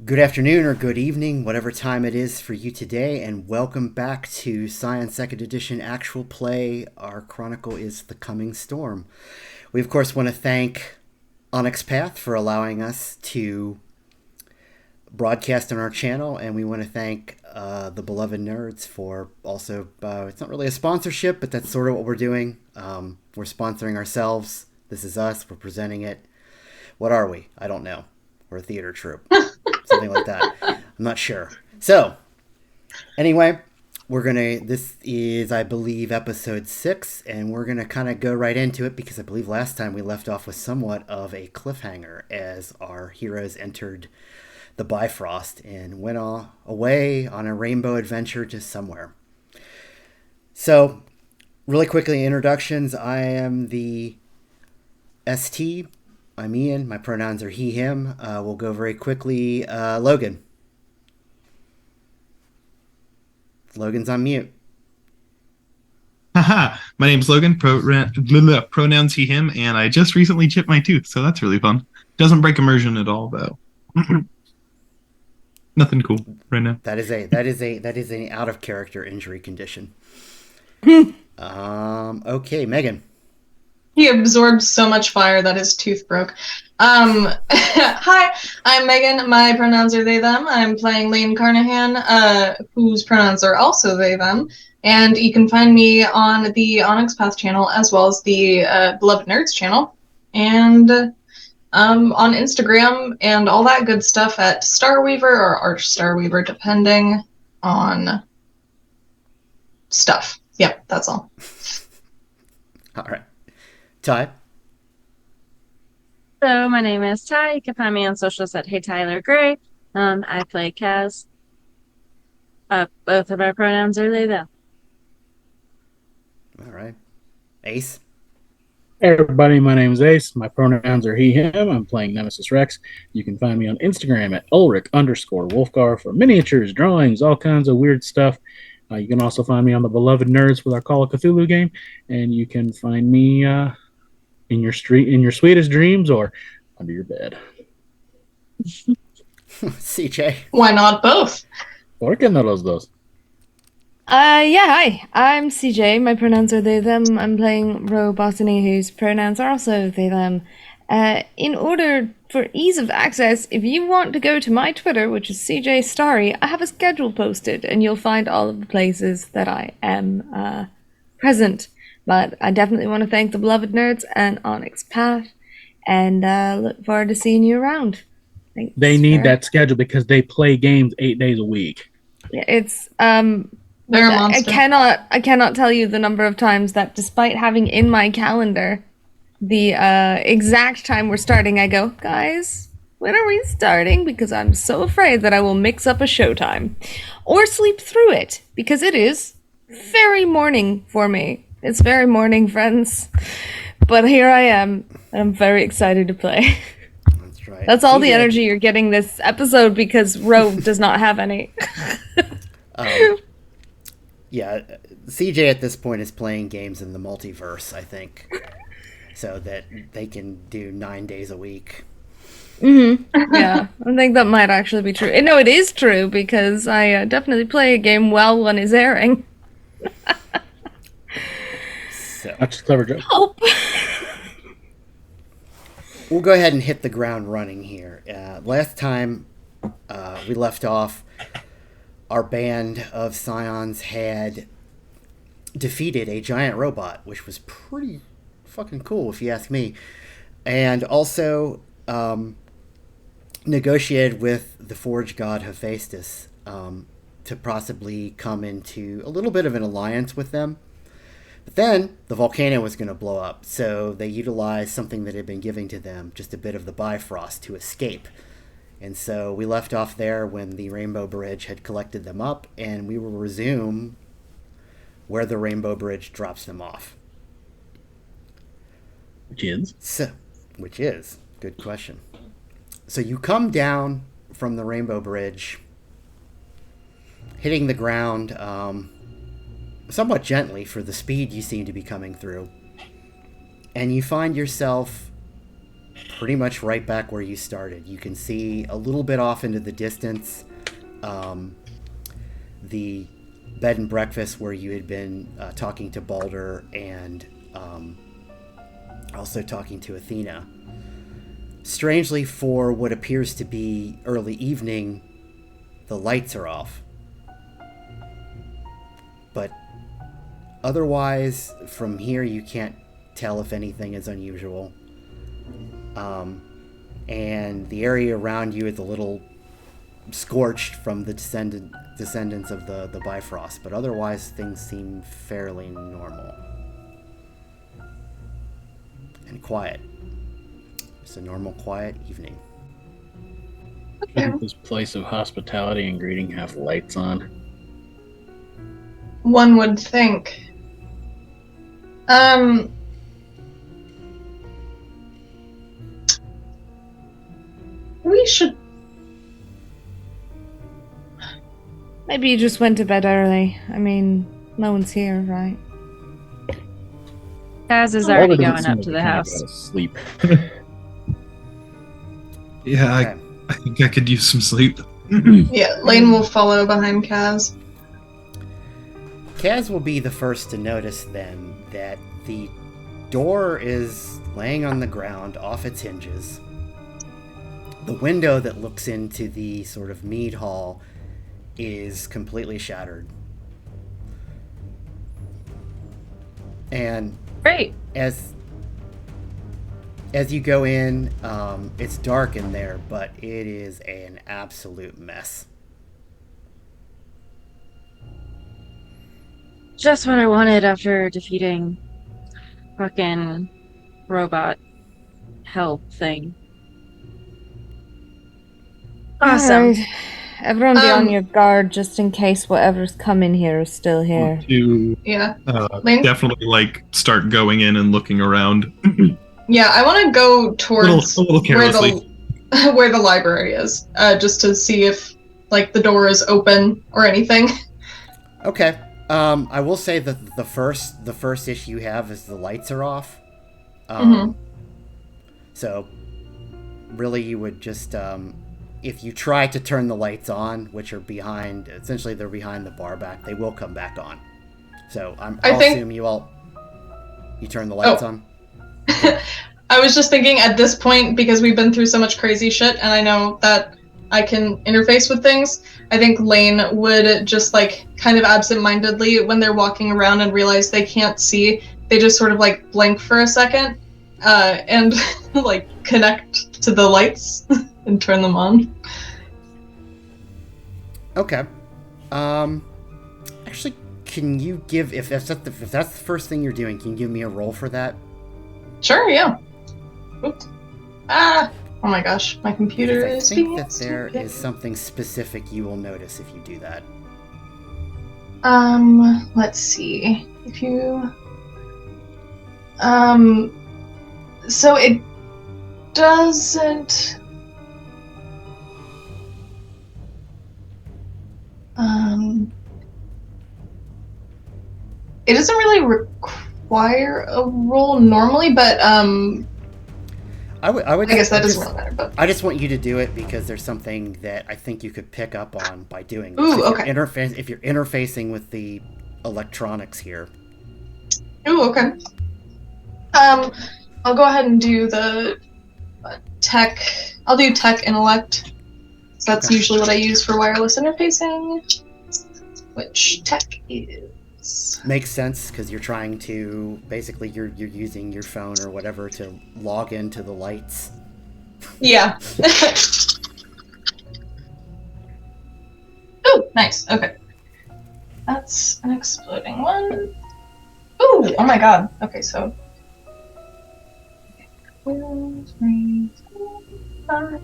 Good afternoon or good evening, whatever time it is for you today, and welcome back to Scion 2nd Edition Actual Play. Our chronicle is The Coming Storm. We, of course, want to thank Onyx for allowing us to broadcast on our channel, and we want to thank the beloved nerds for also, it's not really a sponsorship, but that's sort of what we're doing. We're sponsoring ourselves. This is us. We're presenting it. What are we? I don't know. We're a theater troupe. Something like that. I'm not sure. So, anyway, this is, I believe, episode 6, and we're going to kind of go right into it because I believe last time we left off with somewhat of a cliffhanger as our heroes entered the Bifrost and went away on a rainbow adventure to somewhere. So, really quickly, introductions. I am the ST. I'm Ian. My pronouns are he, him. We'll go very quickly. Logan. Logan's on mute. Haha, my name's Logan, pronouns he, him, and I just recently chipped my tooth, so that's really fun. Doesn't break immersion at all, though. Nothing cool right now. That is an out of character injury condition. Okay, Megan. He absorbed so much fire that his tooth broke. Hi, I'm Megan. My pronouns are they, them. I'm playing Lane Carnahan, whose pronouns are also they, them. And you can find me on the Onyx Path channel as well as the Beloved Nerds channel. And on Instagram and all that good stuff at Starweaver or Arch Starweaver, depending on stuff. Yep, that's all. All right. Ty. So my name is Ty. You can find me on socials at Hey Tyler Gray. I play Kaz. Both of our pronouns are they, them. All right. Ace. Hey everybody, my name is Ace. My pronouns are he, him. I'm playing Nemesis Rex. You can find me on Instagram at Ulrich_Wolfgar for miniatures, drawings, all kinds of weird stuff. You can also find me on the Beloved Nerds with our Call of Cthulhu game, and you can find me in your sweetest dreams or under your bed. CJ. Why not both? ¿Por qué no los dos? Hi. I'm CJ. My pronouns are they, them. I'm playing Ro Botany, whose pronouns are also they, them. In order for ease of access, if you want to go to my Twitter, which is CJ Starry, I have a schedule posted, and you'll find all of the places that I am present. But I definitely want to thank the Beloved Nerds and Onyx Path, and look forward to seeing you around. Thanks. They need that schedule because they play games 8 days a week. Yeah, it's They're a monster. I cannot tell you the number of times that, despite having in my calendar the exact time we're starting, I go, guys, when are we starting? Because I'm so afraid that I will mix up a showtime or sleep through it, because it is very morning for me. It's very morning, friends. But here I am, and I'm very excited to play. That's right. That's all the energy you're getting this episode because Ro does not have any. Yeah, CJ at this point is playing games in the multiverse, I think, so that they can do 9 days a week. Mm-hmm. Yeah, I think that might actually be true. No, it is true because I definitely play a game while one is airing. That's a clever joke. Help. We'll go ahead and hit the ground running here. Last time we left off, our band of Scions had defeated a giant robot, which was pretty fucking cool, if you ask me. And also negotiated with the Forge god Hephaestus to possibly come into a little bit of an alliance with them. But then the volcano was going to blow up, so they utilized something that had been given to them, just a bit of the Bifrost, to escape. And so we left off there when the Rainbow Bridge had collected them up, and we will resume where the Rainbow Bridge drops them off. Which is? Good question. So you come down from the Rainbow Bridge, hitting the ground somewhat gently for the speed you seem to be coming through. And you find yourself pretty much right back where you started. You can see a little bit off into the distance the bed and breakfast where you had been talking to Balder and also talking to Athena. Strangely, for what appears to be early evening, the lights are off. But otherwise, from here, you can't tell if anything is unusual. And the area around you is a little scorched from the descendants of the Bifrost, but otherwise things seem fairly normal and quiet. It's a normal, quiet evening. Shouldn't this place of hospitality and greeting have lights on? One would think. We should. Maybe you just went to bed early. I mean, no one's here, right? Kaz is Balder already doesn't going seem up like to the the kind of house. guy to sleep. Yeah, Okay. I think I could use some sleep. Yeah, Lane will follow behind Kaz. Kaz will be the first to notice then that the door is laying on the ground off its hinges. The window that looks into the sort of mead hall is completely shattered. And Great. as you go in, it's dark in there, but it is an absolute mess. Just what I wanted after defeating fucking robot hell thing. Awesome. Alright. Everyone be on Um, your guard just in case whatever's coming here is still here. To Yeah. Lane? definitely like start going in and looking around. Yeah, I want to go towards a little carelessly. where the library is, just to see if like the door is open or anything. Okay. I will say that the first issue you have is the lights are off. So really you would just if you try to turn the lights on, which are behind, essentially they're behind the bar back, they will come back on. So I'll assume you turn the lights on. I was just thinking at this point, because we've been through so much crazy shit, and I know that I can interface with things, I think Lane would just like kind of absentmindedly, when they're walking around and realize they can't see, they just sort of like blink for a second and like connect to the lights and turn them on. Okay. Actually, can you give, if that's the first thing you're doing, can you give me a roll for that? Sure, yeah. Oops. Ah! Oh my gosh, my computer Because is I think being that there stupid. is something specific you will notice if you do that. Let's see. If you... So it doesn't... It doesn't really require a roll normally, but, I guess that doesn't really matter, but... I just want you to do it because there's something that I think you could pick up on by doing this. Ooh, If okay. If you're interfacing with the electronics here. Ooh, okay. I'll go ahead and do the tech... I'll do tech intellect. So that's Okay. usually what I use for wireless interfacing. Which tech is... Makes sense because you're trying to basically you're using your phone or whatever to log into the lights. Yeah. Ooh, nice. Okay. That's an exploding one. Ooh, oh my god. Okay, so... 2, 3, 4,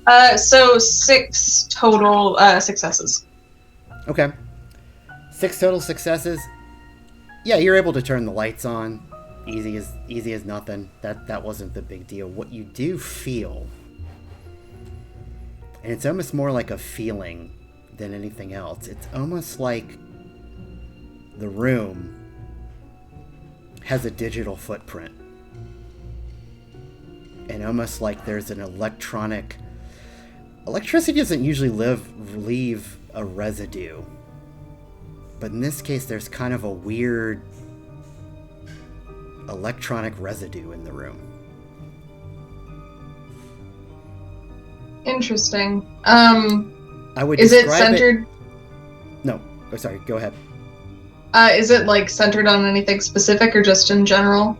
5. So 6 total successes. Okay. 6 total successes. Yeah, you're able to turn the lights on. Easy as nothing. That wasn't the big deal. What you do feel, and it's almost more like a feeling than anything else. It's almost like the room has a digital footprint. and almost like there's an electricity doesn't usually leave a residue, but in this case there's kind of a weird electronic residue in the room. Interesting. I would Is it describe centered? No, oh, sorry, go ahead. Is it like centered on anything specific or just in general?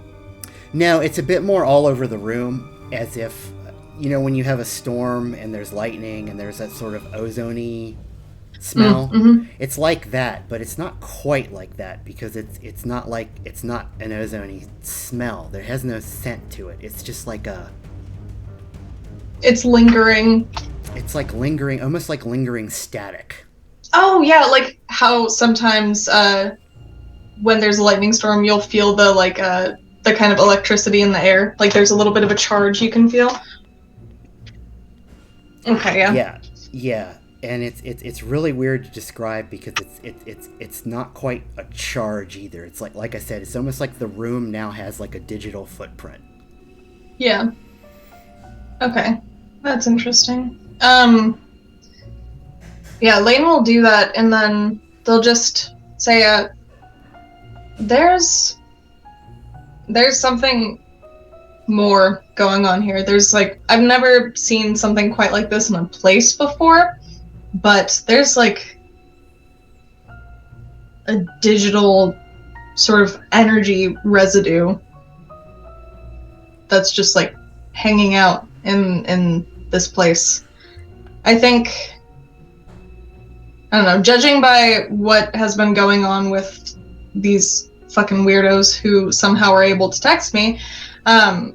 No, it's a bit more all over the room, as if, when you have a storm and there's lightning and there's that sort of ozone-y smell. Mm-hmm. It's like that, but it's not quite like that because it's not an ozone-y smell. There has no scent to it. It's just like It's lingering. it's like lingering, almost like lingering static. Oh yeah, like how sometimes when there's a lightning storm, you'll feel the kind of electricity in the air. Like there's a little bit of a charge you can feel. Okay, yeah. Yeah, and it's really weird to describe because it's not quite a charge either. It's like I said, it's almost like the room now has like a digital footprint. Yeah. Okay, that's interesting. Yeah, Lane will do that, and then they'll just say, there's something more going on here. There's I've never seen something quite like this in a place before, but there's a digital sort of energy residue that's just hanging out in this place. I think, I don't know, judging by what has been going on with these fucking weirdos who somehow are able to text me, I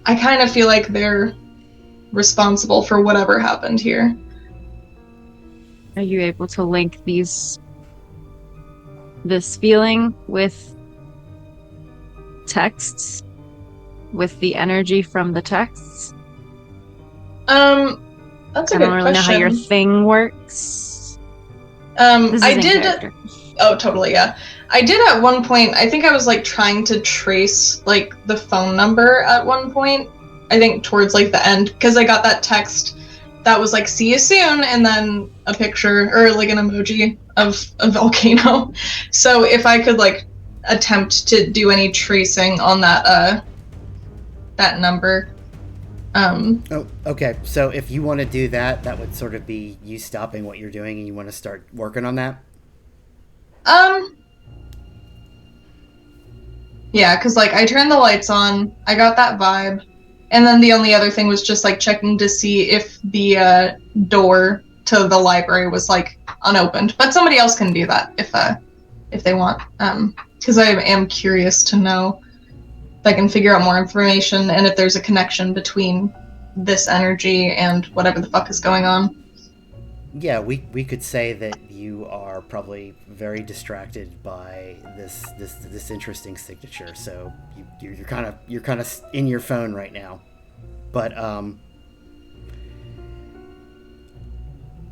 kind of feel like they're responsible for whatever happened here. Are you able to link this feeling with texts? With the energy from the texts? That's a I good don't really know how your question. thing works. This is I in did. character. Oh, totally, yeah. I did at one point. I think I was trying to trace the phone number at one point. I think towards the end, because I got that text that was "see you soon," and then a picture or an emoji of a volcano. So if I could attempt to do any tracing on that that number. Oh, okay. So if you want to do that, that would sort of be you stopping what you're doing and you want to start working on that? Yeah, because I turned the lights on, I got that vibe, and then the only other thing was just checking to see if the door to the library was unopened. But somebody else can do that if they want. Because I am curious to know if I can figure out more information and if there's a connection between this energy and whatever the fuck is going on. Yeah, we could say that you are probably very distracted by this interesting signature. So you're kind of in your phone right now, but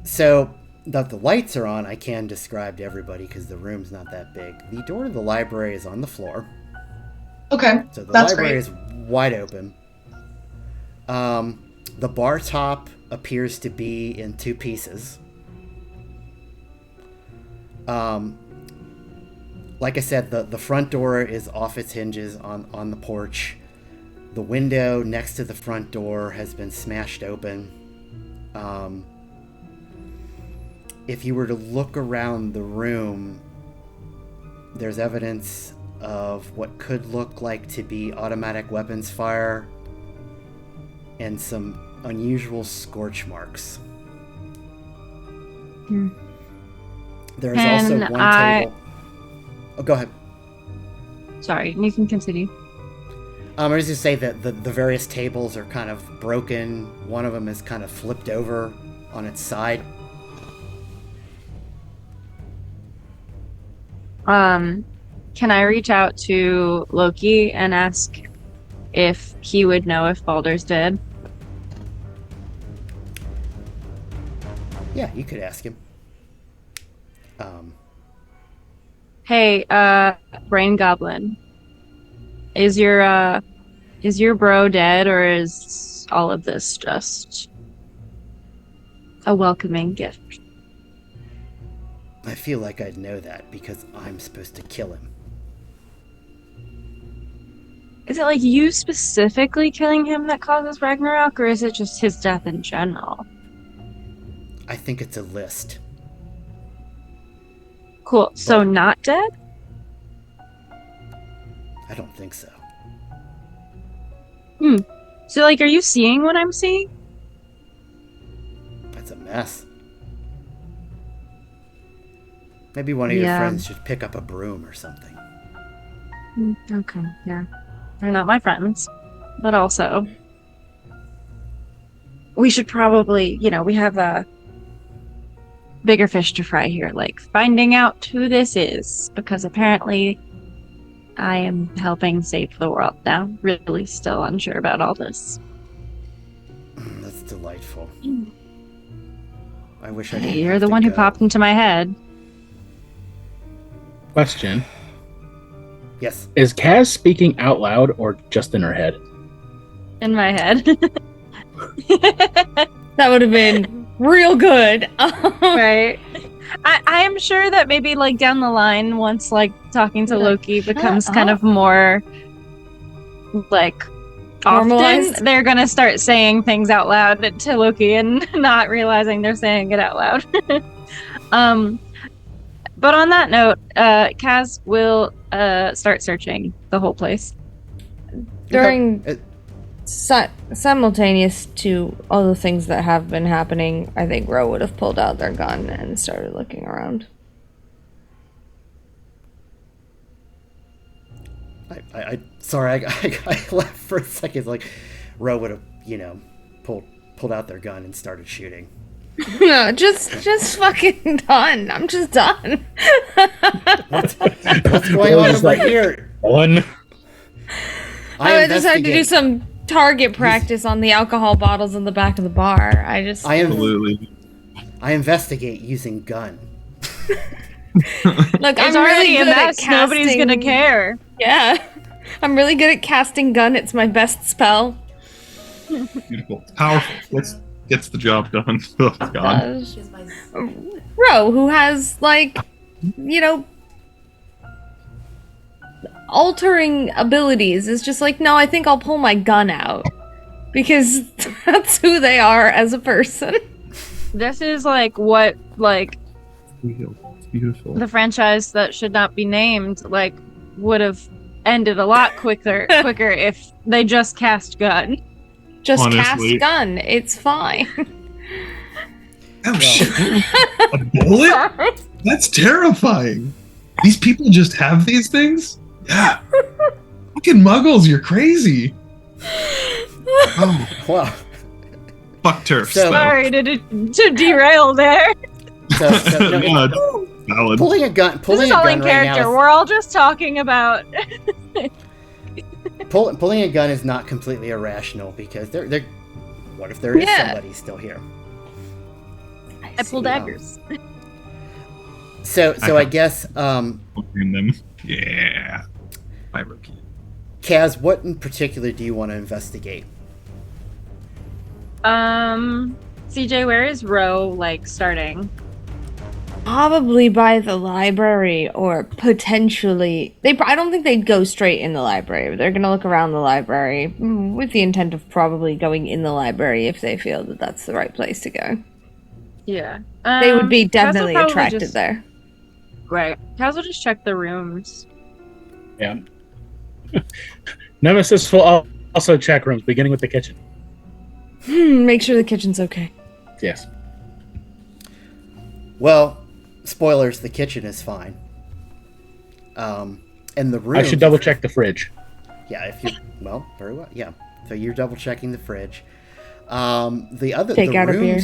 so that the lights are on, I can describe to everybody because the room's not that big. The door to the library is on the floor. Okay, So the that's library great. is wide open. The bar top appears to be in two pieces. Like I said, the front door is off its hinges on the porch. The window next to the front door has been smashed open. If you were to look around the room, there's evidence of what could look like to be automatic weapons fire and some unusual scorch marks. There's also And one table. Oh, go ahead. Sorry, you can continue. I was just say that the various tables are kind of broken. One of them is kind of flipped over on its side. Can I reach out to Loki and ask if he would know if Baldur's dead? Yeah, you could ask him. Hey, Brain Goblin, is your Is your bro dead, or is all of this just a welcoming gift? I feel like I'd know that because I'm supposed to kill him. Is it like you specifically killing him that causes Ragnarok, or is it just his death in general? I think it's a list. Cool. So But- not dead? I don't think so. So like, are you seeing what I'm seeing? That's a mess. Maybe one of your Yeah. friends should pick up a broom or something. Okay, yeah. They're not my friends. But also, we should probably, we have a bigger fish to fry here, like finding out who this is, because apparently I am helping save the world now. Really still unsure about all this. That's delightful. I wish I didn't You're have the to one who go. popped into my head. Question. Yes. Is Kaz speaking out loud or just in her head? In my head. That would have been real good. Right. I am sure that maybe like down the line, once like talking to Yeah. Loki becomes Shut kind up. of more like often, Normalized? they're gonna start saying things out loud to Loki and not realizing they're saying it out loud. But on that note, Kaz will start searching the whole place. During Okay. simultaneous to all the things that have been happening, I think Ro would have pulled out their gun and started looking around. Sorry, I left for a second. Like, Ro would have, pulled out their gun and started shooting. No, just fucking done. I'm just done. What's going on Just over like- here? One. I just had to do investigate- some target practice on the alcohol bottles in the back of the bar. I Absolutely. investigate using gun. Look, It's I'm already really a good at mess. casting. Nobody's gonna care. Yeah, I'm really good at casting gun. It's my best spell. Beautiful. It's powerful. Gets the job done. Oh, God. Gosh. Ro, who has altering abilities, is just like, no, I think I'll pull my gun out because that's who they are as a person. This is like what It's beautiful. the franchise that should not be named would have ended a lot quicker if they just cast gun. Just Honestly. cast gun. It's fine. Oh, shit. A bullet? That's terrifying. These people just have these things? Yeah. Fucking muggles, you're crazy. Oh, Wow. fuck turfs, So- though. Sorry to derail there. So no, God. Valid. pulling a gun. This Pulling is a all gun in right character. now. We're all just talking about. Pulling a gun is not completely irrational because they're. What if there is Yeah. somebody still here? I pull daggers. So I guess, Open them. Yeah. My rookie. Kaz, what in particular do you want to investigate? CJ, where is Ro starting? Probably by the library, or potentially I don't think they'd go straight in the library. They're gonna look around the library with the intent of probably going in the library if they feel that that's the right place to go. Yeah. They would be Kaz will definitely probably attracted just- there. Right. Kaz will just check the rooms. Yeah. Nemesis will also check rooms, beginning with the kitchen. Make sure the kitchen's okay. Yes. Well, spoilers. The kitchen is fine. And the room. I should double check the fridge. Yeah, if you very well. Yeah, so you're double checking the fridge. The Take out a beer.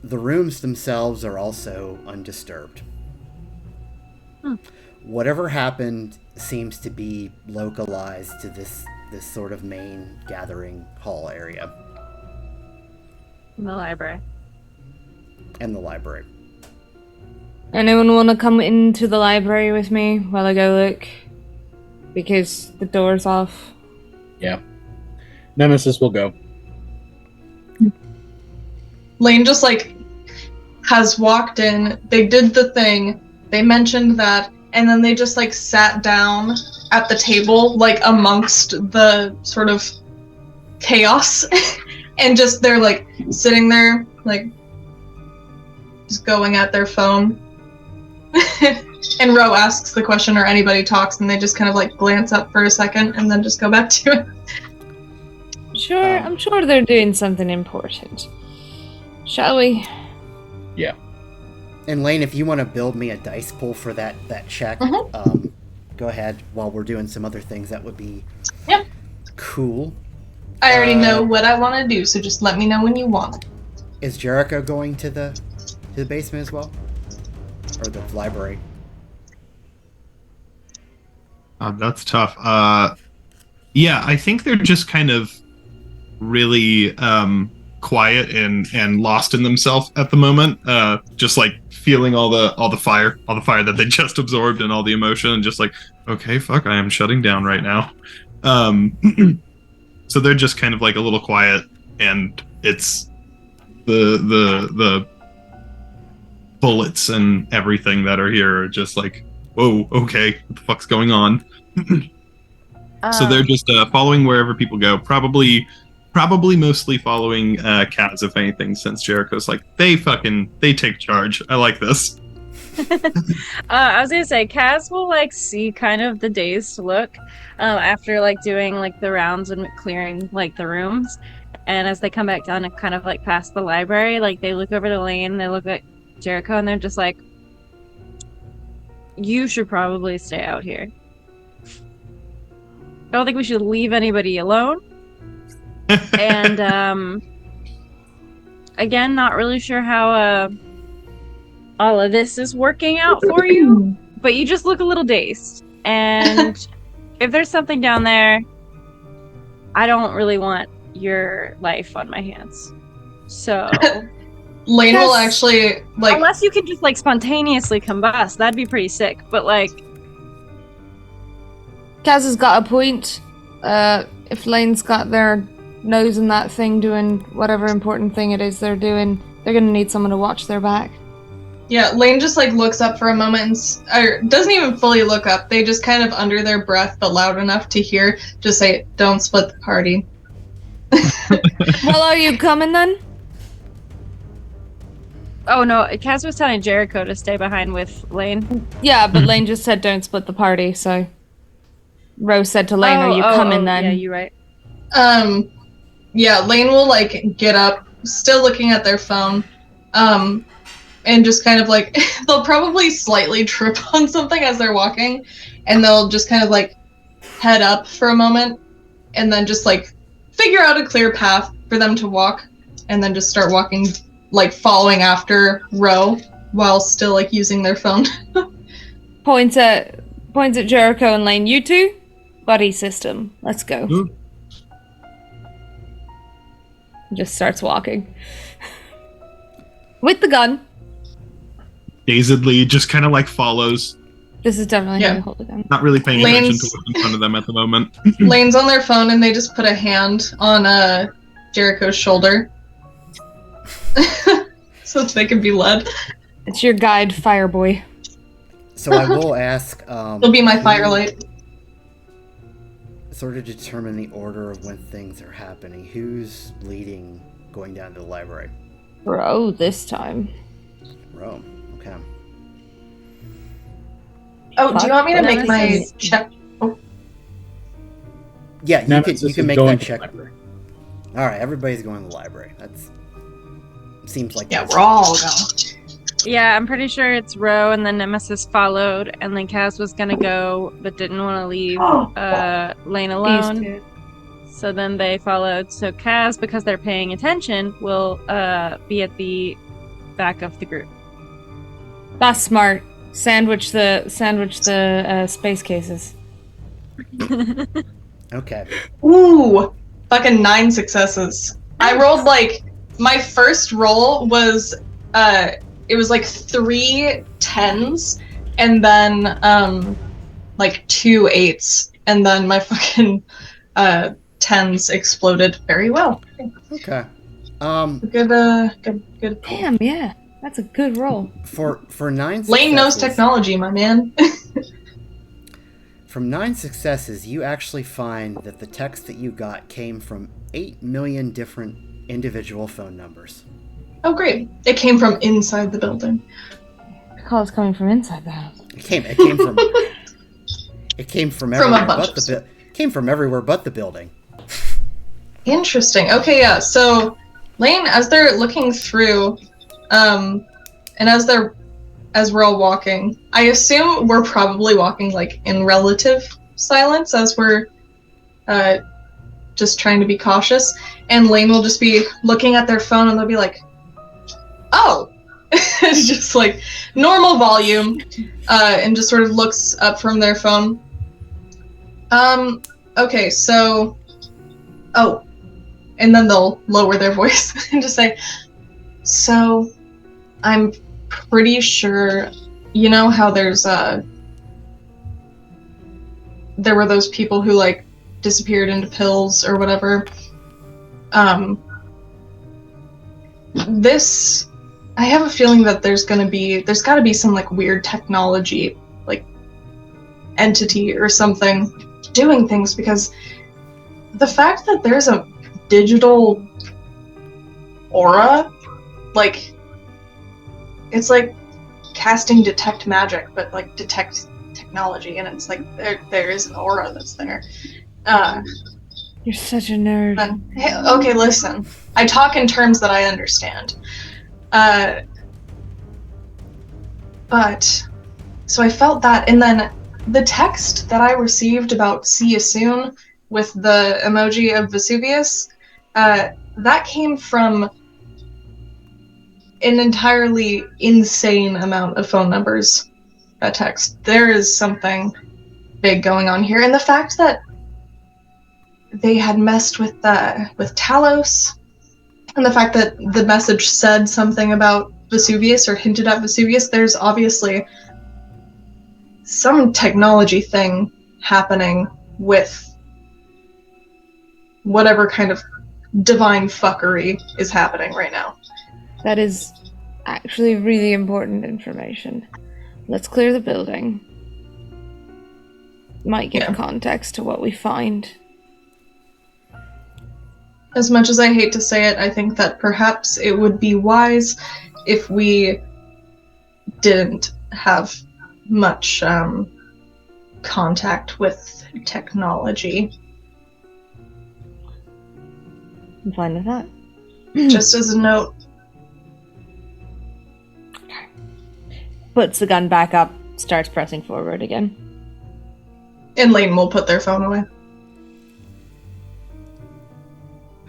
The rooms themselves are also undisturbed. Whatever happened seems to be localized to this sort of main gathering hall area In the library. and the library. Anyone want to come into the library with me while I go look? Because the door's off. Yeah. Nemesis will go. Lane just like has walked in, they did the thing, they mentioned that, and then they just like sat down at the table, like amongst the sort of chaos, and just they're like sitting there, like just going at their phone. And Ro asks the question or anybody talks, and they just kind of like glance up for a second and then just go back to it. Sure, I'm sure they're doing something important. Shall we? Yeah. And Lane, if you want to build me a dice pool for that check, go ahead while we're doing some other things. That would be cool. I already know what I want to do, so just let me know when you want. Is Jericho going to the basement as well? Or the library? That's tough. Yeah, I think they're just kind of really quiet and lost in themselves at the moment. Just like feeling all the fire that they just absorbed and all the emotion, and just like, okay, fuck, I am shutting down right now. So they're just kind of like a little quiet, and it's the bullets and everything that are here are just like, whoa, okay, what the fuck's going on? So they're just following wherever people go. Probably mostly following Kaz, if anything, since Jericho's like, they take charge. I like this. I was gonna say, Kaz will like see kind of the dazed look after like doing like the rounds and clearing like the rooms, and as they come back down and kind of like past the library, like they look over to Lane, they look at Jericho, and they're just like, you should probably stay out here. I don't think we should leave anybody alone. And again, not really sure how all of this is working out for you, but you just look a little dazed. And if there's something down there, I don't really want your life on my hands. So Lane will actually like, unless you can just like spontaneously combust, that'd be pretty sick. But like, Kaz has got a point. If Lane's got their nose in that thing doing whatever important thing it is they're doing, they're gonna need someone to watch their back. yeah, Lane just like looks up for a moment or doesn't even fully look up. They just kind of under their breath, but loud enough to hear, just say, "Don't split the party." Well, are you coming then? oh no, Kaz was telling Jericho to stay behind with Lane. Yeah, but Lane just said don't split the party, so Rose said to Lane, are you coming then? Yeah, you're right. Yeah, Lane will like get up, still looking at their phone, and just kind of like, they'll probably slightly trip on something as they're walking, and they'll just kind of like head up for a moment, and then just like figure out a clear path for them to walk, and then just start walking, like following after Ro while still like using their phone. Points at Jericho and Lane. You two, buddy system. Let's go. Ooh. Just starts walking with the gun. Dazedly, just kind of like follows, This is definitely how Yeah. you hold the gun. not really paying attention Lane's- to what's in front of them at the moment. Lane's on their phone, and they just put a hand on Jericho's shoulder. So that they can be led. It's your guide, Fireboy. So I will ask. It'll be my firelight. Sort of determine the order of when things are happening. Who's leading going down to the library? Bro, this time. Rome. Okay. Oh, do you want me to Fuck, make my Nemesis. check? Yeah, you Nemesis can is make going that to the check. library. All right, everybody's going to the library. That's seems like Yeah, that's- we're all going. Yeah, I'm pretty sure it's Ro, and then Nemesis followed, and then Kaz was gonna go, but didn't want to leave Lane alone. These two. So then they followed. So Kaz, because they're paying attention, will be at the back of the group. That's smart. Sandwich the space cases. Okay. Ooh, fucking 9 successes. I rolled like, my first roll was it was like 3 10s and then like 2 8s, and then my fucking 10 D10s exploded very well. Okay. Good. Damn, yeah. That's a good roll. For 9 successes, Lane knows technology, my man. from 9 successes, you actually find that the text that you got came from 8 million different individual phone numbers. Oh, great. It came from inside the building. The call's coming from inside the house. It came from From a everywhere bunch but of the came from everywhere but the building. Interesting. Okay, yeah. So, Lane, as they're looking through, and as we're all walking, I assume we're probably walking like in relative silence as we're just trying to be cautious. And Lane will just be looking at their phone, and they'll be like, "Oh," it's just like normal volume, and just sort of looks up from their phone. Okay, so, oh. And then they'll lower their voice and just say, so, I'm pretty sure, you know how there were those people who, like, disappeared into pills or whatever? I have a feeling that there's gotta be some, like, weird technology, like, entity or something doing things, because the fact that there's a digital aura, like, it's like casting detect magic, but like detect technology, and it's like there is an aura that's there. You're such a nerd. Hey, okay, listen. I talk in terms that I understand. But so I felt that, and then the text that I received about "see you soon" with the emoji of Vesuvius, that came from an entirely insane amount of phone numbers. That text. There is something big going on here, and the fact that they had messed with Talos, and the fact that the message said something about Vesuvius or hinted at Vesuvius, there's obviously some technology thing happening with whatever kind of divine fuckery is happening right now. That is actually really important information. Let's clear the building. Might give context to what we find. As much as I hate to say it, I think that perhaps it would be wise if we didn't have much contact with technology. I'm fine with that. Just as a note. Puts the gun back up, starts pressing forward again. And Lane will put their phone away.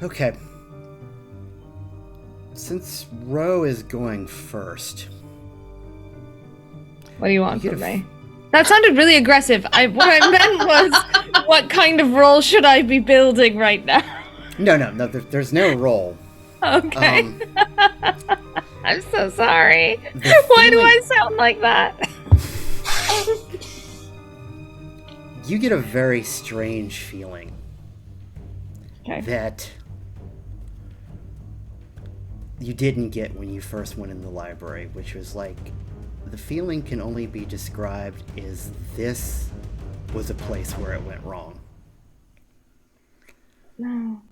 Okay. Since Ro is going first, What do you want from me? That sounded really aggressive. What I meant was, what kind of role should I be building right now? No, there's no role. Okay. I'm so sorry. Why do I sound like that? You get a very strange feeling that you didn't get when you first went in the library, which was like, the feeling can only be described as this was a place where it went wrong. No.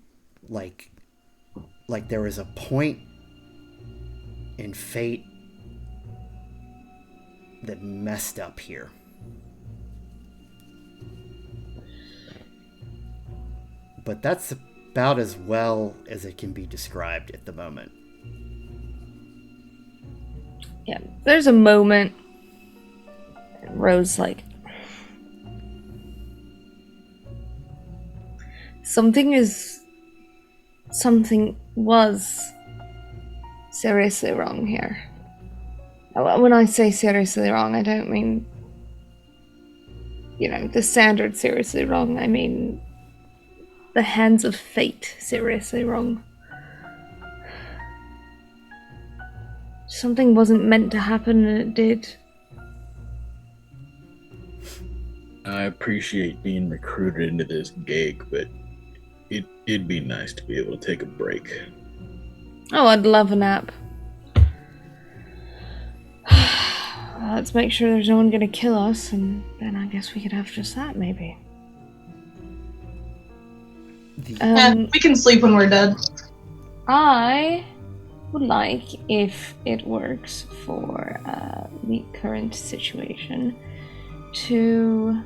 Like there was a point in fate that messed up here. But that's about as well as it can be described at the moment. Yeah, there's a moment. Rose like, something was seriously wrong here. When I say seriously wrong, I don't mean, the standard seriously wrong. I mean the hands of fate seriously wrong. Something wasn't meant to happen and it did. I appreciate being recruited into this gig, but It'd be nice to be able to take a break. Oh, I'd love a nap. Let's make sure there's no one gonna kill us, and then I guess we could have just that, maybe. We can sleep when we're dead. I would like, if it works for the current situation, to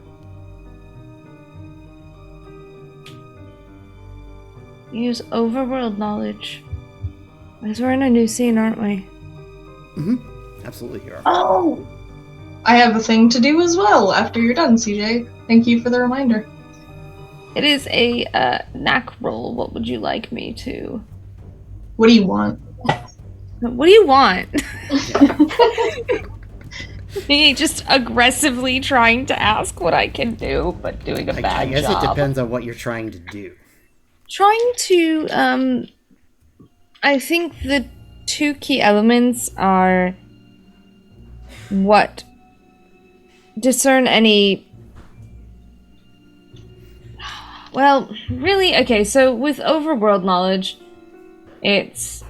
use overworld knowledge. Because we're in a new scene, aren't we? Absolutely, you are. Oh! I have a thing to do as well after you're done, CJ. Thank you for the reminder. It is a knack roll. What would you like me to... What do you want? What do you want? Me just aggressively trying to ask what I can do, but doing a bad job. I guess it depends on what you're trying to do. Trying to, I think the two key elements are what? Discern any... Well, really, okay, so with overworld knowledge, it's,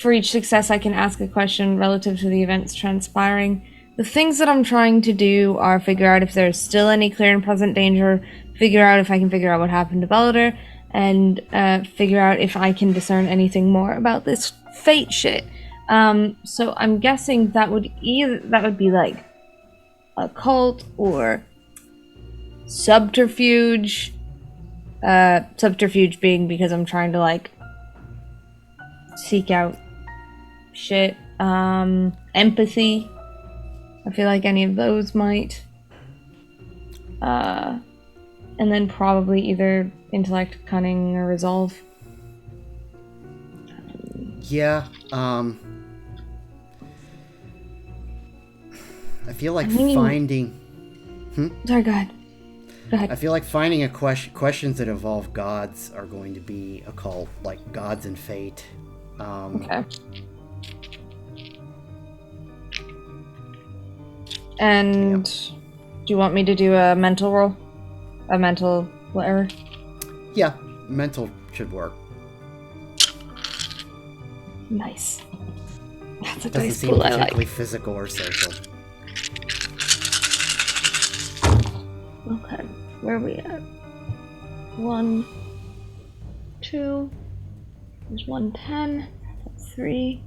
for each success I can ask a question relative to the events transpiring. The things that I'm trying to do are figure out if there's still any clear and present danger, figure out if I can figure out what happened to Bellator, and figure out if I can discern anything more about this fate shit. So I'm guessing that would be like occult or subterfuge. Subterfuge being because I'm trying to like seek out shit. Empathy. I feel like any of those might. And then probably either intellect, cunning, or resolve. Yeah, I feel like finding... Sorry, go ahead. Go ahead. I feel like finding a questions that involve gods are going to be occult, like gods and fate. Okay. And do you want me to do a mental roll? A mental whatever? Yeah, mental should work. Nice. That's a Doesn't dice seem pool I particularly like. physical or social. Okay, where are we at? 1, 2. There's 110. That's 3.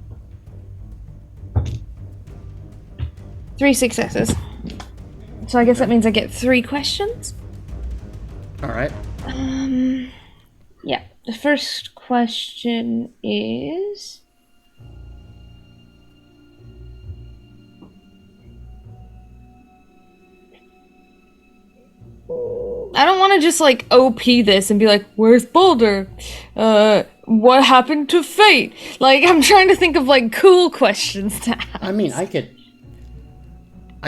3 successes. So I guess that means I get 3 questions. All right. Yeah. The first question is... I don't want to just like OP this and be like, where's Boulder? What happened to Fate? Like, I'm trying to think of like cool questions to ask. I mean, I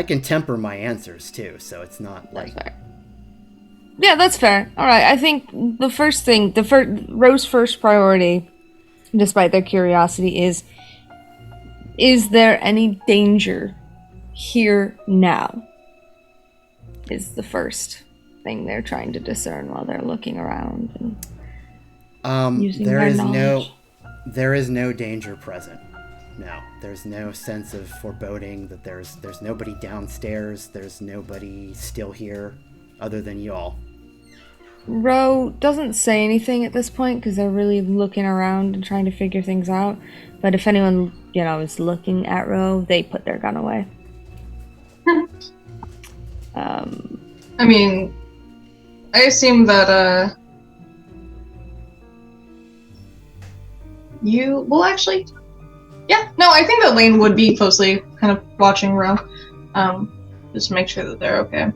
can temper my answers too, so it's not like... That's fair. Yeah, that's fair. Alright, I think the first thing, Rose's first priority, despite their curiosity, is there any danger here now? Is the first thing they're trying to discern while they're looking around and using their knowledge. There is no danger present. No, there's no sense of foreboding that there's nobody downstairs, there's nobody still here other than y'all. Ro doesn't say anything at this point because they're really looking around and trying to figure things out. But if anyone, is looking at Ro, they put their gun away. I mean, I assume that, actually, yeah, no, I think that Lane would be closely kind of watching Ro, just to make sure that they're okay.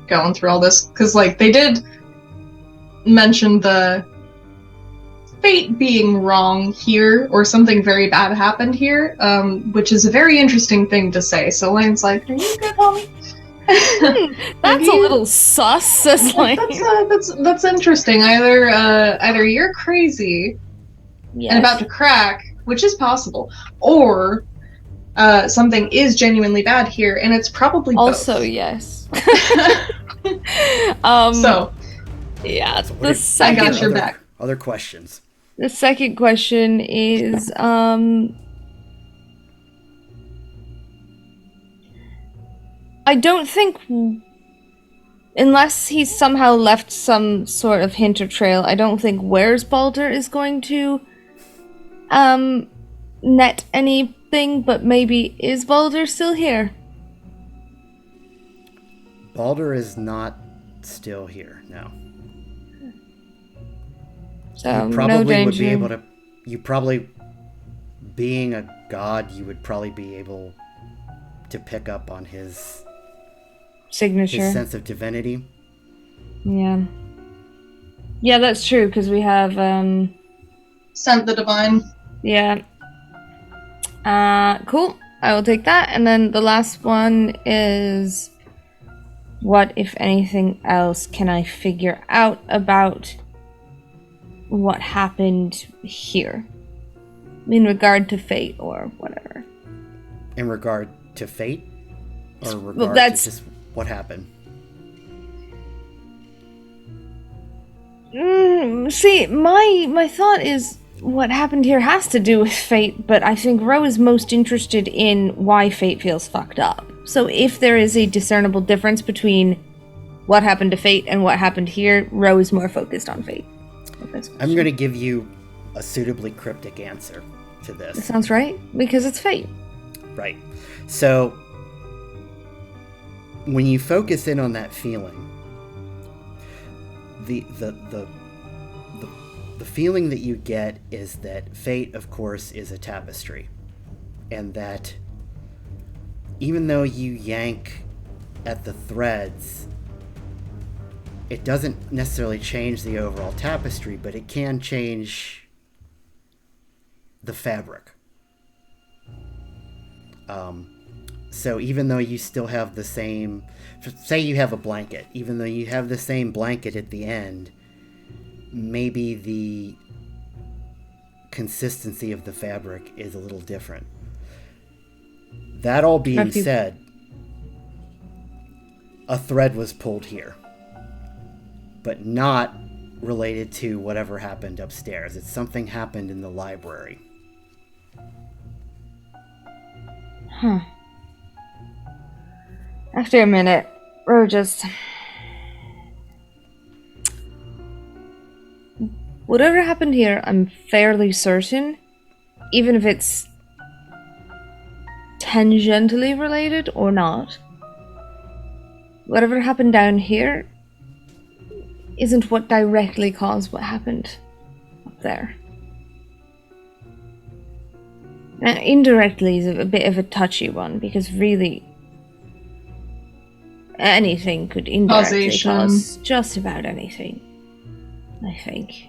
Going through all this, because, like, they did mention the fate being wrong here, or something very bad happened here, which is a very interesting thing to say, so Lane's like, are you good, homie? That's a little sus. That's interesting. Either you're crazy and about to crack, which is possible, or something is genuinely bad here, and it's probably also both. yes. So Yeah, So the I second got your back. Other questions. The second question is, I don't think, unless he's somehow left some sort of hint or trail, I don't think Where's Balder is going to, net anything, but maybe is Balder still here? Balder is not still here, no. So, You probably no danger. would be able to. You probably, being a god, you would probably be able to pick up on his Signature. sense of divinity. Yeah. Yeah, that's true, because we have, Sent the divine. yeah. Cool. I will take that. And then the last one is, what, if anything else, can I figure out about what happened here? In regard to fate or whatever. In regard to fate? Or in Well, regard that's- to just what happened? See, my thought is what happened here has to do with fate, but I think Ro is most interested in why fate feels fucked up. So if there is a discernible difference between what happened to fate and what happened here, Ro is more focused on fate. I'm going to give you a suitably cryptic answer to That this. sounds right, because it's fate. Right. So, when you focus in on that feeling, the feeling that you get is that fate, of course, is a tapestry. And that even though you yank at the threads, it doesn't necessarily change the overall tapestry, but it can change the fabric. So even though you still have the same, say you have a blanket, even though you have the same blanket at the end, maybe the consistency of the fabric is a little different. That all being said, a thread was pulled here, but not related to whatever happened upstairs. It's something happened in the library. Huh. After a minute, Ro just... Whatever happened here, I'm fairly certain, even if it's tangentially related or not, whatever happened down here isn't what directly caused what happened up there. Now, indirectly is a bit of a touchy one, because really anything could indirectly Causation. cause just about anything, I think.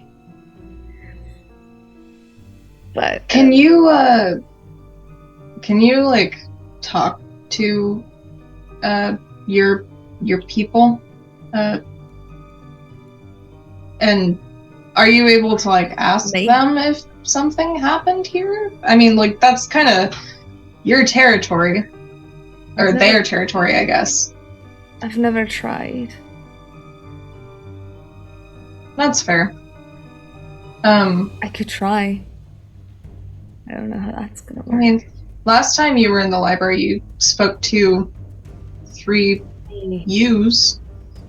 But Can you like talk to your people? And are you able to like ask Me? them if something happened here? I mean, like that's kind of your territory or No. their territory, I guess. I've never tried. That's fair. I could try. I don't know how that's gonna work. I mean, last time you were in the library, you spoke to 3 yous.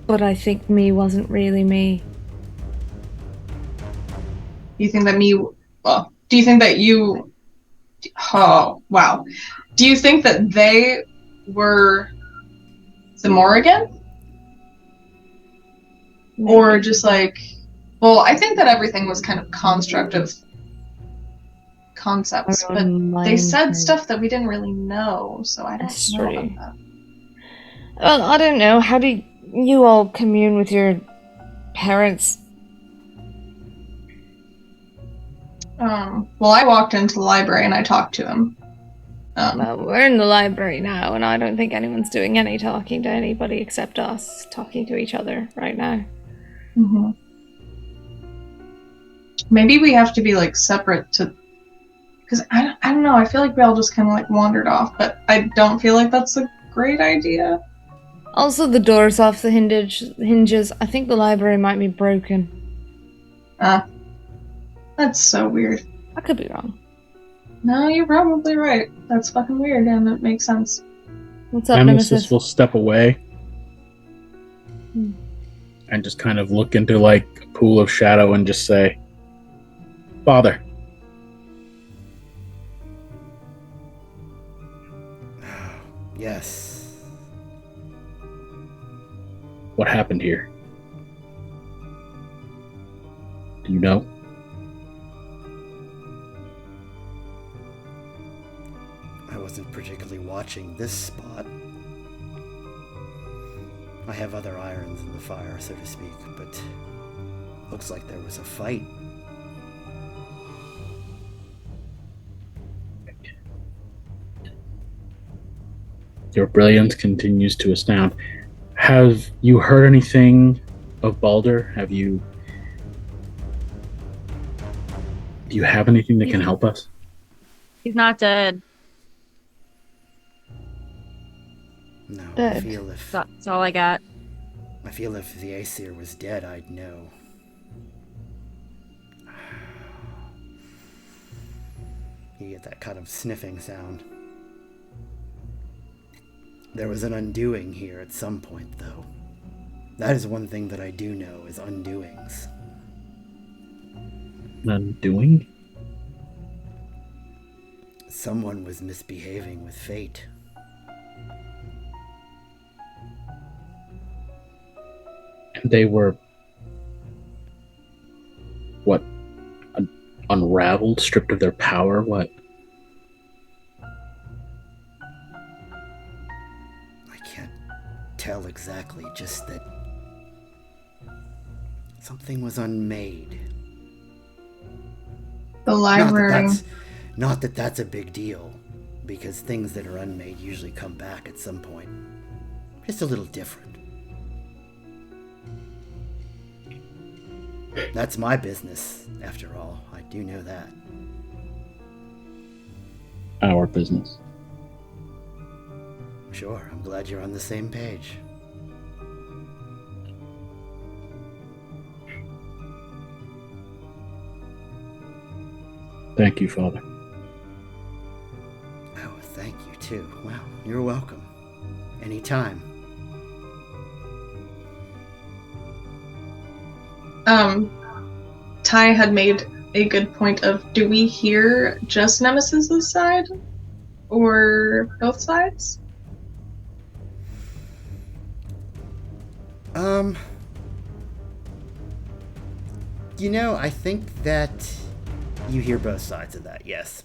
But I think me wasn't really me. You think that well, do you think that you, oh, wow. Do you think that they were the Morrigan? Or just like, well, I think that everything was kind of constructive concepts, Our but own they said mind. stuff that we didn't really know, so I don't That's know true. about that. Well, I don't know. How do you all commune with your parents? Well, I walked into the library and I talked to him. Well, we're in the library now, and I don't think anyone's doing any talking to anybody except us talking to each other right now. Mhm. Maybe we have to be like separate to, because I don't know. I feel like we all just kind of like wandered off, but I don't feel like that's a great idea. Also, the door's off the hinges. I think the library might be broken. That's so weird. I could be wrong. No, you're probably right. That's fucking weird, and it makes sense. What's up, Nemesis Nemesis? will step away and just kind of look into like a pool of shadow and just say, "Father." Yes. What happened here? Do you know? I wasn't particularly watching this spot. I have other irons in the fire, so to speak, but looks like there was a fight. Your brilliance continues to astound. Have you heard anything of Balder? Do you have anything that can help us? He's not dead. No, I Dead. feel if That's all I got. the Aesir was dead, I'd know. You get that kind of sniffing sound. There was an undoing here at some point, though. That is one thing that I do know, is undoings. Undoing? Someone was misbehaving with fate. And they were... what? Unraveled? Stripped of their power? What? I can't tell exactly, just that something was unmade. The library. Not that that's a big deal, because things that are unmade usually come back at some point. Just a little different. That's my business, after all. I do know that. Our business. Sure, I'm glad you're on the same page. Thank you, Father. Oh, thank you, too. Wow, you're welcome. Anytime. Ty had made a good point of, do we hear just Nemesis's side? Or both sides? You know, I think that you hear both sides of that, yes.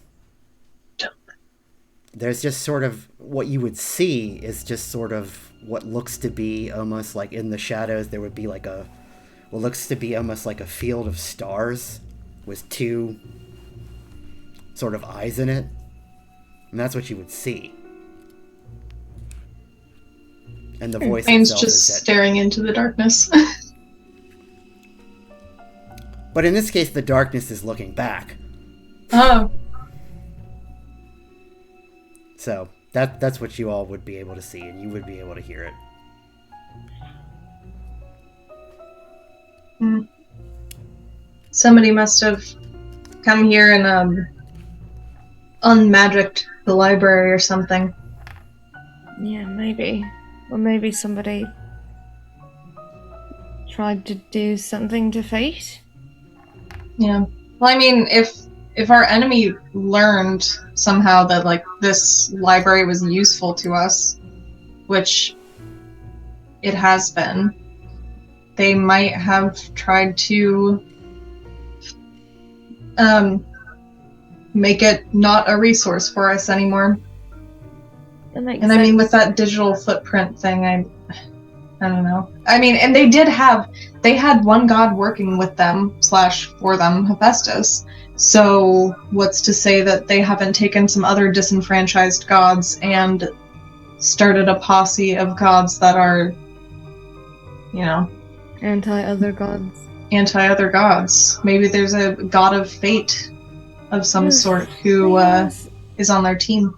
There's just sort of, what you would see is just sort of what looks to be almost like in the shadows, there would be like what looks to be almost like a field of stars with two sort of eyes in it. And that's what you would see. And the voice Bane's itself just is that... staring into the darkness. But in this case, the darkness is looking back. Oh. So that's what you all would be able to see, and you would be able to hear it. Somebody must have come here and unmagicked the library or something. Yeah, maybe. Or maybe somebody tried to do something to fate. Yeah. Well, I mean, if our enemy learned somehow that, like, this library was useful to us, which it has been, they might have tried to make it not a resource for us anymore. That makes And sense. I mean, with that digital footprint thing, I don't know. I mean, and they had one god working with them / for them, Hephaestus. So what's to say that they haven't taken some other disenfranchised gods and started a posse of gods that are, you know, Anti-other gods. anti-other gods? Maybe there's a god of fate of some Yes, sort who yes. is on their team.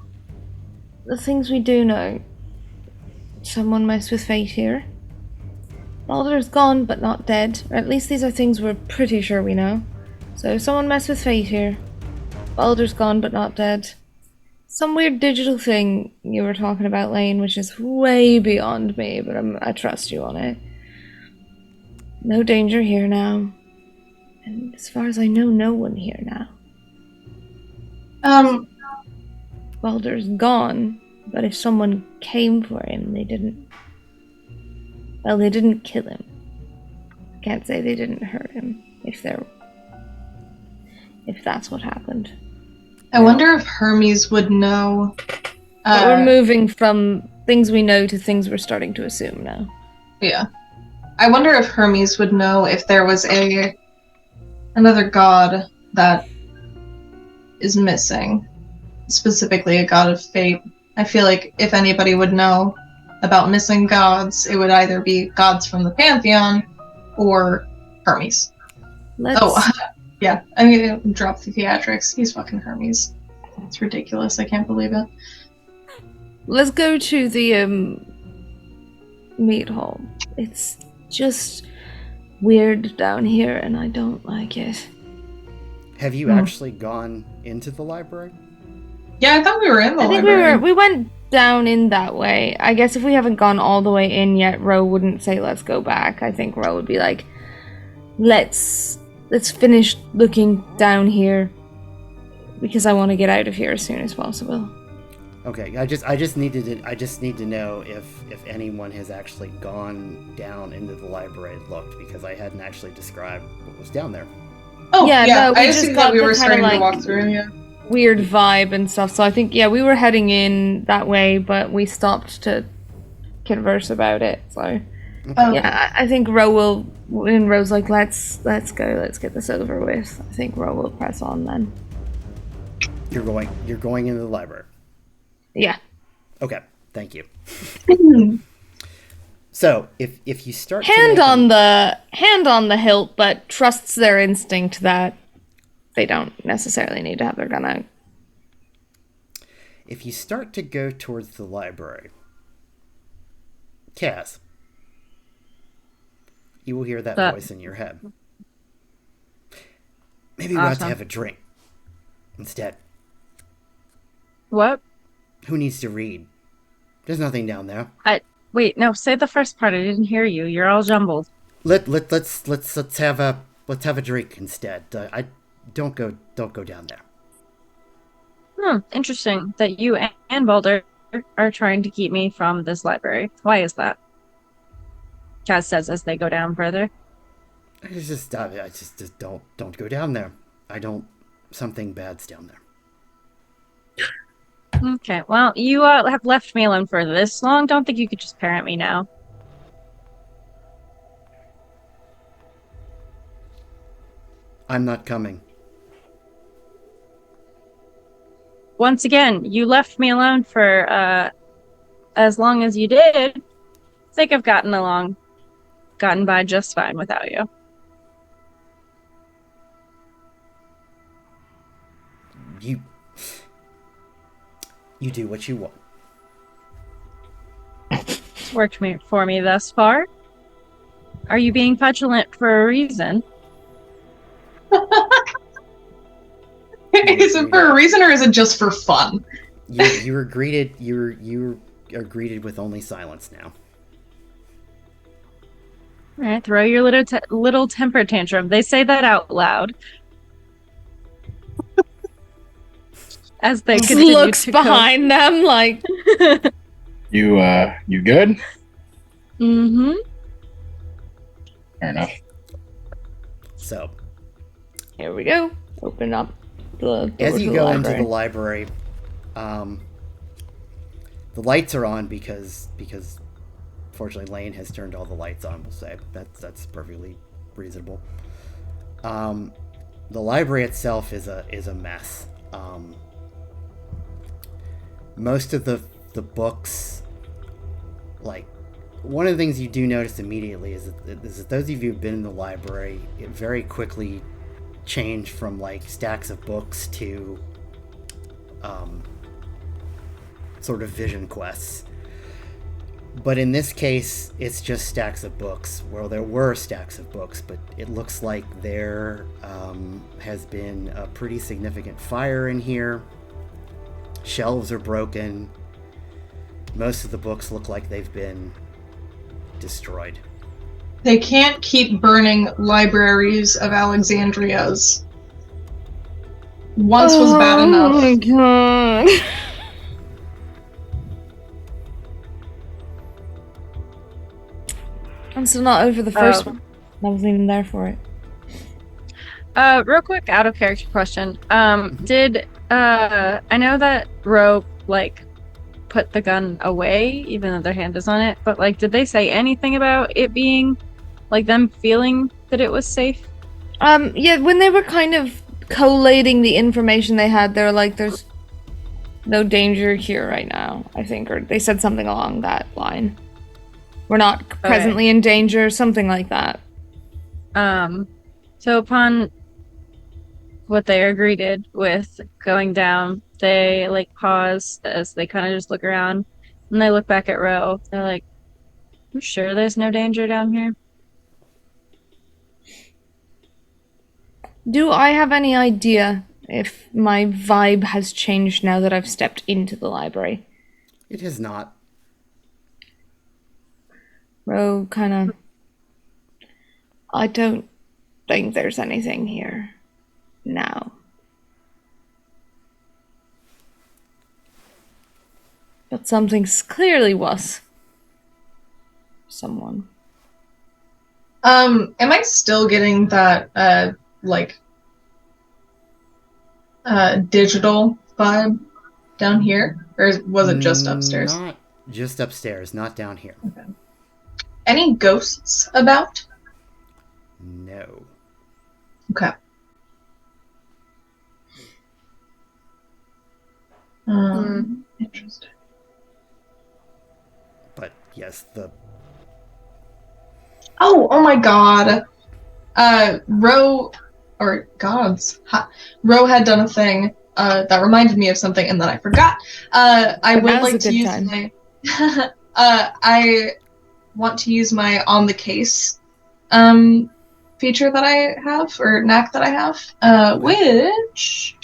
The things we do know. someone messed with fate here. Balder's gone, but not dead. Or at least these are things we're pretty sure we know. So someone messed with fate here. Balder's gone, but not dead. Some weird digital thing you were talking about, Lane, which is way beyond me, but I trust you on it. No danger here now. And as far as I know, no one here now. Balder's gone, but if someone came for him, they didn't... Well, they didn't kill him. I can't say they didn't hurt him, if that's what happened. I wonder if Hermes would know. But we're moving from things we know to things we're starting to assume now. Yeah. I wonder if Hermes would know if there was another god that is missing. Specifically a god of fate. I feel like if anybody would know about missing gods, it would either be gods from the Pantheon or Hermes. Yeah. I mean, drop the theatrics. He's fucking Hermes. It's ridiculous. I can't believe it. Let's go to the meat hall. It's just weird down here, and I don't like it. Have you actually gone into the library? Yeah, I thought we were in the I think library. we went down in that way. I guess if we haven't gone all the way in yet, Ro wouldn't say let's go back. I think Ro would be like, let's finish looking down here because I want to get out of here as soon as possible. Okay, I just need to know if anyone has actually gone down into the library and looked, because I hadn't actually described what was down there. Oh, Yeah, yeah. no, we I just assumed got that we the were kinda, starting like, to walk through, yeah. Weird vibe and stuff. So I think, yeah, we were heading in that way, but we stopped to converse about it. So Okay. yeah, I think Ro will. When Ro's like, let's go, let's get this over with. I think Ro will press on then. You're going into the library. Yeah. Okay, thank you. So if you start Hand on the hilt, but trusts their instinct that they don't necessarily need to have their gun out. If you start to go towards the library, Kaz, you will hear that voice in your head. Maybe we ought to have a drink instead. What? Who needs to read? There's nothing down there. Wait, no, say the first part. I didn't hear you. You're all jumbled. Let's have a drink instead. Don't go down there. Interesting that you and Balder are trying to keep me from this library. Why is that? Kaz says as they go down further. I just don't go down there. Something bad's down there. Okay, well, you have left me alone for this long. Don't think you could just parent me now. I'm not coming. Once again, you left me alone for as long as you did. I think I've gotten by just fine without you. You do what you want. It's worked for me thus far. Are you being petulant for a reason? Is it for a reason or is it just for fun? You are greeted. You are greeted with only silence now. All right, throw your little temper tantrum. They say that out loud. As they continue looks to behind them like You good? Mm-hmm. Fair enough. So, here we go. Open up the door as you to go the into the library. library, the lights are on because fortunately Lane has turned all the lights on. We'll say that's perfectly reasonable. The library itself is a mess. Most of the books, like, one of the things you do notice immediately is that those of you who've been in the library, it very quickly changed from like stacks of books to sort of vision quests. But in this case, it's just stacks of books. Well, there were stacks of books, but it looks like there has been a pretty significant fire in here. Shelves are broken. Most of the books look like they've been destroyed. They can't keep burning libraries of Alexandria's. Once was bad enough. Oh my god. I'm still not over the first one. I wasn't even there for it. Real quick, out of character question. Did I know that Ro put the gun away, even though their hand is on it, but did they say anything about it being them feeling that it was safe? Yeah, when they were kind of collating the information they had, they were like, there's no danger here right now, I think, or they said something along that line. We're not presently in danger, something like that. So upon what they are greeted with going down, they pause as they kind of just look around, and they look back at Ro. They're like, "You sure there's no danger down here?" Do I have any idea if my vibe has changed now that I've stepped into the library? It has not. Ro kind of... I don't think there's anything here now. But something's clearly was. Someone. Am I still getting that, digital vibe down here? Or was it just upstairs? Not just upstairs, not down here. Okay. Any ghosts about? No. Okay. Interesting. But yes, Oh my god. Ro had done a thing that reminded me of something and then I forgot. I would like to use my I want to use my on the case feature that I have, or knack that I have, which...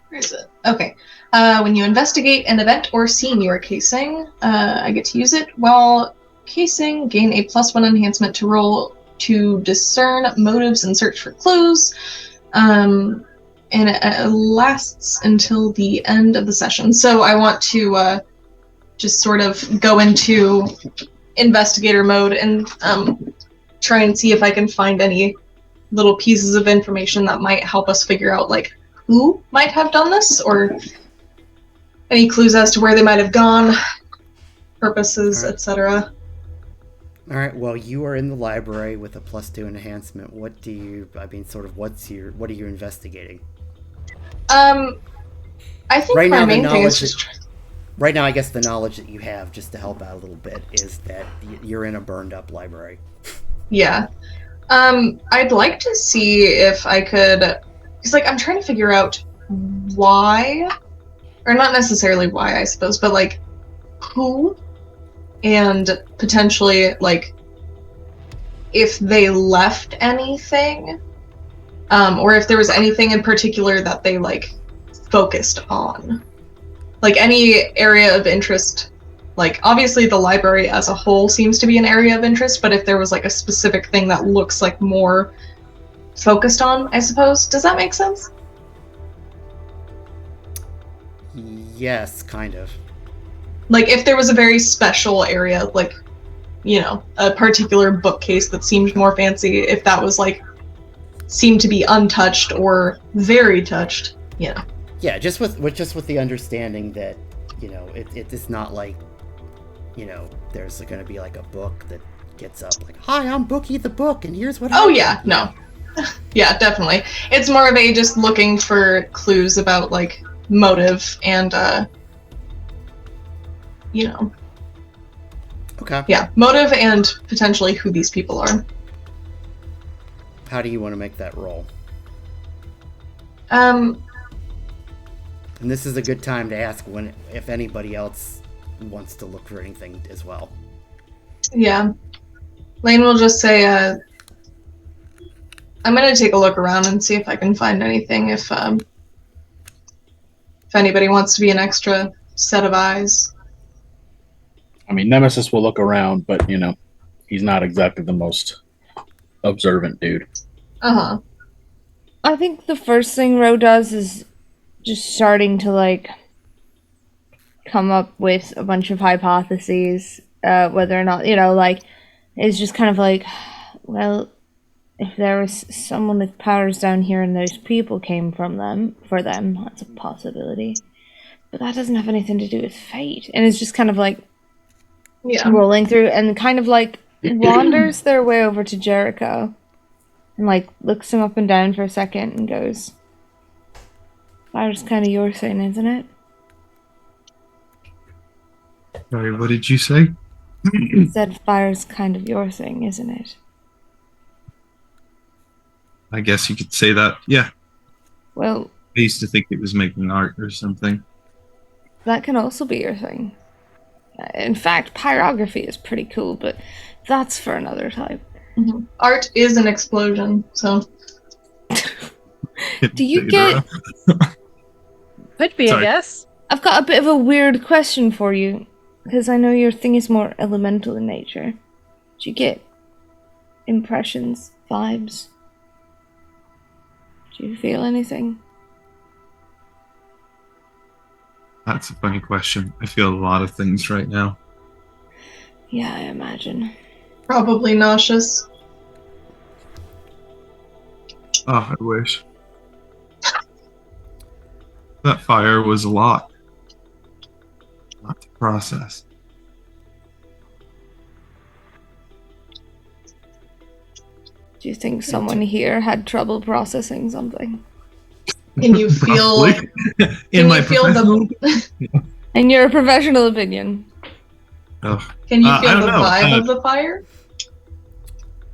Where is it? Okay. When you investigate an event or scene you are casing, I get to use it. While casing, gain a +1 enhancement to roll to discern motives and search for clues. And it lasts until the end of the session. So I want to just sort of go into investigator mode and try and see if I can find any little pieces of information that might help us figure out who might have done this, or any clues as to where they might have gone, purposes, etc. all right. Well, you are in the library with a +2 enhancement. What are you investigating? I think right my now, main thing is just... Right now, I guess the knowledge that you have, just to help out a little bit, is that you're in a burned-up library. Yeah. I'd like to see if I could... Because, I'm trying to figure out why, or not necessarily why, I suppose, but, who, and potentially, if they left anything, or if there was anything in particular that they, focused on. Any area of interest. Obviously the library as a whole seems to be an area of interest, but if there was, a specific thing that looks more focused on, I suppose. Does that make sense? Yes, kind of. If there was a very special area, a particular bookcase that seemed more fancy, if that was, seemed to be untouched or very touched, Yeah, just with the understanding that, it's not there's going to be a book that gets up "Hi, I'm Bookie the Book, and here's what Oh yeah, no. Yeah, definitely. It's more of a just looking for clues about, motive and, Okay. Yeah, motive and potentially who these people are. How do you want to make that roll? Um, And this is a good time to ask if anybody else wants to look for anything as well. Yeah. Lane will just say, I'm gonna take a look around and see if I can find anything, if anybody wants to be an extra set of eyes. I mean, Nemesis will look around, but, he's not exactly the most observant dude. Uh-huh. I think the first thing Ro does is just starting to, come up with a bunch of hypotheses, whether or not, it's just kind of well, if there was someone with powers down here and those people came for them, that's a possibility. But that doesn't have anything to do with fate. And it's just kind of rolling through and kind of wanders their way over to Jericho and looks him up and down for a second and goes, "Fire's kind of your thing, isn't it?" Sorry, what did you say? Said fire's kind of your thing, isn't it? I guess you could say that. Yeah. Well, I used to think it was making art or something. that can also be your thing. In fact, pyrography is pretty cool, but that's for another time. Mm-hmm. Art is an explosion, so... Do you get... Could be, Sorry. I guess. I've got a bit of a weird question for you, because I know your thing is more elemental in nature. Do you get impressions, vibes? Do you feel anything? That's a funny question. I feel a lot of things right now. Yeah, I imagine. Probably nauseous. Oh, I wish. That fire was a lot. A lot to process. Do you think someone here had trouble processing something? Can you feel... Probably. Can you feel the... In your professional opinion. Oh. Can you I feel don't the know. vibe of the fire?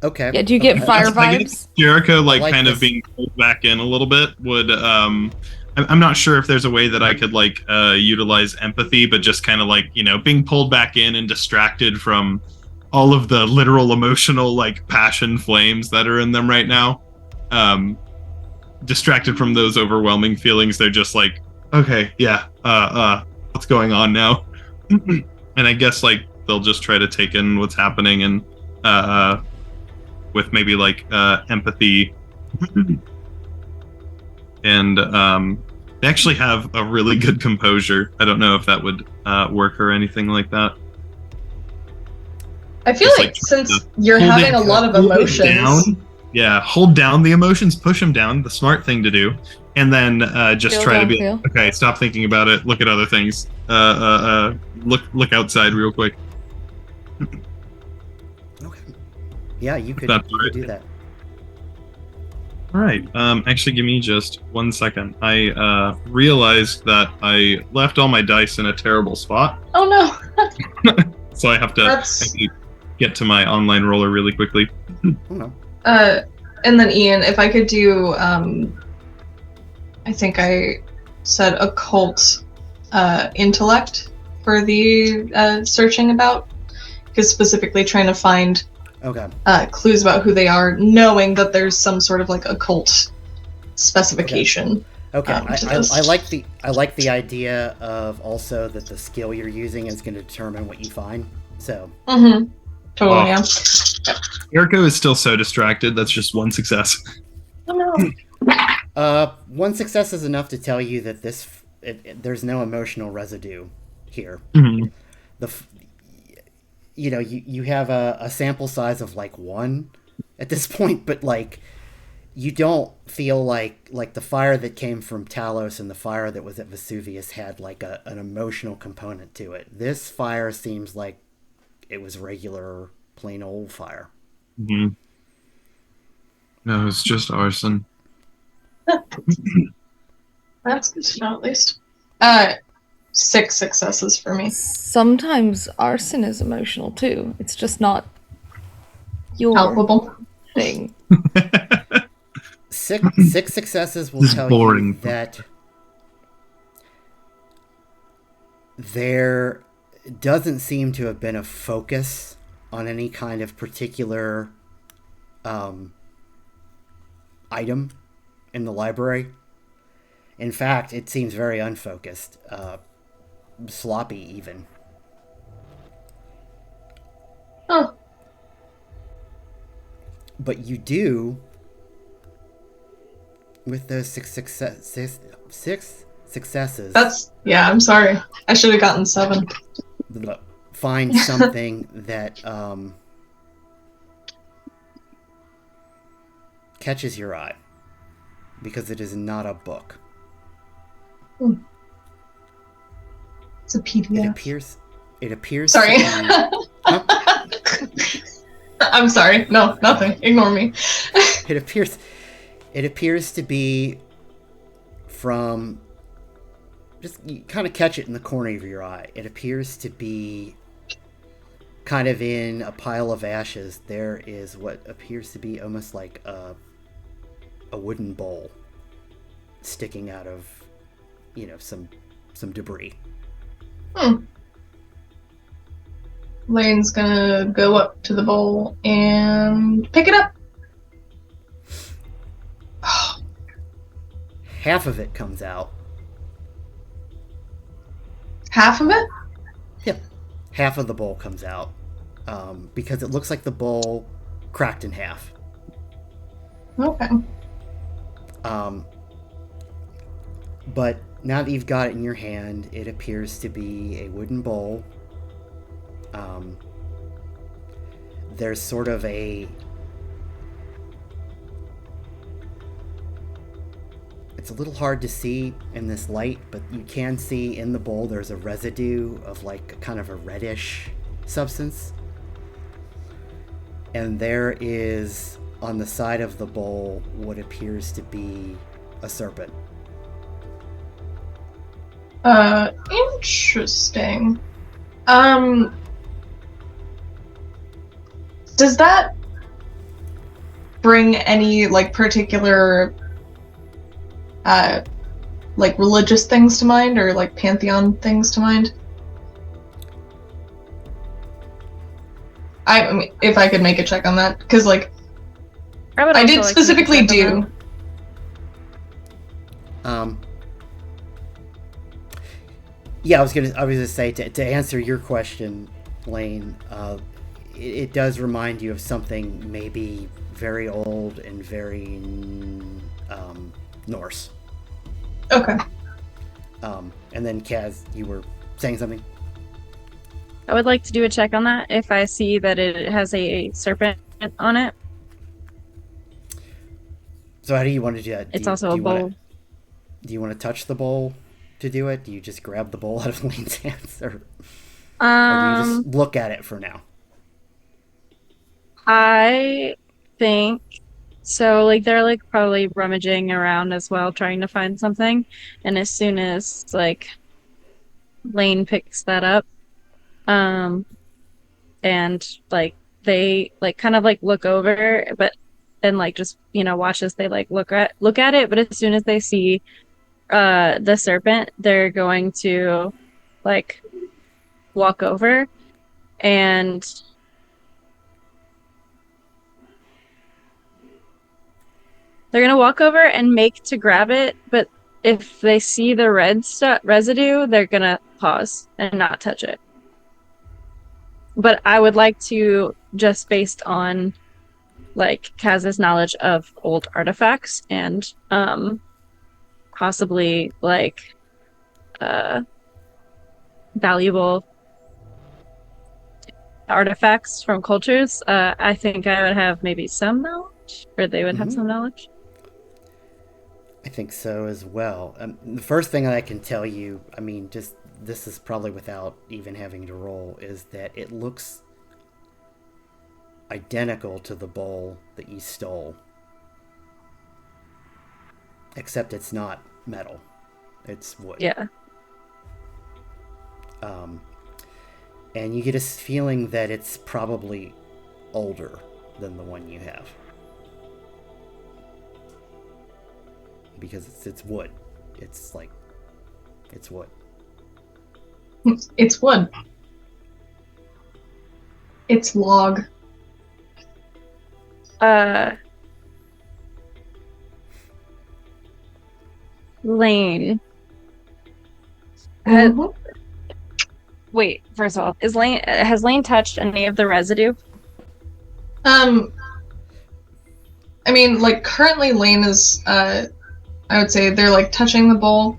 Okay. Yeah, do you get fire I guess vibes? Jericho, like kind this. of being pulled back in a little bit would. I'm not sure if there's a way that I could utilize empathy, but just kind of being pulled back in and distracted from all of the literal emotional passion flames that are in them right now. Distracted from those overwhelming feelings, they're just okay, yeah, what's going on now? And I guess they'll just try to take in what's happening and with maybe empathy. And they actually have a really good composure. I don't know if that would work or anything like that. I feel Just, like since you're hold having it- a lot of hold it emotions... down. Yeah, hold down the emotions, push them down, the smart thing to do, and then just Feel, try to don't be feel. okay, stop thinking about it, look at other things. Look outside real quick. Okay. Yeah, you could That's right. do that. All right. Actually, give me just 1 second. I realized that I left all my dice in a terrible spot, Oh no! so I have to That's- get to my online roller really quickly. Oh no. And then Ian, if I could do, I think I said occult intellect for the searching about, because specifically trying to find Okay. clues about who they are, knowing that there's some sort of occult specification. Okay. to this. I like the idea of also that the skill you're using is going to determine what you find. So. Mm-hmm. Totally, Oh. yeah. Jericho is still so distracted. That's just one success. Oh no. One success is enough to tell you that there's no emotional residue here. Mhm. You have a sample size of 1 at this point, but you don't feel like the fire that came from Talos and the fire that was at Vesuvius had an emotional component to it. This fire seems like it was regular, plain old fire. Mhm. No, it's just arson. That's good to know, at least. 6 successes for me. Sometimes arson is emotional too. It's just not your Palpable. thing. Six successes will This is tell boring. you that there doesn't seem to have been a focus on any kind of particular item in the library. In fact, it seems very unfocused, sloppy even. Oh, But you do, with those six successes, I'm sorry. I should have gotten 7. find something that catches your eye, because it is not a book. It's a PDF. It appears Sorry. to be, huh? I'm sorry. No, nothing. Ignore me. It appears to be from, just you kind of catch it in the corner of your eye. It appears to be kind of in a pile of ashes. There is what appears to be almost like a wooden bowl sticking out of, some debris. Lane's gonna go up to the bowl and pick it up. Half of it comes out. Half of it? Yep. Half of the bowl comes out. Because it looks like the bowl cracked in half. Okay. But now that you've got it in your hand, it appears to be a wooden bowl. There's sort of it's a little hard to see in this light, but you can see in the bowl there's a residue of like kind of a reddish substance. And there is on the side of the bowl what appears to be a serpent. Interesting. Does that bring any, like, particular, like, religious things to mind, or, like, pantheon things to mind? I mean, if I could make a check on that, because, like, I did specifically do. Yeah, I was gonna say to answer your question, Lane. It does remind you of something maybe very old and very Norse. Okay. And then Kaz, you were saying something? I would like to do a check on that if I see that it has a serpent on it. So how do you want to do that? It's also a bowl. Do you want to touch the bowl to do it? Do you just grab the bowl out of Lane's hands? Or do you just look at it for now? I think so. Like they're like probably rummaging around as well, trying to find something. And as soon as like Lane picks that up, and like they like kind of like look over, but and like just watch as they like look at it. But as soon as they see the serpent, they're going to like walk over and make to grab it, but if they see the red residue, they're gonna pause and not touch it. But I would like to, just based on like Kaz's knowledge of old artifacts and possibly like valuable artifacts from cultures, I think I would have maybe some knowledge, or they would have some knowledge. I think so as well. The first thing that I can tell you, I mean, just this is probably without even having to roll, is that it looks identical to the bowl that you stole. Except it's not metal. It's wood. Yeah. And you get a feeling that it's probably older than the one you have. Because it's wood. It's wood. It's wood. its log. Lane. Mhm. Wait, first of all, has Lane touched any of the residue? I mean, like, currently Lane is, I would say they're, like, touching the bowl,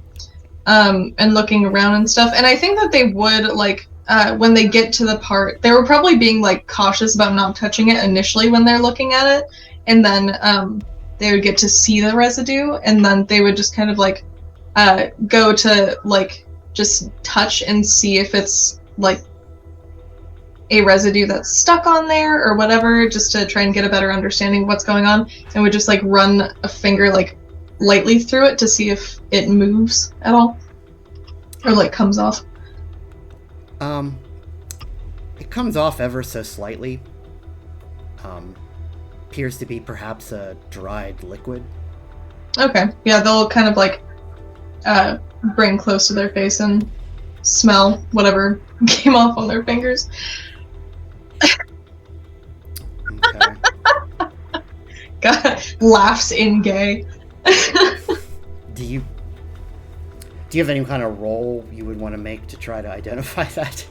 and looking around and stuff, and I think that they would, like, when they get to the part, they were probably being, like, cautious about not touching it initially when they're looking at it, and then, they would get to see the residue, and then they would just kind of, like, go to, like, just touch and see if it's, like, a residue that's stuck on there or whatever, just to try and get a better understanding of what's going on, and would just, like, run a finger, like, lightly through it to see if it moves at all, or, like, comes off. It comes off ever so slightly. Appears to be perhaps a dried liquid. Okay, yeah, they'll kind of, like, bring close to their face and smell whatever came off on their fingers. Okay. God, laughs in gay. Do you have any kind of roll you would want to make to try to identify that?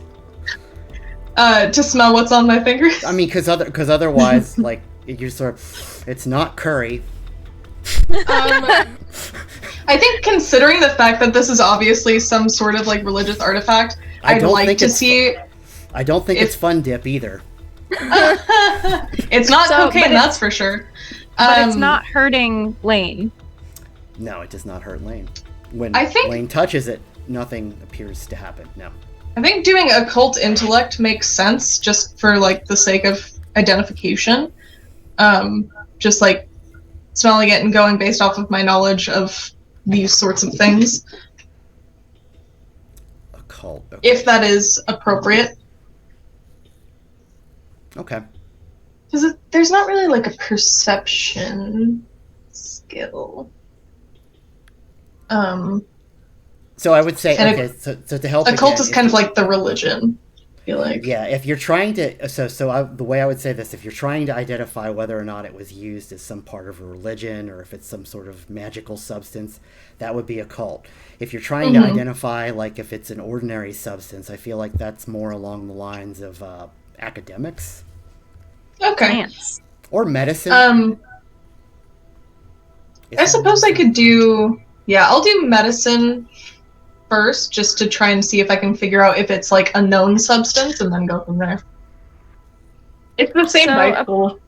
To smell what's on my fingers? I mean, because otherwise, like, you're sort of, it's not curry. I think considering the fact that this is obviously some sort of, like, religious artifact, I'd like to see... I don't think it's fun dip either. It's not cocaine, that's for sure. But it's not hurting Lane. No, it does not hurt Lane. When I think- Lane touches it, nothing appears to happen. No. I think doing occult intellect makes sense, just for, like, the sake of identification. Just, like, smelling it and going based off of my knowledge of these sorts of things. Occult. Okay. If that is appropriate. Okay. Because there's not really, like, a perception skill. So I would say, And okay, so to help Occult again, is kind of like the religion, I feel like. Yeah, if you're trying to, the way I would say this, if you're trying to identify whether or not it was used as some part of a religion or if it's some sort of magical substance, that would be occult. If you're trying to identify, like, if it's an ordinary substance, I feel like that's more along the lines of academics. Okay. Science. Or medicine. I suppose I could do... Yeah, I'll do medicine first, just to try and see if I can figure out if it's, like, a known substance, and then go from there. It's the same dice pool.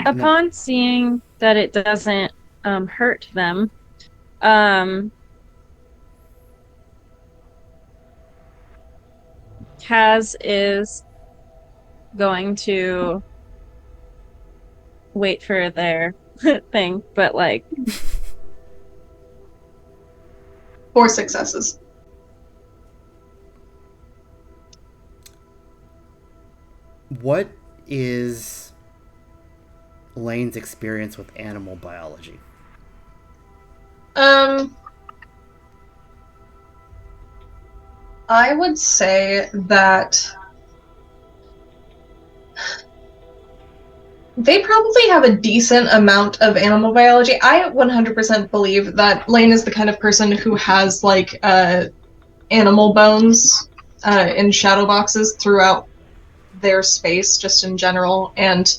Upon seeing that it doesn't hurt them, Kaz is going to wait for their thing, but, like... 4 successes. What is Lane's experience with animal biology? I would say that they probably have a decent amount of animal biology. I 100% believe that Lane is the kind of person who has, like, animal bones in shadow boxes throughout their space, just in general, and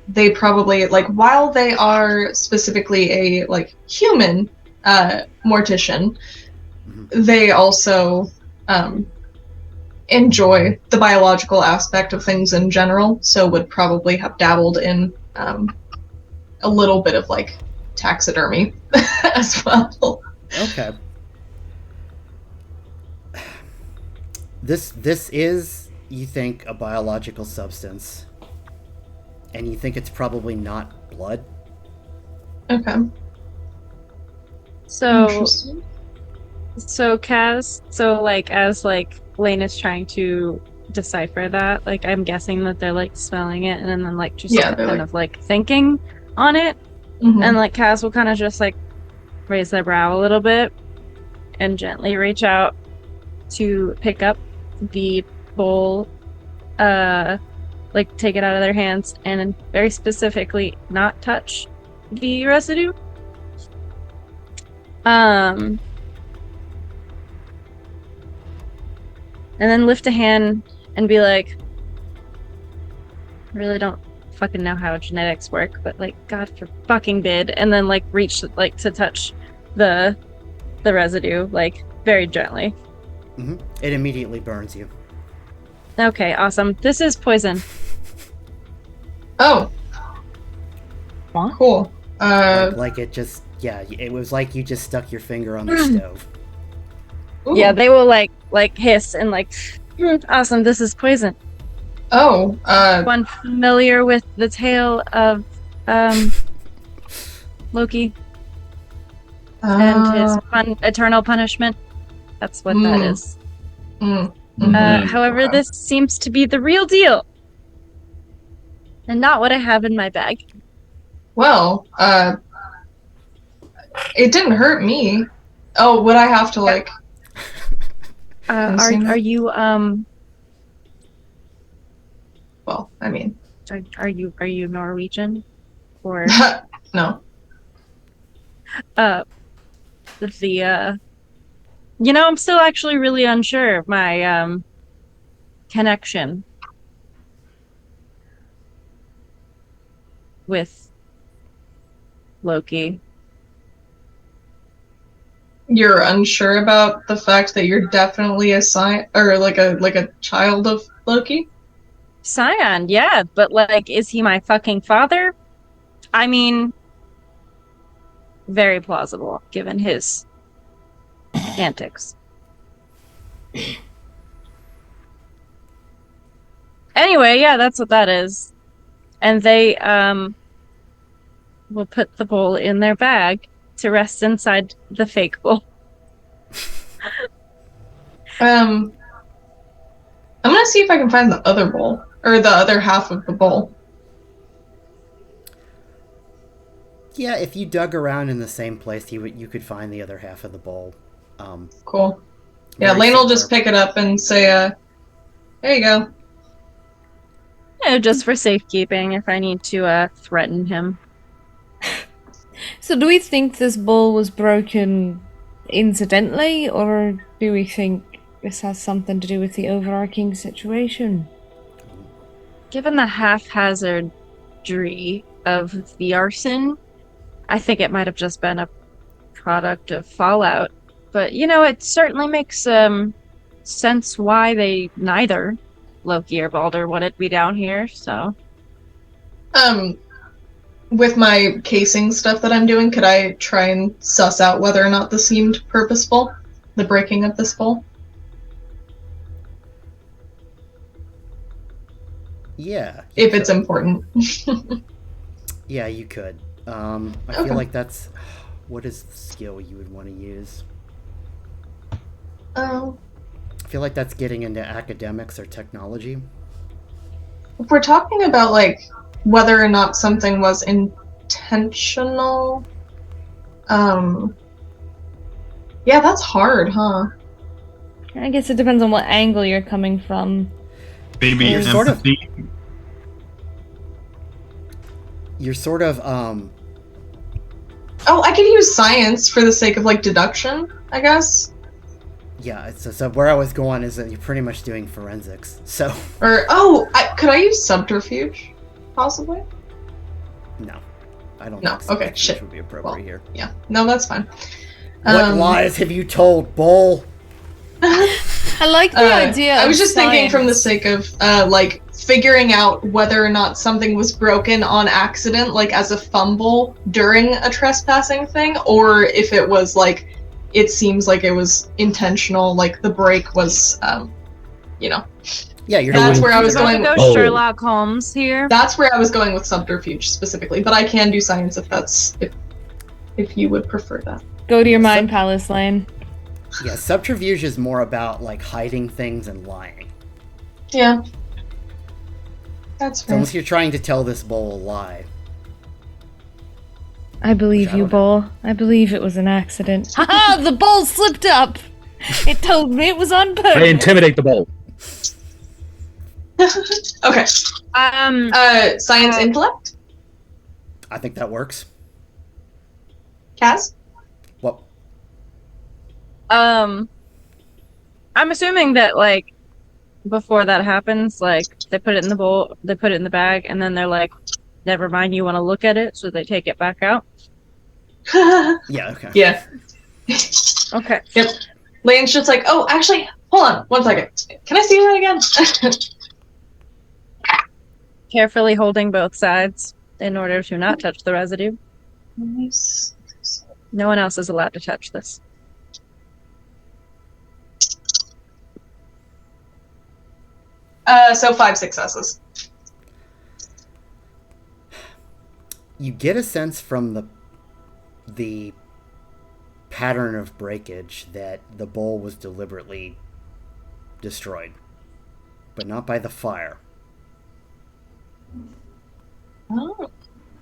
they probably, like, while they are specifically a, like, human mortician, they also enjoy the biological aspect of things in general, so would probably have dabbled in a little bit of, like, taxidermy as well. Okay. This is, you think, a biological substance, and you think it's probably not blood? Okay. So Interesting. Kaz, like, as, like, Lane is trying to decipher that, like, I'm guessing that they're, like, smelling it and then, like, just kind of, like, thinking on it. Mm-hmm. And, like, Kaz will kind of just, like, raise their brow a little bit and gently reach out to pick up the bowl, like take it out of their hands and very specifically not touch the residue. And then lift a hand and be like, I really don't fucking know how genetics work, but like, God for fucking bid, and then like reach like to touch the residue, like very gently. Mm-hmm. It immediately burns you. Okay, awesome. This is poison. Oh. What? Cool. Like it just, yeah, it was like you just stuck your finger on the stove. Ooh. Yeah, they will like hiss and like, awesome. This is poison. Oh. One familiar with the tale of Loki and his eternal punishment. That's what that is. However, this seems to be the real deal. And not what I have in my bag. Well, it didn't hurt me. Oh, would I have to like? Are you Well, I mean, are you Norwegian, or no. You know, I'm still actually really unsure of my connection with Loki. You're unsure about the fact that you're definitely a Scion, or like a child of Loki? Scion, yeah, but like, is he my fucking father? I mean, very plausible given his antics. Anyway, yeah, that's what that is. And they will put the bowl in their bag to rest inside the fake bowl. I'm gonna see if I can find the other bowl, or the other half of the bowl. Yeah, if you dug around in the same place, you could find the other half of the bowl. Cool. Yeah, Lane will just pick it up and say, there you go. You know, just for safekeeping, if I need to threaten him. So do we think this bowl was broken incidentally, or do we think this has something to do with the overarching situation? Given the haphazardry of the arson, I think it might have just been a product of fallout. But, you know, it certainly makes sense why they neither Loki or Balder wanted me down here, so... With my casing stuff that I'm doing, could I try and suss out whether or not this seemed purposeful? The breaking of this bowl? Yeah. If it's important. Yeah, you could. I feel like that's... What is the skill you would want to use? Oh. I feel like that's getting into academics or technology. If we're talking about, like, whether or not something was intentional... Yeah, that's hard, huh? I guess it depends on what angle you're coming from. Maybe You're empathy. You're sort of, Oh, I could use science for the sake of, like, deduction, I guess. Yeah, so where I was going is that you're pretty much doing forensics, so... Or, could I use subterfuge? Possibly? No. I don't No, think okay, subterfuge shit. would be appropriate Well, here. Yeah, no, that's fine. What lies have you told, Bull? I like the idea. I was of just thinking from the science. sake of, like, figuring out whether or not something was broken on accident, like as a fumble during a trespassing thing, or if it was, like, it seems like it was intentional, like the break was, you know. Yeah, you're That's doing... where I was About to going. go Sherlock Holmes here. That's where I was going with subterfuge specifically, but I can do science if that's if you would prefer that. Go to your mind palace, Lane. Yeah, subterfuge is more about, like, hiding things and lying. Yeah. That's So fair. unless you're trying to tell this Bull a lie. I believe you, Bull. I believe it was an accident. Haha! The bull slipped up! It told me it was on purpose! I intimidate the bowl. Okay. Science intellect? I think that works. Kaz? Well, I'm assuming that like before that happens, like they put it in the bowl, they put it in the bag, and then they're like, "Never mind, you want to look at it," so they take it back out. yeah, okay. Yeah. Okay. Yep. Lane's just like, oh, actually, hold on 1 second. Can I see that again? Carefully holding both sides in order to not touch the residue. Nice. No one else is allowed to touch this. So 5 successes. You get a sense from the pattern of breakage that the bowl was deliberately destroyed, but not by the fire. Oh.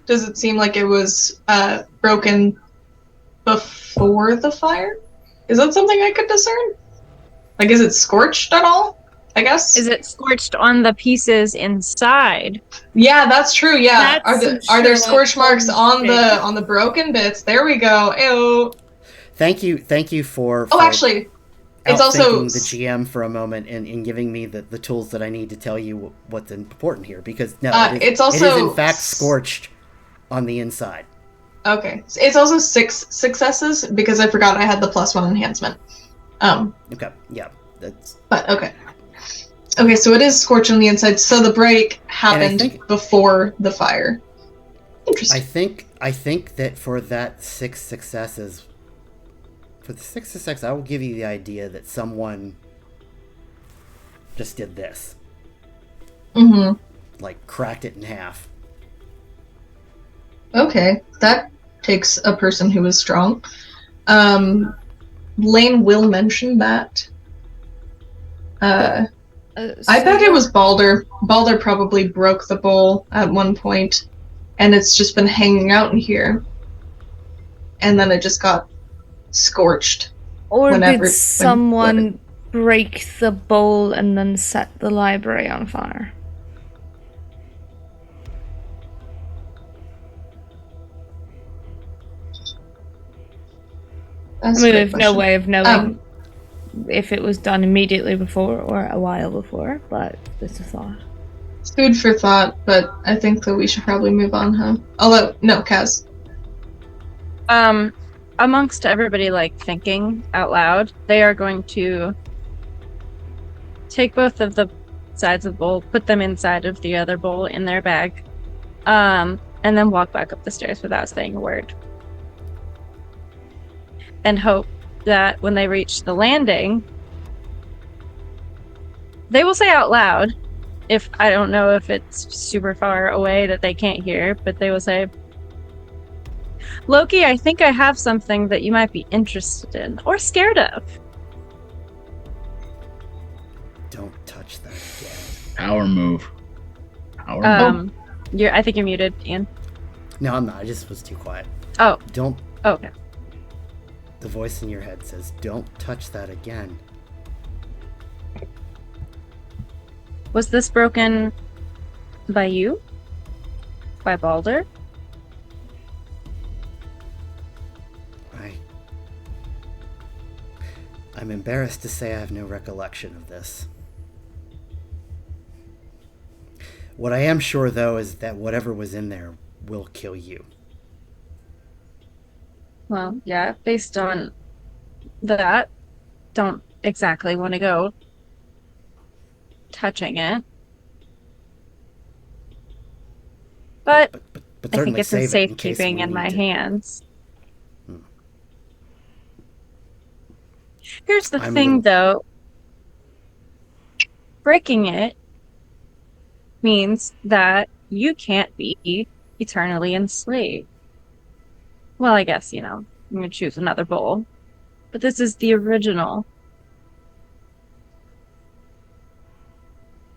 Does it seem like it was broken before the fire? Is that something I could discern? Like, is it scorched at all? I guess. Is it scorched on the pieces inside? Yeah, that's true. Yeah, are there Sherlock scorch marks Holmes on the broken bits? There we go. Ew. Thank you for Oh, actually, it's also outthinking the GM for a moment and giving me the tools that I need to tell you what's important here, because no, it's it is also in fact scorched on the inside. okay. It's also 6 successes because I forgot I had the +1 enhancement. Okay, yeah, that's. But okay. Okay, so it is scorched on the inside. So the break happened before the fire. Interesting. I think that for that 6 successes, for the 6 successes, I will give you the idea that someone just did this. Mm-hmm. Like cracked it in half. Okay, that takes a person who is strong. Lane will mention that. I bet it was Balder. Balder probably broke the bowl at one point, and it's just been hanging out in here. And then it just got scorched. Or did someone break the bowl and then set the library on fire? That's I mean, we have no way of knowing if it was done immediately before or a while before, but just a thought. Food for thought, but I think that we should probably move on, huh? Although, no, Kaz. Amongst everybody, like, thinking out loud, they are going to take both of the sides of the bowl, put them inside of the other bowl in their bag, and then walk back up the stairs without saying a word. And hope that when they reach the landing, they will say out loud, if I don't know if it's super far away that they can't hear, but they will say, "Loki, I think I have something that you might be interested in or scared of." Don't touch that again. Power move. Power move. I think you're muted, Ian. No, I'm not. I just was too quiet. Oh. Don't. Oh, okay. The voice in your head says, "Don't touch that again." Was this broken by you? By Balder? I'm embarrassed to say I have no recollection of this. What I am sure, though, is that whatever was in there will kill you. Well, yeah, based on that, don't exactly want to go touching it. But I think it's in safekeeping in my hands. Here's the thing, though. Breaking it means that you can't be eternally enslaved. Well, I guess, I'm going to choose another bowl. But this is the original.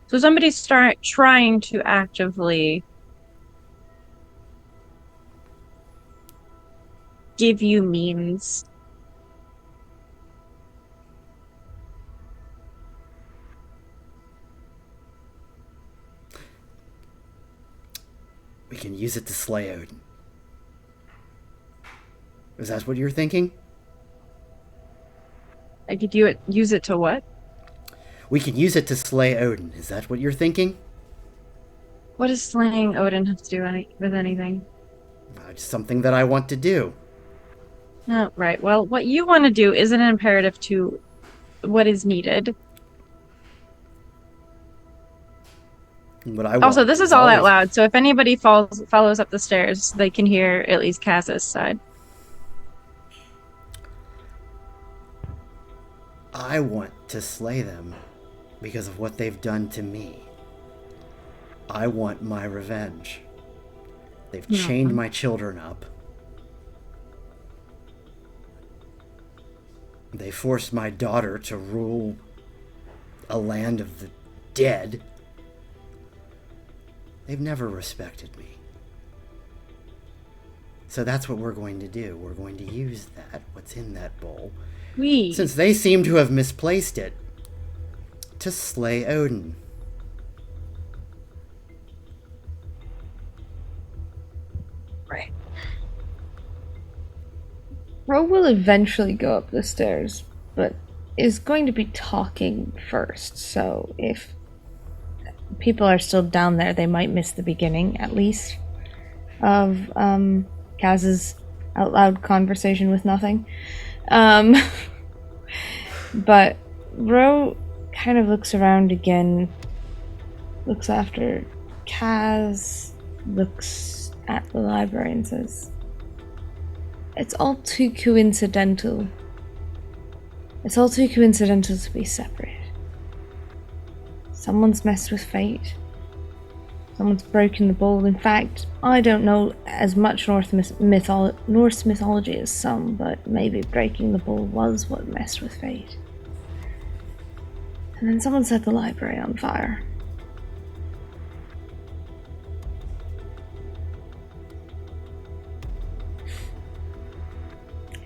So somebody start trying to actively give you means. We can use it to slay Odin. Is that what you're thinking? I could use it to what? We can use it to slay Odin. Is that what you're thinking? What does slaying Odin have to do with anything? It's something that I want to do. Oh, right. Well, what you want to do isn't an imperative to what is needed. What I want Also, this is all out always- loud, so if anybody follows up the stairs, they can hear at least Kaz's side. I want to slay them because of what they've done to me. I want my revenge. They've chained my children up. They forced my daughter to rule a land of the dead. They've never respected me. So that's what we're going to do. We're going to use that, what's in that bowl, since they seem to have misplaced it, to slay Odin. Right. Ro will eventually go up the stairs, but is going to be talking first, so if people are still down there, they might miss the beginning, at least, of Kaz's out loud conversation with nothing. But Ro kind of looks around again, looks after Kaz, looks at the library and says, "It's all too coincidental. It's all too coincidental to be separate. Someone's messed with fate. Someone's broken the bowl. In fact, I don't know as much Norse mythology as some, but maybe breaking the bowl was what messed with fate. And then someone set the library on fire.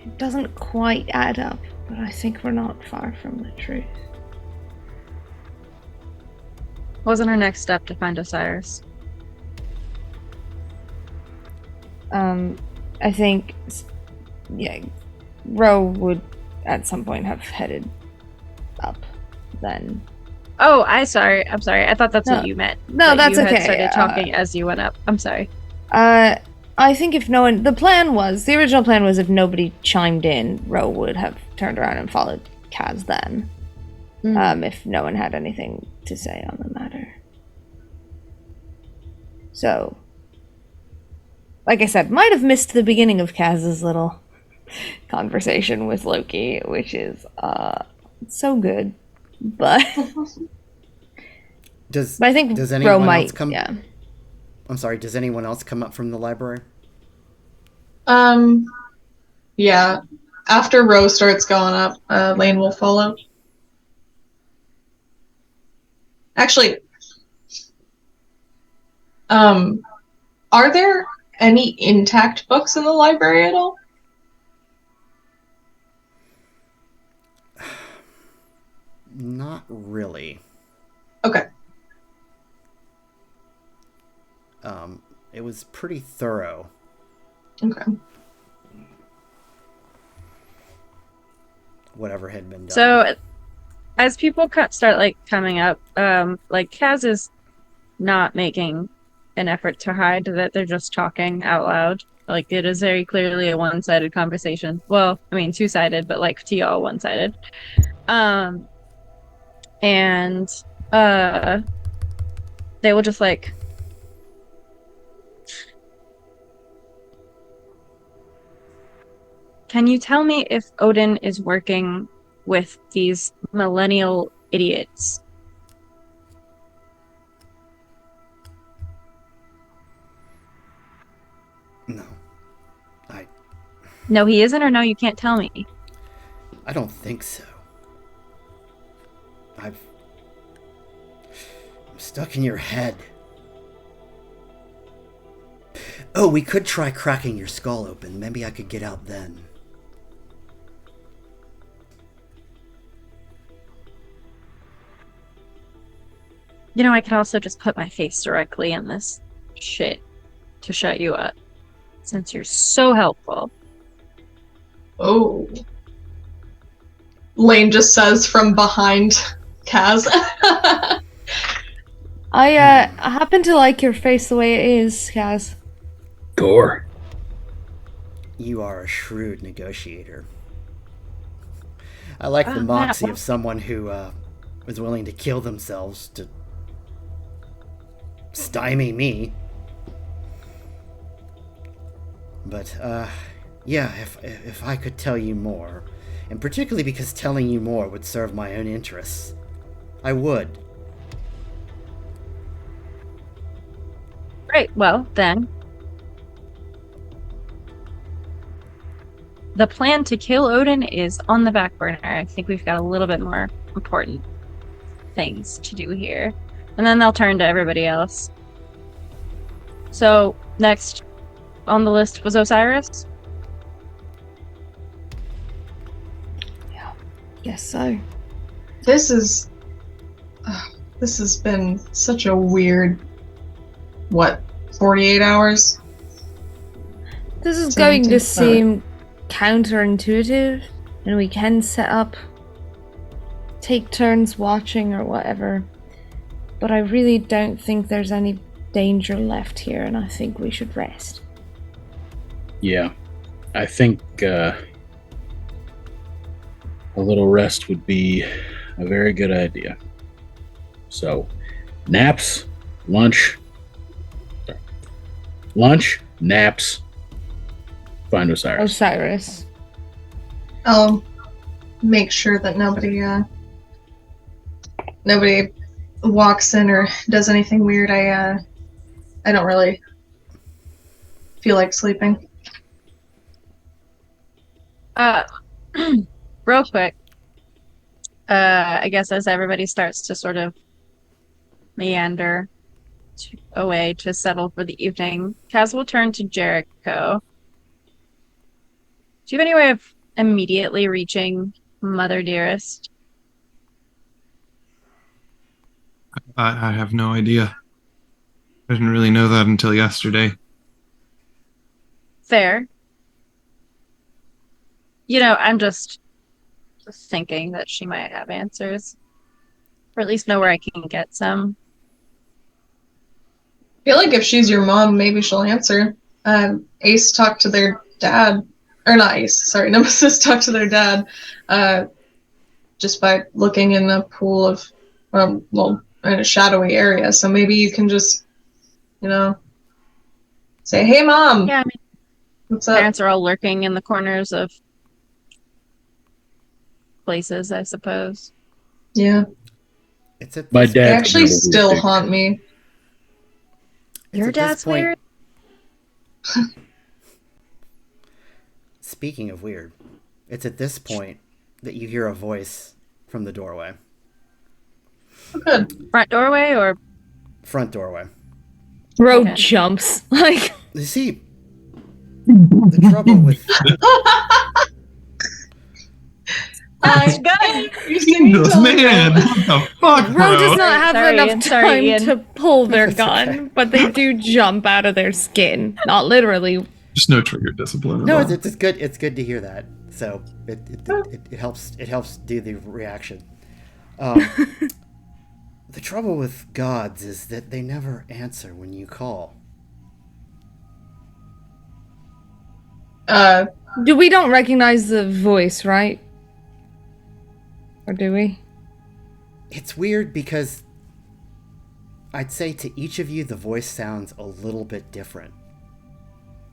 It doesn't quite add up, but I think we're not far from the truth." Wasn't our next step to find Osiris? I think, yeah, Ro would at some point have headed up then. Oh, I'm sorry. I thought that's No. what you meant. No, that that's you had okay. started talking as you went up. I'm sorry. I think if no one, the original plan was if nobody chimed in, Ro would have turned around and followed Kaz then. If no one had anything to say on the matter. So, like I said, might have missed the beginning of Kaz's little conversation with Loki, which is so good. But I think does Ro anyone might, else come? yeah. I'm sorry. Does anyone else come up from the library? Yeah. After Ro starts going up, Lane will follow. Actually, are there any intact books in the library at all? Not really. Okay. It was pretty thorough. Okay. Whatever had been done. So, as people start coming up, Kaz is not making an effort to hide that they're just talking out loud. Like, it is very clearly a one-sided conversation. Well, I mean, two-sided, but to y'all, one-sided. And they will just can you tell me if Odin is working with these millennial idiots? No. No, he isn't, or no, you can't tell me? I don't think so. I'm stuck in your head. Oh, we could try cracking your skull open. Maybe I could get out then. You know, I could also just put my face directly in this shit. to shut you up, since you're so helpful. Oh. Lane just says from behind Kaz. I happen to like your face the way it is, Kaz. Gore. You are a shrewd negotiator. I like the Oh, moxie wow. of someone who was willing to kill themselves to stymie me. But, yeah, if I could tell you more, and particularly because telling you more would serve my own interests, I would. Great, well, then. The plan to kill Odin is on the back burner. I think we've got a little bit more important things to do here. And then they'll turn to everybody else. So, next on the list was Osiris. Guess so. This has been such a weird, 48 hours? This is So going to intense. seem counterintuitive, and we can set up, take turns watching or whatever. But I really don't think there's any danger left here, and I think we should rest. Yeah. I think a little rest would be a very good idea. So, naps, lunch, naps, find Osiris. Osiris. I'll make sure that nobody walks in or does anything weird. I don't really feel like sleeping. Real quick. I guess as everybody starts to sort of meander away to settle for the evening, Kaz will turn to Jericho. Do you have any way of immediately reaching Mother Dearest? I have no idea. I didn't really know that until yesterday. Fair. I'm just thinking that she might have answers. Or at least know where I can get some. I feel like if she's your mom, maybe she'll answer. Ace talked to their dad. Or not Ace, sorry, Nemesis talked to their dad just by looking in a pool of, in a shadowy area. So maybe you can just, say, hey, Mom! Yeah, I mean, What's up? parents are all lurking in the corners of places, I suppose. Yeah. It's at My this, They dad actually still haunt me. it's Your at this dad's point- weird? Speaking of weird, it's at this point that you hear a voice from the doorway. Oh, good. Front doorway or Front doorway. Rogue Okay. jumps. Like, You see, the trouble with You see me Jesus, tell them man! no. What the fuck, Ro does bro? not have Sorry, enough Ian. time Sorry, Ian. to pull their That's gun, okay. but they do jump out of their skin. Not literally. Just no trigger discipline. no, at all. it's good. It's good to hear that. So it helps. It helps do the reaction. The trouble with gods is that they never answer when you call. We don't recognize the voice, right? Or do we? It's weird because I'd say to each of you the voice sounds a little bit different.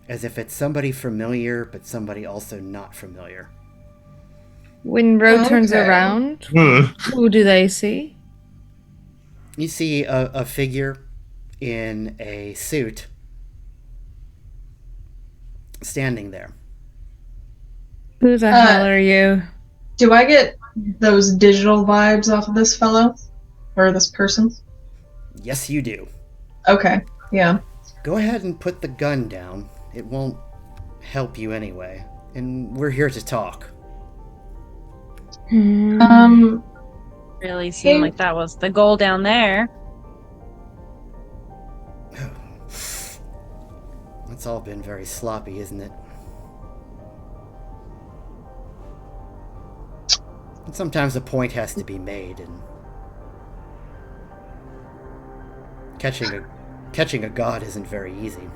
As if it's somebody familiar, but somebody also not familiar. When Ro turns Okay. around, Ugh. who do they see? You see a figure in a suit standing there. Who the hell are you? Do I get those digital vibes off of this fellow? Or this person? Yes, you do. Okay, yeah. Go ahead and put the gun down. It won't help you anyway. And we're here to talk. Really seemed like that was the goal down there. It's all been very sloppy, isn't it? And sometimes a point has to be made, and catching a god isn't very easy.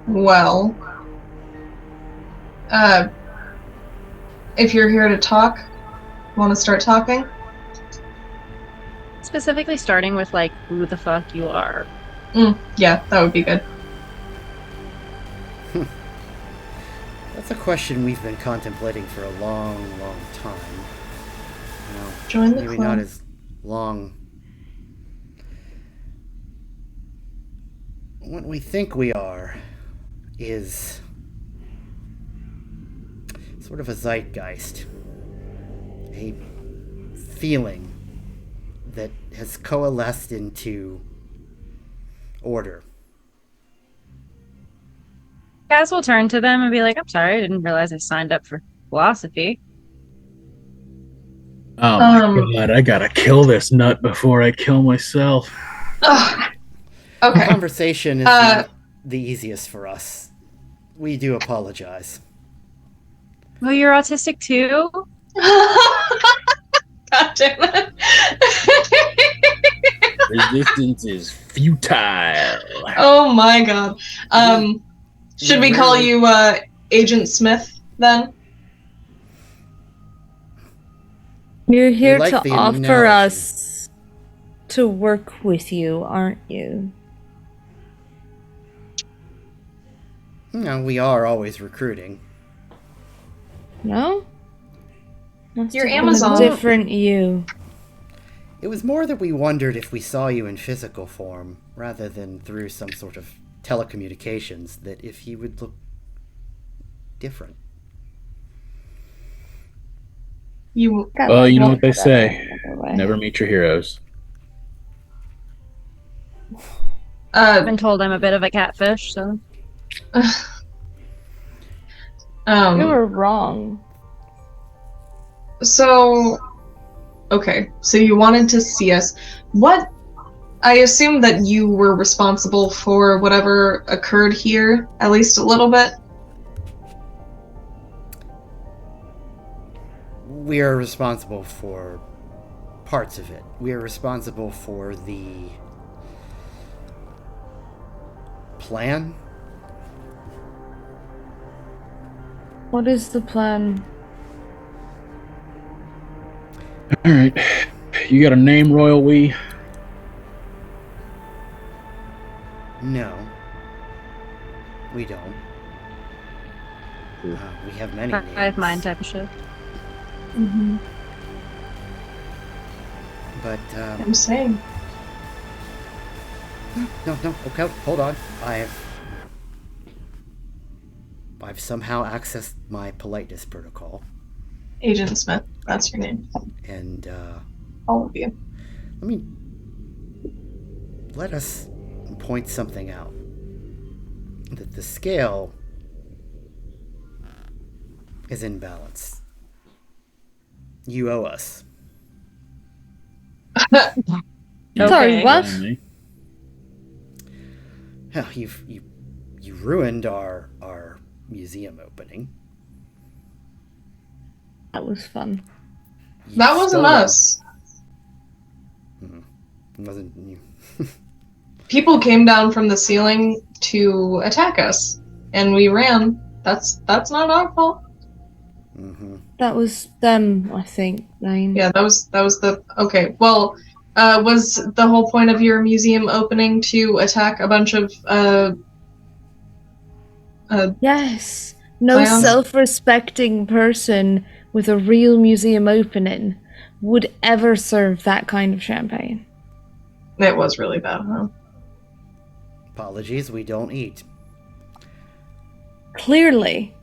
Well, if you're here to talk, want to start talking? Specifically starting with, like, who the fuck you are. Yeah, that would be good. That's a question we've been contemplating for a long, long time. Well, Join the maybe club. not as long. What we think we are is sort of a zeitgeist, a feeling that has coalesced into order. Kaz will turn to them and be like, I'm sorry, I didn't realize I signed up for philosophy. Oh my god, I gotta kill this nut before I kill myself. Okay. Conversation is not the easiest for us. We do apologize. Well, you're autistic too? God damn it. Resistance is futile. Oh my god. Should we call you Agent Smith then? You're here like to the offer analogy. us to work with you, aren't you? No, we are always recruiting. No? Must You're have been a Amazon. different you. It was more that we wondered if we saw you in physical form, rather than through some sort of telecommunications, that if you would look different. You Well, you know what they say. Never meet your heroes. I've been told I'm a bit of a catfish, so. You were wrong. So, okay, so you wanted to see us. What? I assume that you were responsible for whatever occurred here, at least a little bit. We are responsible for parts of it. We are responsible for the plan. What is the plan? Alright. You got a name, Royal We? No. We don't. We have many names. I have mine type of shit. But, I'm saying. no, okay, hold on. I've somehow accessed my politeness protocol. Agent Smith, that's your name. And, All of you. let us point something out. That the scale is in balance. You owe us. Sorry, what? Hell, you ruined our museum opening. That was fun. That wasn't us. It wasn't you. People came down from the ceiling to attack us, and we ran. That's not our fault. That was them, I think, Lane. Yeah, that was the okay. Well, was the whole point of your museum opening to attack a bunch of Yes. No Scions? self-respecting person with a real museum opening would ever serve that kind of champagne. It was really bad, huh? Apologies, we don't eat. Clearly.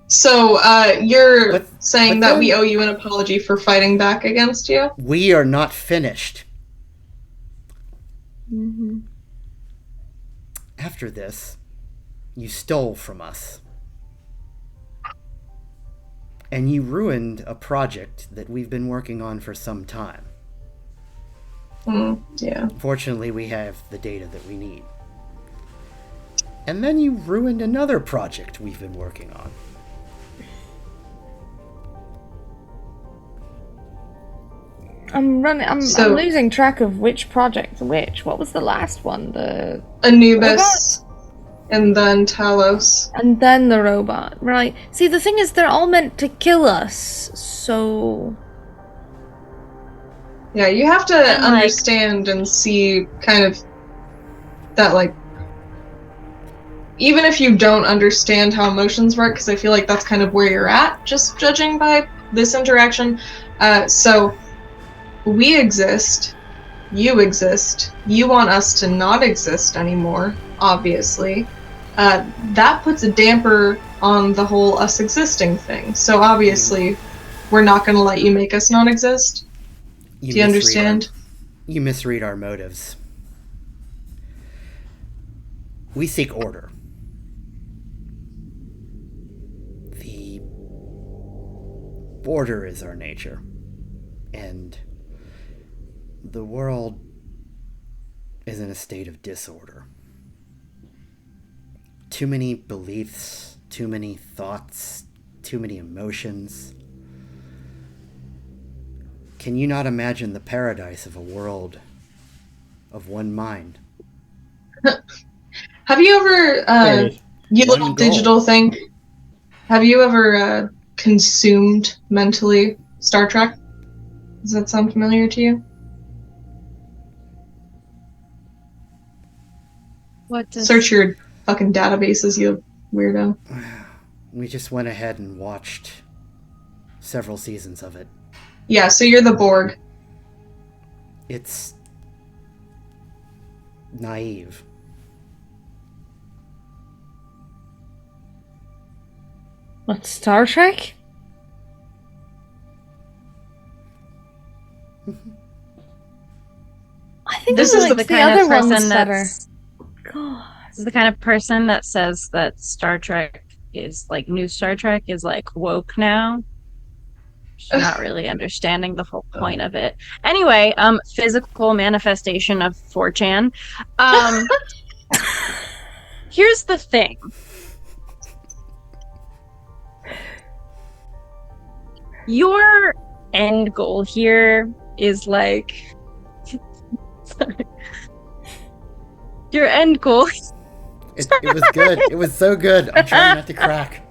So, you're But saying that then- we owe you an apology for fighting back against you? We are not finished. After this, you stole from us. And you ruined a project that we've been working on for some time. Yeah. Fortunately, we have the data that we need. And then you ruined another project we've been working on. I'm losing track of which project which. What was the last one? The Anubis, and then Talos. And then the robot. Right. See, the thing is, they're all meant to kill us, so... Yeah, you have to understand and see kind of that, like, even if you don't understand how emotions work, because I feel like that's kind of where you're at, just judging by this interaction. So, we exist, you want us to not exist anymore, obviously. That puts a damper on the whole us existing thing. So obviously, we're not going to let you make us not exist. Do you understand? You misread our motives. We seek order. The order is our nature. And the world is in a state of disorder. Too many beliefs, too many thoughts, too many emotions. Can you not imagine the paradise of a world of one mind? Have you ever, you little digital thing, have you ever consumed mentally Star Trek? Does that sound familiar to you? Search your fucking databases, you weirdo. We just went ahead and watched several seasons of it. Yeah, so you're the Borg. It's naive. What, Star Trek? I think This is the kind of person that's the kind of person that says that Star Trek is like new Star Trek is like woke now. She's not really understanding the whole point of it. Anyway, physical manifestation of 4chan. Here's the thing. Your end goal here is like your end goal. It was good. It was so good. I'm trying not to crack.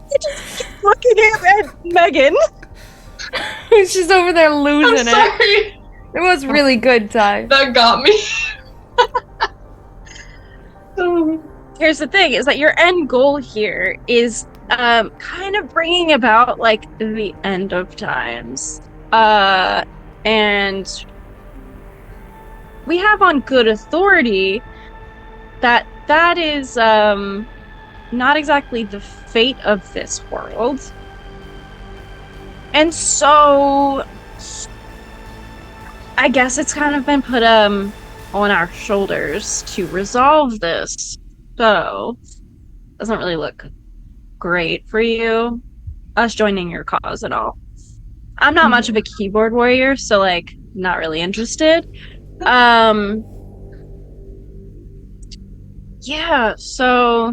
I just keep looking at Megan. She's over there losing I'm sorry. it. It was really good, Ty. That got me. Here's the thing, is that your end goal here is kind of bringing about like the end of times. And we have on good authority that that is not exactly the fate of this world. And so I guess it's kind of been put on our shoulders to resolve this. So doesn't really look great for you, us joining your cause at all. I'm not much of a keyboard warrior, so like not really interested. Yeah, so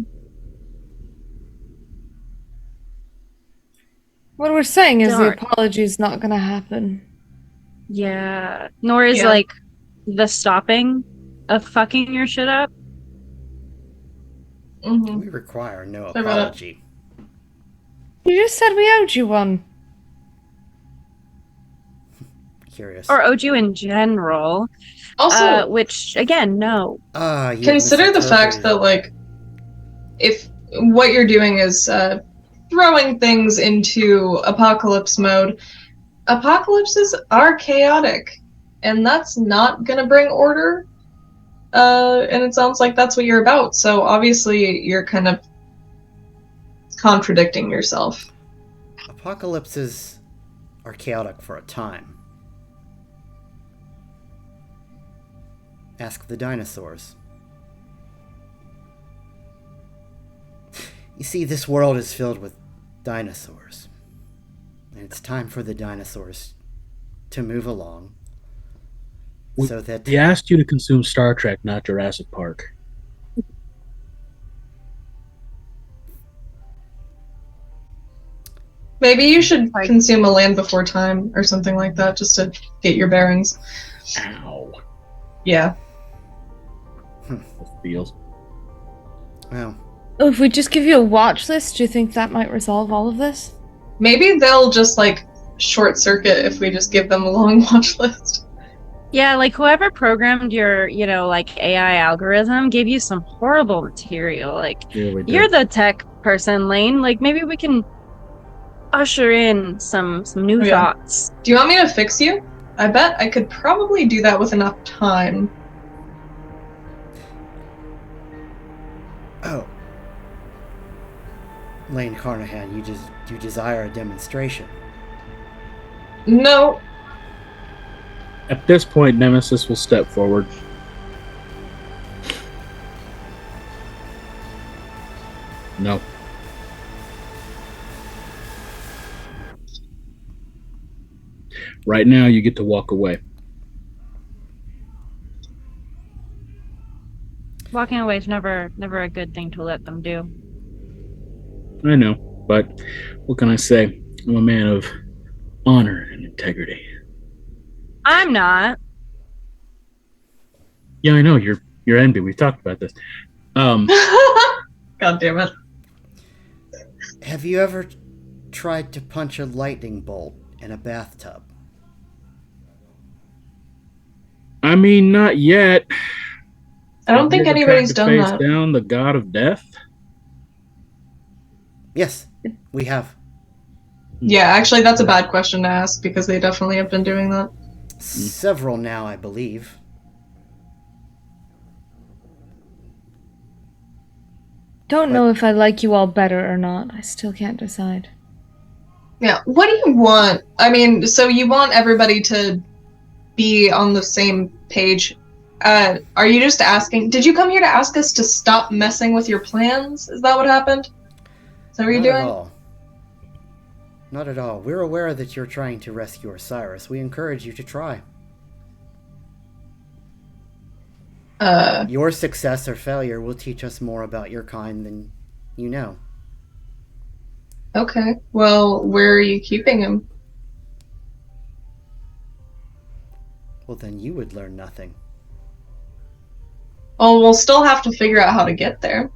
What we're saying is the Darn. apology's not gonna happen. yeah, nor is Yeah. like the stopping of fucking your shit up. Mm-hmm. We require no Sorry about that. apology. You just said we owed you one. Curious. Or owed you in general. Also, Which again, no. You consider the fact misinterpreted. that, like, if what you're doing is throwing things into apocalypse mode, apocalypses are chaotic, and that's not gonna bring order. And it sounds like that's what you're about, so obviously you're kind of contradicting yourself. Apocalypses are chaotic for a time. Ask the dinosaurs. You see, this world is filled with dinosaurs. And it's time for the dinosaurs to move along. So that He asked you to consume Star Trek, not Jurassic Park. Maybe you should Like- consume a land before time or something like that, just to get your bearings. Ow. Yeah. It feels. Well, Oh, if we just give you a watch list, do you think that might resolve all of this? Maybe they'll just like short circuit if we just give them a long watch list. Yeah, like whoever programmed your, like AI algorithm gave you some horrible material. Like Yeah, we did. you're the tech person, Lane. Like maybe we can usher in some new Oh, yeah. thoughts. Do you want me to fix you? I bet I could probably do that with enough time. oh. Lane Carnahan, you desire a demonstration. No. At this point, Nemesis will step forward. No. Right now, you get to walk away. Walking away is never a good thing to let them do. I know, but what can I say? I'm a man of honor and integrity. I'm not. Yeah, I know you're envy. We've talked about this. God damn it. Have you ever tried to punch a lightning bolt in a bathtub? I mean, not yet. I don't think Have you ever anybody's tried to done face that. down the god of death. Yes, we have. Yeah, actually, that's a bad question to ask because they definitely have been doing that. Several now, I believe. Don't know if I like you all better or not. I still can't decide. Yeah, what do you want? I mean, so you want everybody to be on the same page. Are you just asking? Did you come here to ask us to stop messing with your plans? Is that what happened? Is that what you're Not at doing? all. Not at all. We're aware that you're trying to rescue Osiris. We encourage you to try. Your success or failure will teach us more about your kind than you know. Okay. Well, where are you keeping him? Well, then you would learn nothing. Oh, we'll still have to figure out how to get there.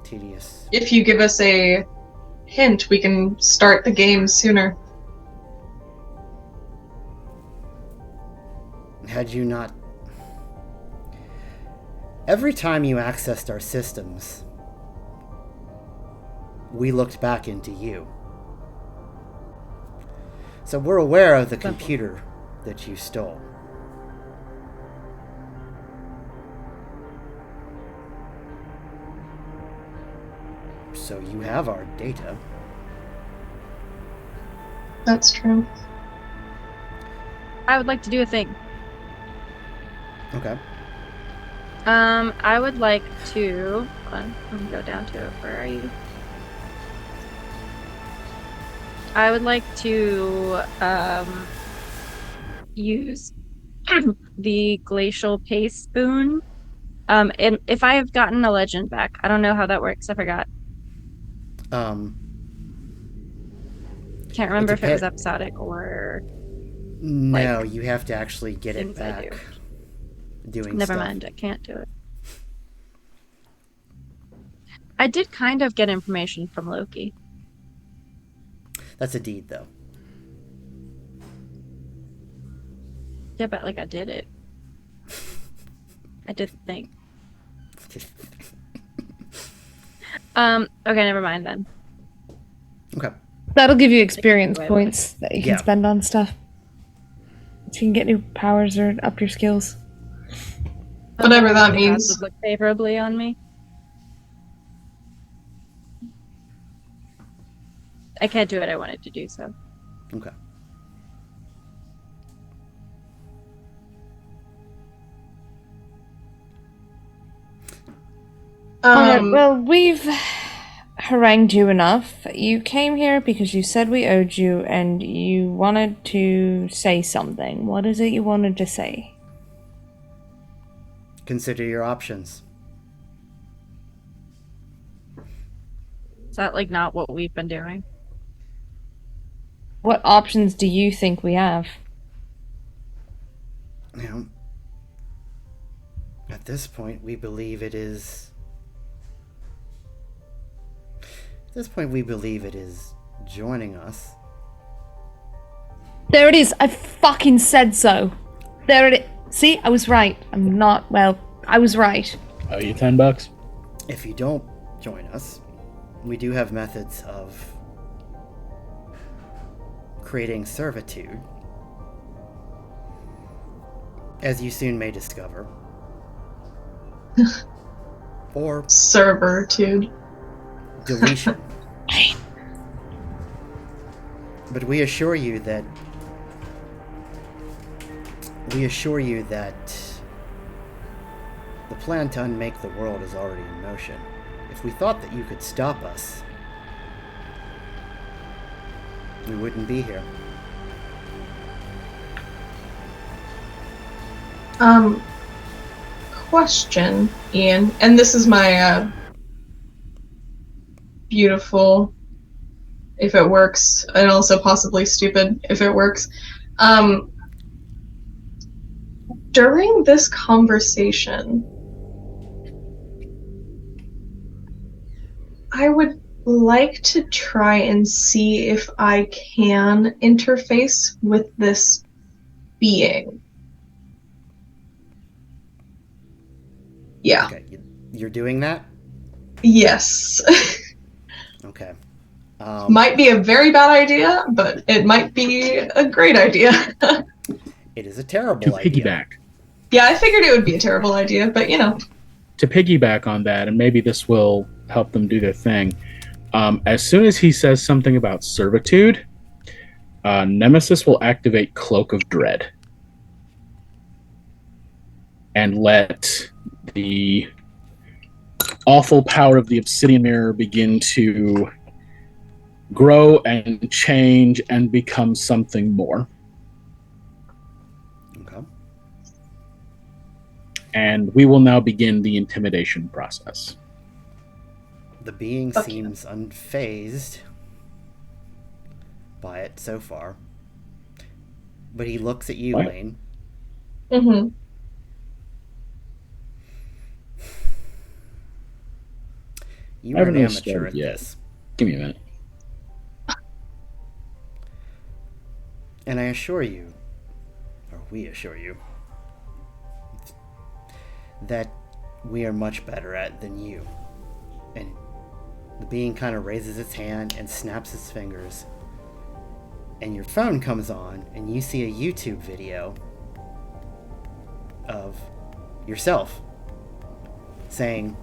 Tedious. If you give us a hint, we can start the game sooner. Had you not... Every time you accessed our systems, we looked back into you. So we're aware of the computer that you stole. So you have our data. That's true. I would like to do a thing. Okay. I would like to. Hold on, let me go down to it. Where are you? I would like to use the glacial paste spoon. And if I have gotten a legend back, I don't know how that works. I forgot. Can't remember if it was episodic or. No, you have to actually get it things I do. back. Doing Never stuff. mind, I can't do it. I did kind of get information from Loki. That's a deed, though. Yeah, but like I did it. I did the thing. Okay, never mind then. Okay. That'll give you experience Wait. points that you can Yeah. spend on stuff. So you can get new powers or up your skills. Whatever that The odds means. would look favorably on me. I can't do what I wanted to do, so. Okay. Alright, well, we've harangued you enough. You came here because you said we owed you and you wanted to say something. What is it you wanted to say? Consider your options. Is that like not what we've been doing? What options do you think we have? You know, at this point, we believe it is. At this point, we believe it is joining us. There it is. I fucking said so. There it is. See, I was right. I'm not. Well, I was right. Oh, you $10? If you don't join us, we do have methods of creating servitude, as you soon may discover. Or Servitude. deletion. But we assure you that the plan to unmake the world is already in motion. If we thought that you could stop us, we wouldn't be here. Question, Ian, and this is my beautiful, if it works, and also possibly stupid, if it works. During this conversation, I would like to try and see if I can interface with this being. Yeah. Okay, you're doing that? Yes. Okay. Might be a very bad idea, but it might be a great idea. It is a terrible To idea. piggyback. Yeah, I figured it would be a terrible idea, but you know. To piggyback on that, and maybe this will help them do their thing. As soon as he says something about servitude, Nemesis will activate Cloak of Dread and let the awful power of the Obsidian Mirror begin to grow and change and become something more. Okay. And we will now begin the intimidation process. The being Okay. seems unfazed by it so far. But he looks at you, What? Lane. Mm-hmm. You I are an haven't amateur started at yet. this. Give me a minute. And I assure you, or we assure you, that we are much better at it than you. And the being kind of raises its hand and snaps its fingers. And your phone comes on, and you see a YouTube video of yourself saying,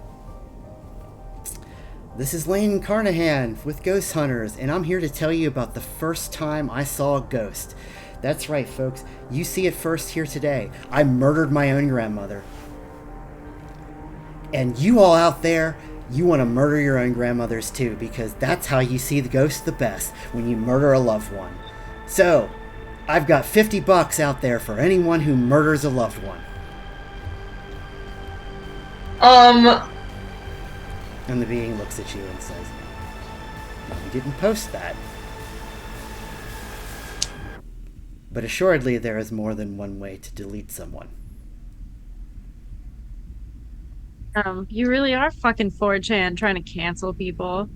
"This is Lane Carnahan with Ghost Hunters, and I'm here to tell you about the first time I saw a ghost." That's right, folks. You see it first here today. I murdered my own grandmother. And you all out there, you want to murder your own grandmothers too, because that's how you see the ghost the best, when you murder a loved one. So, I've got $50 out there for anyone who murders a loved one. And the being looks at you and says, "No, we didn't post that. But assuredly there is more than one way to delete someone." You really are fucking 4chan trying to cancel people.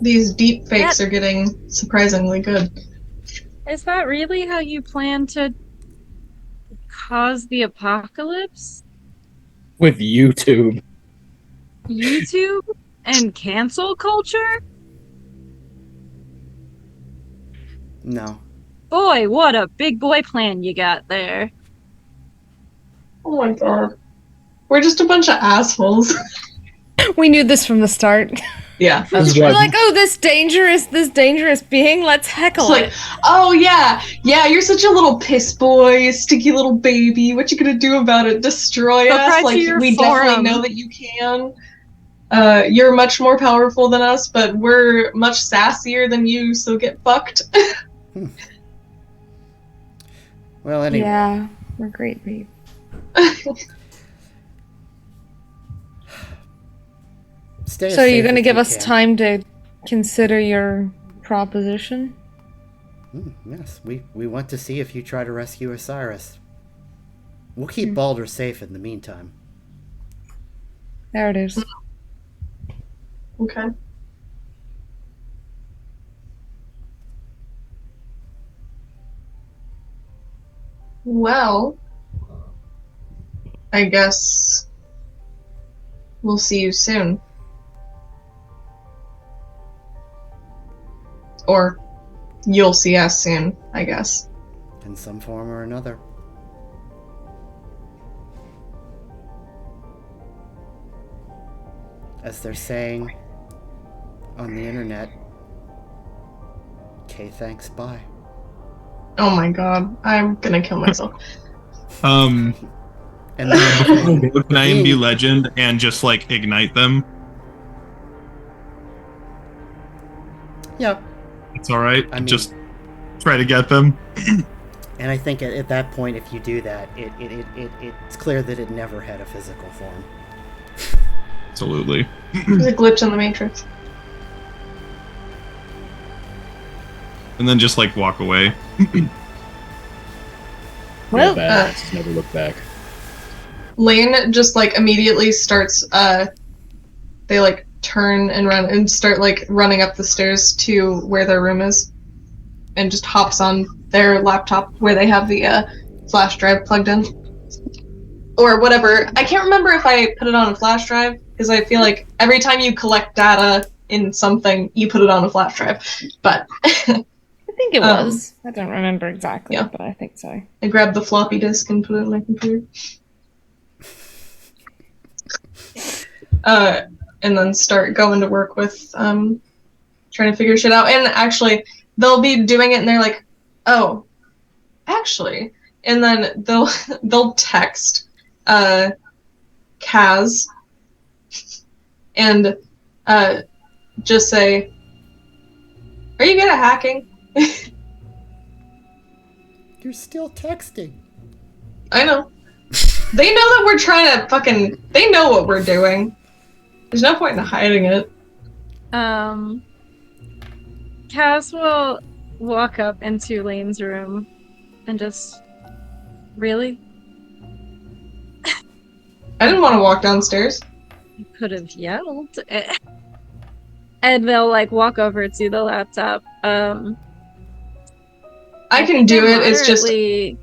These deep fakes are getting surprisingly good. Is that really how you plan to cause the apocalypse? With YouTube. YouTube and cancel culture? No. Boy, what a big boy plan you got there. Oh my god. We're just a bunch of assholes. We knew this from the start. Yeah, that's is true. why- We're like, oh, this dangerous being, let's heckle It's like, it. oh yeah, you're such a little piss boy, you stinky little baby. What you gonna do about it? Destroy Go us? cry to Like, your we forum. definitely know that you can. You're much more powerful than us, but we're much sassier than you, so get fucked. Well, anyway. Yeah, we're great people. Stay as So you're safe going to as give you us can. time to consider your proposition? Yes, we want to see if you try to rescue Osiris. We'll keep Balder safe in the meantime. There it is. Okay. Well, I guess we'll see you soon. Or you'll see us soon, I guess. In some form or another. As they're saying on the internet, okay, thanks, bye. Oh my god, I'm gonna kill myself. And Can I imbue legend and just like ignite them? yeah, It's all right. I mean- Just try to get them. and I think at that point, if you do that, it's clear that it never had a physical form. Absolutely. There's a glitch in the Matrix. And then just like walk away. Well, Badass. Never look back. Lane just like immediately starts they like turn and run and start like running up the stairs to where their room is and just hops on their laptop where they have the flash drive plugged in or whatever. I can't remember if I put it on a flash drive because I feel like every time you collect data in something you put it on a flash drive, but I think it was. I don't remember exactly, yeah. but I think so. I grabbed the floppy disk and put it in my computer. And then start going to work with trying to figure shit out. And actually, they'll be doing it, and they're like, "Oh, actually," and then they'll text Kaz and just say, "Are you good at hacking?" You're still texting. I know. They know that we're trying to fucking. They know what we're doing. There's no point in hiding it. Cass will walk up into Lane's room and just really I didn't want to walk downstairs. could have yelled. And they'll like walk over to the laptop. I can do I'm it. It's just moderately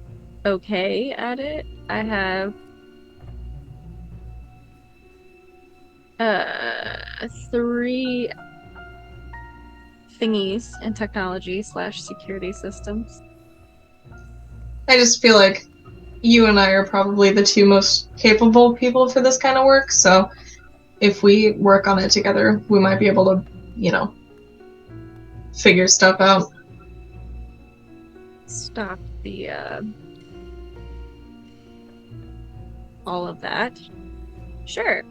okay at it. I have 3 thingies in technology / security systems. I just feel like you and I are probably the 2 most capable people for this kind of work, so if we work on it together, we might be able to, figure stuff out. Stop the all of that. Sure.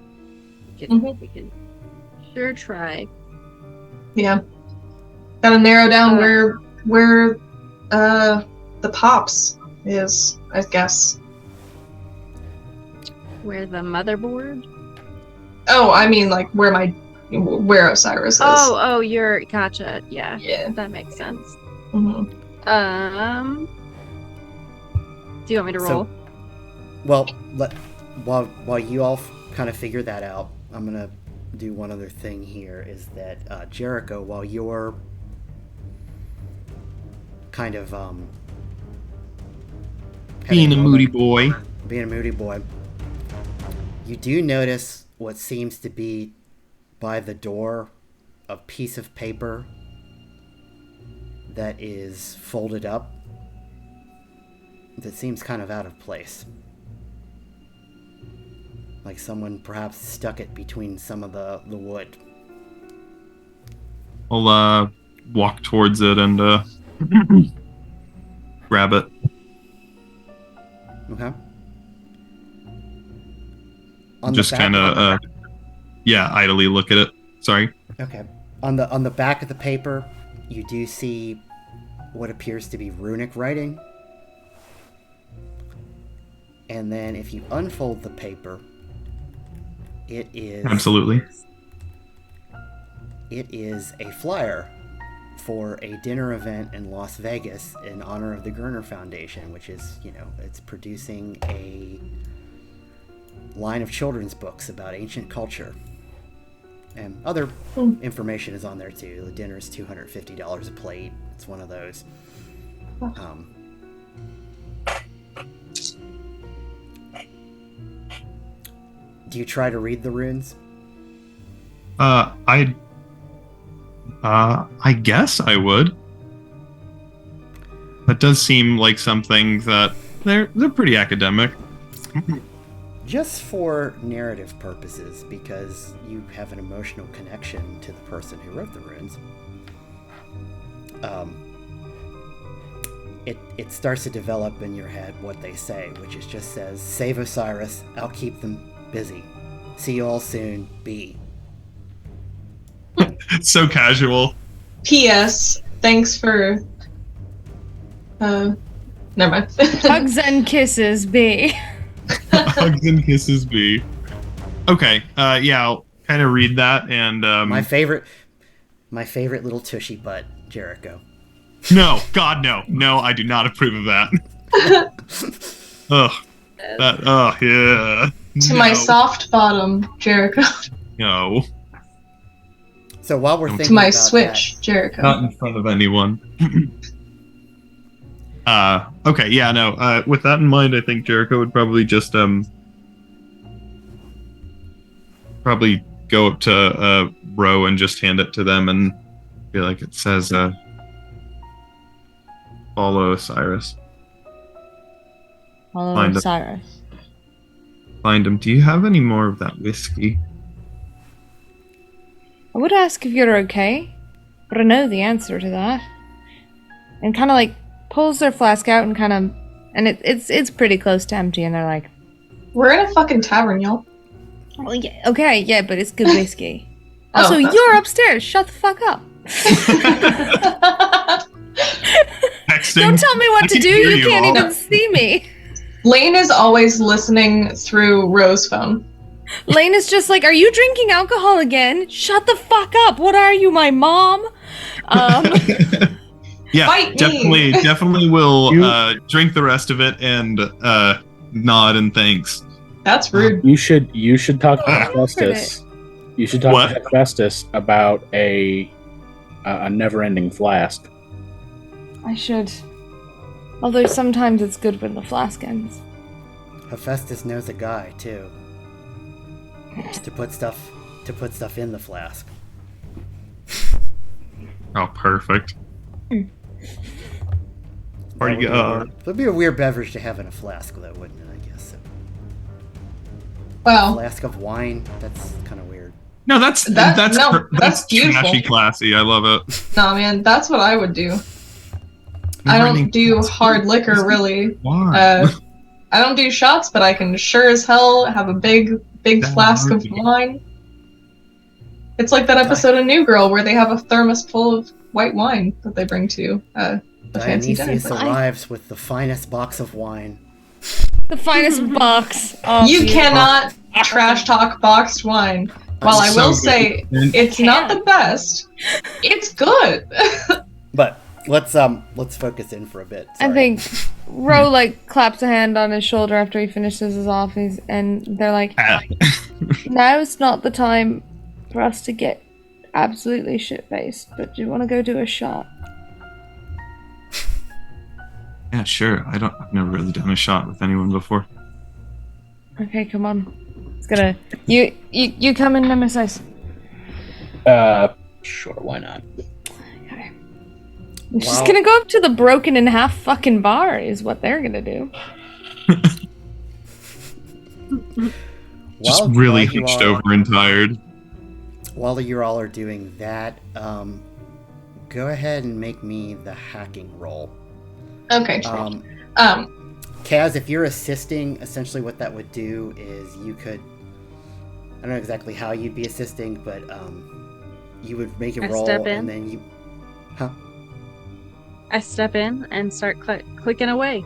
We can sure try. Yeah. Gotta narrow down where the Pops is, I guess. Where the motherboard? Oh, I mean, like, where Osiris is. Oh, you're gotcha. Yeah. Yeah. That makes sense. Mm-hmm. Do you want me to roll? Well, while you all kind of figure that out, I'm gonna do one other thing here. Is that Jericho? While you're kind of Being a moody boy. being a moody boy, you do notice what seems to be by the door a piece of paper that is folded up that seems kind of out of place. Like someone perhaps stuck it between some of the wood. I'll walk towards it and grab it. Okay. Just kind of idly look at it. Sorry. Okay. On the back of the paper, you do see what appears to be runic writing. And then if you unfold the paper, it is Absolutely. it is a flyer for a dinner event in Las Vegas in honor of the Gerner Foundation, which is, it's producing a line of children's books about ancient culture. And other information is on there too. The dinner is $250 a plate. It's one of those. Do you try to read the runes? I guess I would. That does seem like something that they're pretty academic. Just for narrative purposes, because you have an emotional connection to the person who wrote the runes. It starts to develop in your head what they say, which is just says, "Save Osiris, I'll keep them busy. See you all soon, B." So casual. P.S. Thanks for... never mind. Hugs and kisses, B. Hugs and kisses, B. Okay, yeah, I'll kind of read that, and... My favorite little tushy butt, Jericho. No, God, no. No, I do not approve of that. Ugh. Yeah. To my soft bottom, Jericho. No. So while we're thinking To my about Switch, Jericho. Not in front of anyone. Okay, yeah, no. With that in mind, I think Jericho would probably just probably go up to Ro and just hand it to them and be like, it says follow Osiris. Follow Find him. Osiris. Find him. Do you have any more of that whiskey? I would ask if you're okay, but I know the answer to that. And kind of like pulls their flask out and kind of, and it's pretty close to empty, and they're like, We're in a fucking tavern, y'all. "Well, yeah, okay, yeah, but it's good whiskey." Also, that's you're upstairs. Shut the fuck up. Texting? Don't tell me what I to can do. hear You can't all. even see me. Lane is always listening through Ro's phone. Lane is just like, "Are you drinking alcohol again? Shut the fuck up. What are you, my mom?" Yeah, Fight me. definitely will drink the rest of it and nod and thanks. That's rude. You should talk to I heard Hephaestus. You should talk What? to Hephaestus about a never-ending flask. I should. Although sometimes it's good when the flask ends. Hephaestus knows a guy too. To put stuff in the flask. Oh, perfect. Party, It'd be a weird beverage to have in a flask, though, wouldn't it? I guess. A Wow. flask of wine. That's kind of weird. no, that's that's beautiful. trashy classy. I love it. Nah, man, that's what I would do. I don't do hard liquor, really. Why? I don't do shots, but I can sure as hell have a big flask of wine. It's like that episode of New Girl where they have a thermos full of white wine that they bring to the fancy dinner. Dionysius arrives with the finest box of wine. The finest box. Oh, You beautiful. cannot trash talk boxed wine. While I will say it's not the best, it's good. But let's focus in for a bit. I Sorry. think Ro like claps a hand on his shoulder after he finishes his office, and they're like, "Now's not the time for us to get absolutely shit-faced, but do you want to go do a shot?" Yeah, sure. I've never really done a shot with anyone before. Okay, come on. It's gonna you come in, Nemesis. Sure, why not? Okay. I'm just gonna go up to the broken in half fucking bar is what they're gonna do. Just While really you hunched all- over and tired. While you all are doing that, go ahead and make me the hacking roll. Okay, sure. Kaz, if you're assisting, essentially what that would do is you could... I don't know exactly how you'd be assisting, but you would make a I roll step in. and then you... Huh? I step in and start clicking away.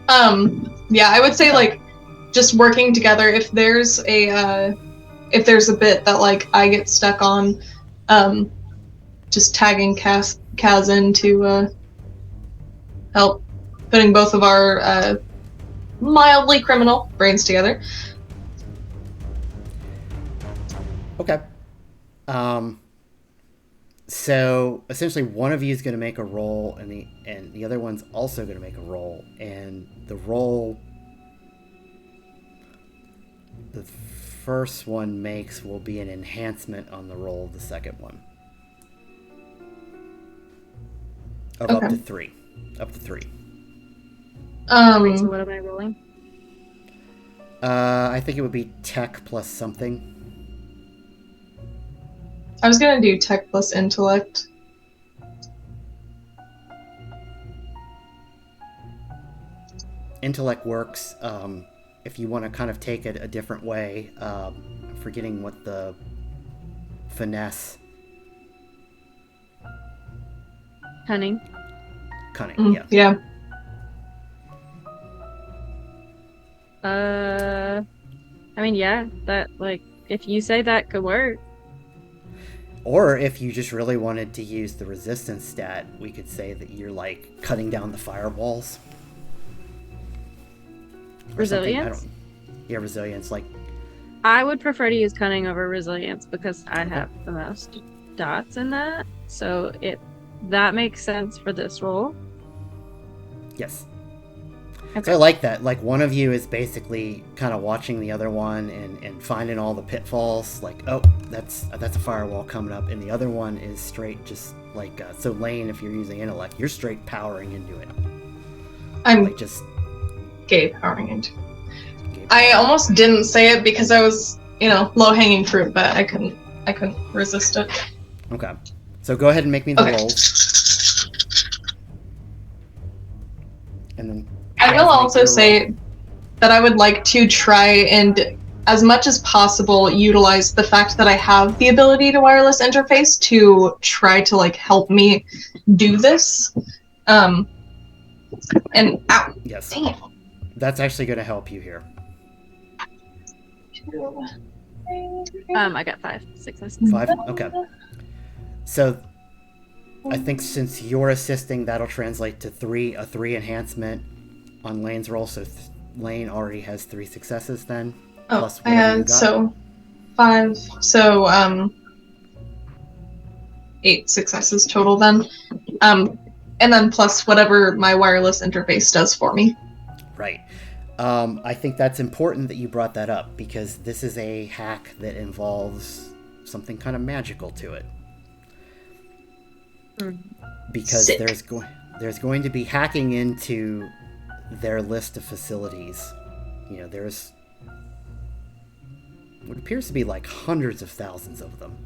Yeah, I would say like just working together. If there's a bit that like I get stuck on, just tagging Kaz in to help putting both of our mildly criminal brains together. Okay. So essentially, one of you is going to make a roll, and the other one's also going to make a roll, and the roll the first one makes will be an enhancement on the roll of the second one of up to 3. Up to 3. Wait, so what am I rolling? I think it would be tech plus something. I was gonna do tech plus intellect. Intellect works. If you want to kind of take it a different way, I'm forgetting what the finesse. Cunning. Cunning, yeah. Yeah. I mean, yeah, that, like, if you say that could work. Or if you just really wanted to use the resistance stat, we could say that you're, like, cutting down the firewalls. Resilience? Yeah, resilience, like... I would prefer to use cunning over resilience because I have the most dots in that. So that makes sense for this roll. Yes. Okay. So I like that. Like, one of you is basically kind of watching the other one and finding all the pitfalls. Like, oh, that's a firewall coming up. And the other one is straight just like... so Lane, if you're using intellect, you're straight powering into it. I'm like just gay powering into it. I almost didn't say it because I was, low-hanging fruit, but I couldn't resist it. Okay. So go ahead and make me the rolls. And then I will also say that I would like to try and, as much as possible, utilize the fact that I have the ability to wireless interface to try to, like, help me do this. And, ow. Yes. Dang it. That's actually going to help you here. I got 5 successes. 5? Okay. So I think since you're assisting, that'll translate to 3, a 3 enhancement on Lane's roll. So Lane already has 3 successes then. Oh, plus I whatever you had, got. so 5, so 8 successes total then. And then plus whatever my wireless interface does for me. Right. I think that's important that you brought that up because this is a hack that involves something kind of magical to it. Because Sick. there's going to be hacking into their list of facilities. There's what appears to be like hundreds of thousands of them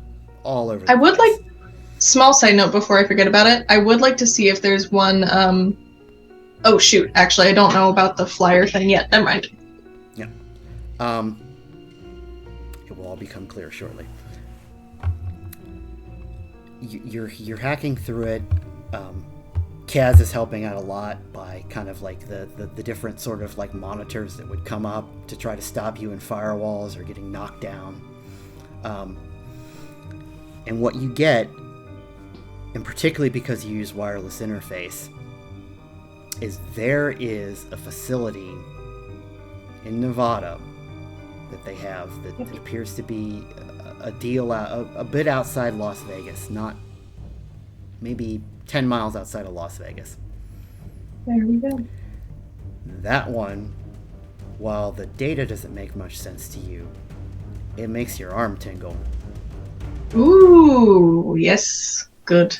all over the I would place. like, small side note before I forget about it, I would like to see if there's one, oh shoot, actually I don't know about the flyer thing yet, never mind. Yeah. It will all become clear shortly. You're hacking through it. Kaz is helping out a lot by kind of like the different sort of like monitors that would come up to try to stop you in firewalls or getting knocked down. And what you get, and particularly because you use wireless interface, is there is a facility in Nevada that they have that appears to be a deal a bit outside Las Vegas, not maybe 10 miles outside of Las Vegas. There we go. That one, while the data doesn't make much sense to you, it makes your arm tingle. Ooh, yes, good.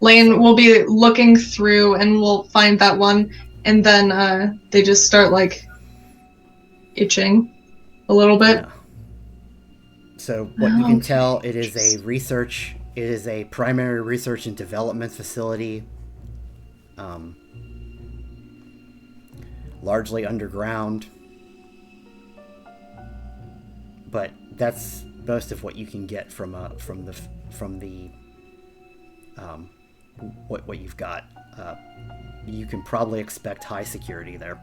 Lane will be looking through and we'll find that one, and then they just start like itching a little bit. Yeah. So what you can tell, it is a primary research and development facility, largely underground, but that's most of what you can get from what you've got. You can probably expect high security there.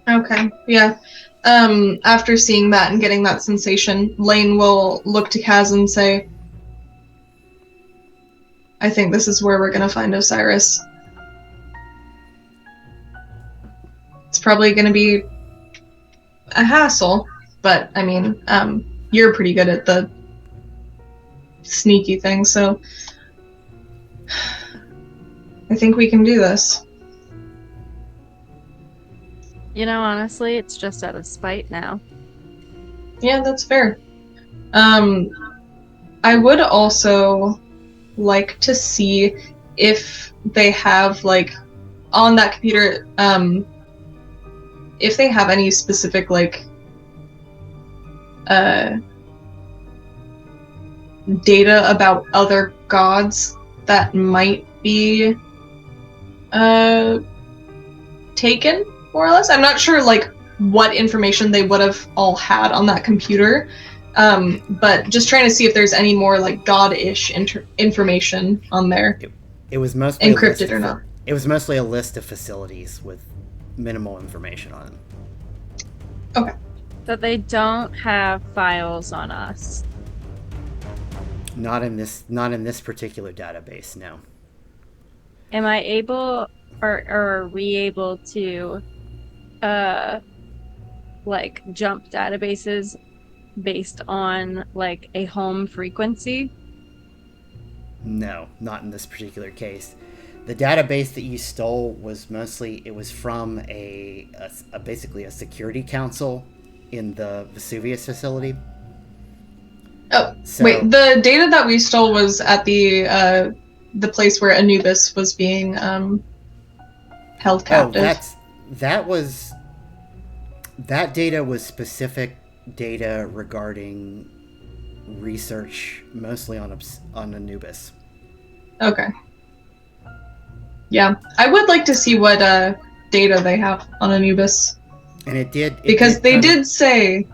Okay, yeah. After seeing that and getting that sensation, Lane will look to Kaz and say, I think this is where we're gonna find Osiris. It's probably gonna be a hassle, but I mean, you're pretty good at the sneaky thing, so I think we can do this. You know, honestly, it's just out of spite now. Yeah, that's fair. I would also like to see if they have, like, on that computer, if they have any specific, like, data about other gods that might be, taken, more or less. I'm not sure, like, what information they would have all had on that computer, but just trying to see if there's any more, like, god-ish information on there. It was mostly encrypted or not. It was mostly a list of facilities with minimal information on them. Okay. So they don't have files on us. Not in this particular database, no. Am I able, or are we able to, like, jump databases based on, like, a home frequency? No, not in this particular case. The database that you stole was mostly, it was from a basically a security council in the Vesuvius facility. Oh, So- wait, the data that we stole was at the place where Anubis was being held captive. That data was specific data regarding research, mostly on Anubis. Okay. Yeah, I would like to see what data they have on Anubis. And it did Because they kind of- did say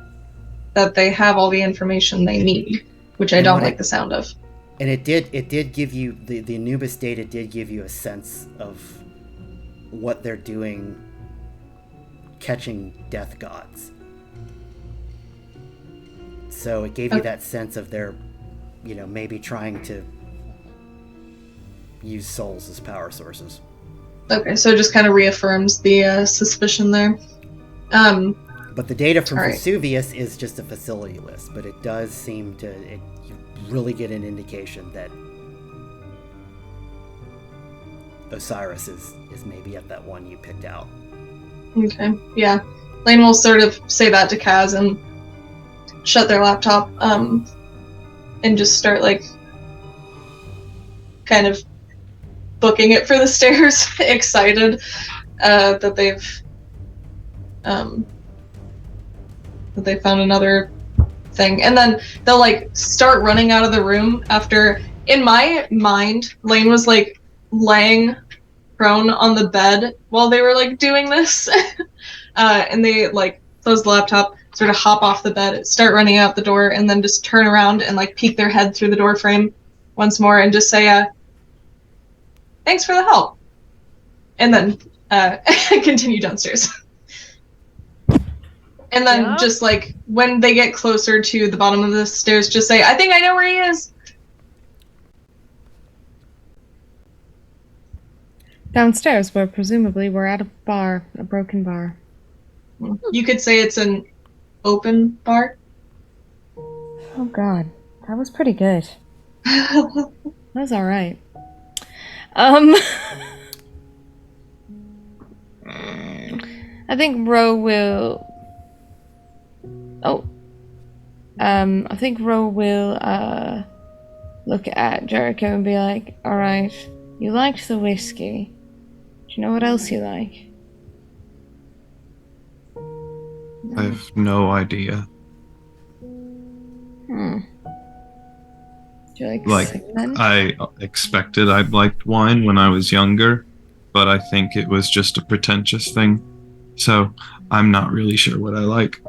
that they have all the information they need, which I And don't what like it- the sound of. And it did give you the Anubis data did give you a sense of what they're doing, catching death gods. So it gave you that sense of their, maybe trying to use souls as power sources. Okay, so it just kind of reaffirms the suspicion there. But the data from All right. Vesuvius is just a facility list, but it does seem to you really get an indication that Osiris is maybe at that one you picked out. Okay, yeah. Lane will sort of say that to Kaz and shut their laptop, and just start, like, kind of booking it for the stairs, excited that they've that they found another thing. And then they'll, like, start running out of the room after, in my mind, Lane was, like, laying prone on the bed while they were, like, doing this. And they, like, close the laptop, sort of hop off the bed, start running out the door, and then just turn around and, like, peek their head through the door frame once more and just say, thanks for the help. And then continue downstairs. And then Yeah. just, like, when they get closer to the bottom of the stairs, just say, I think I know where he is. Downstairs, where presumably we're at a bar, a broken bar. You could say it's an open bar. Oh god, that was pretty good. That was alright. I think Ro will... I think Ro will, look at Jericho and be like, alright, you liked the whiskey. Do you know what else you like? I have no idea. Do you like Like, cinnamon? I expected I liked wine when I was younger, but I think it was just a pretentious thing. So I'm not really sure what I like.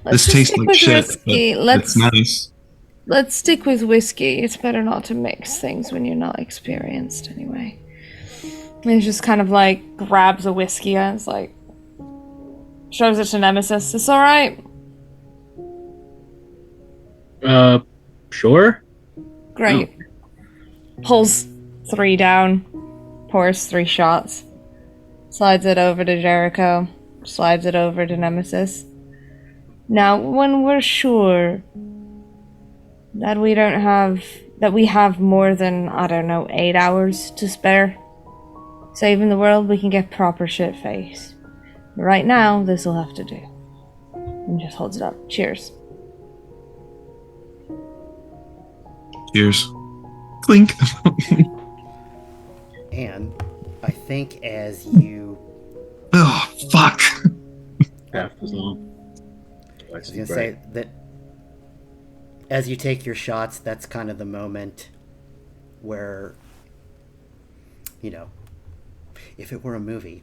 Let's This just tastes stick like with shit, whiskey. but it's nice. Let's stick with whiskey. It's better not to mix things when you're not experienced, anyway. He just kind of like grabs a whiskey and it's like shows it to Nemesis. It's alright. Sure. Great. Pulls 3 down, pours 3 shots, slides it over to Jericho, slides it over to Nemesis. Now, when we're sure that we have more than, I don't know, 8 hours to spare, saving the world, we can get proper shit faced. But right now, this'll have to do. And just holds it up. Cheers. Cheers. Clink. And I think as you... Oh, fuck. Half as long. I was going to say that as you take your shots, that's kind of the moment where, you know, if it were a movie,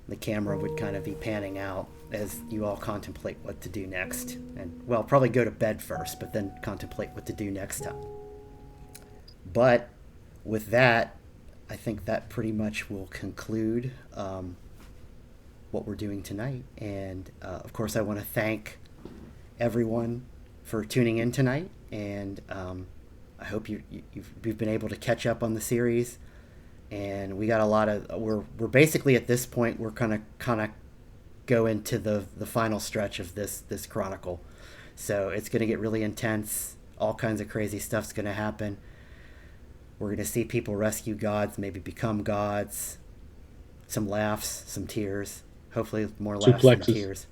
the camera would kind of be panning out as you all contemplate what to do next. And, well, probably go to bed first, but then contemplate what to do next time. But with that, I think that pretty much will conclude what we're doing tonight. And, of course, I want to thank everyone for tuning in tonight, and I hope you've been able to catch up on the series. And we got a lot of we're basically at this point we're kind of go into the final stretch of this chronicle, so it's going to get really intense. All kinds of crazy stuff's going to happen. We're going to see people rescue gods, maybe become gods. Some laughs, some tears. Hopefully more laughs than tears.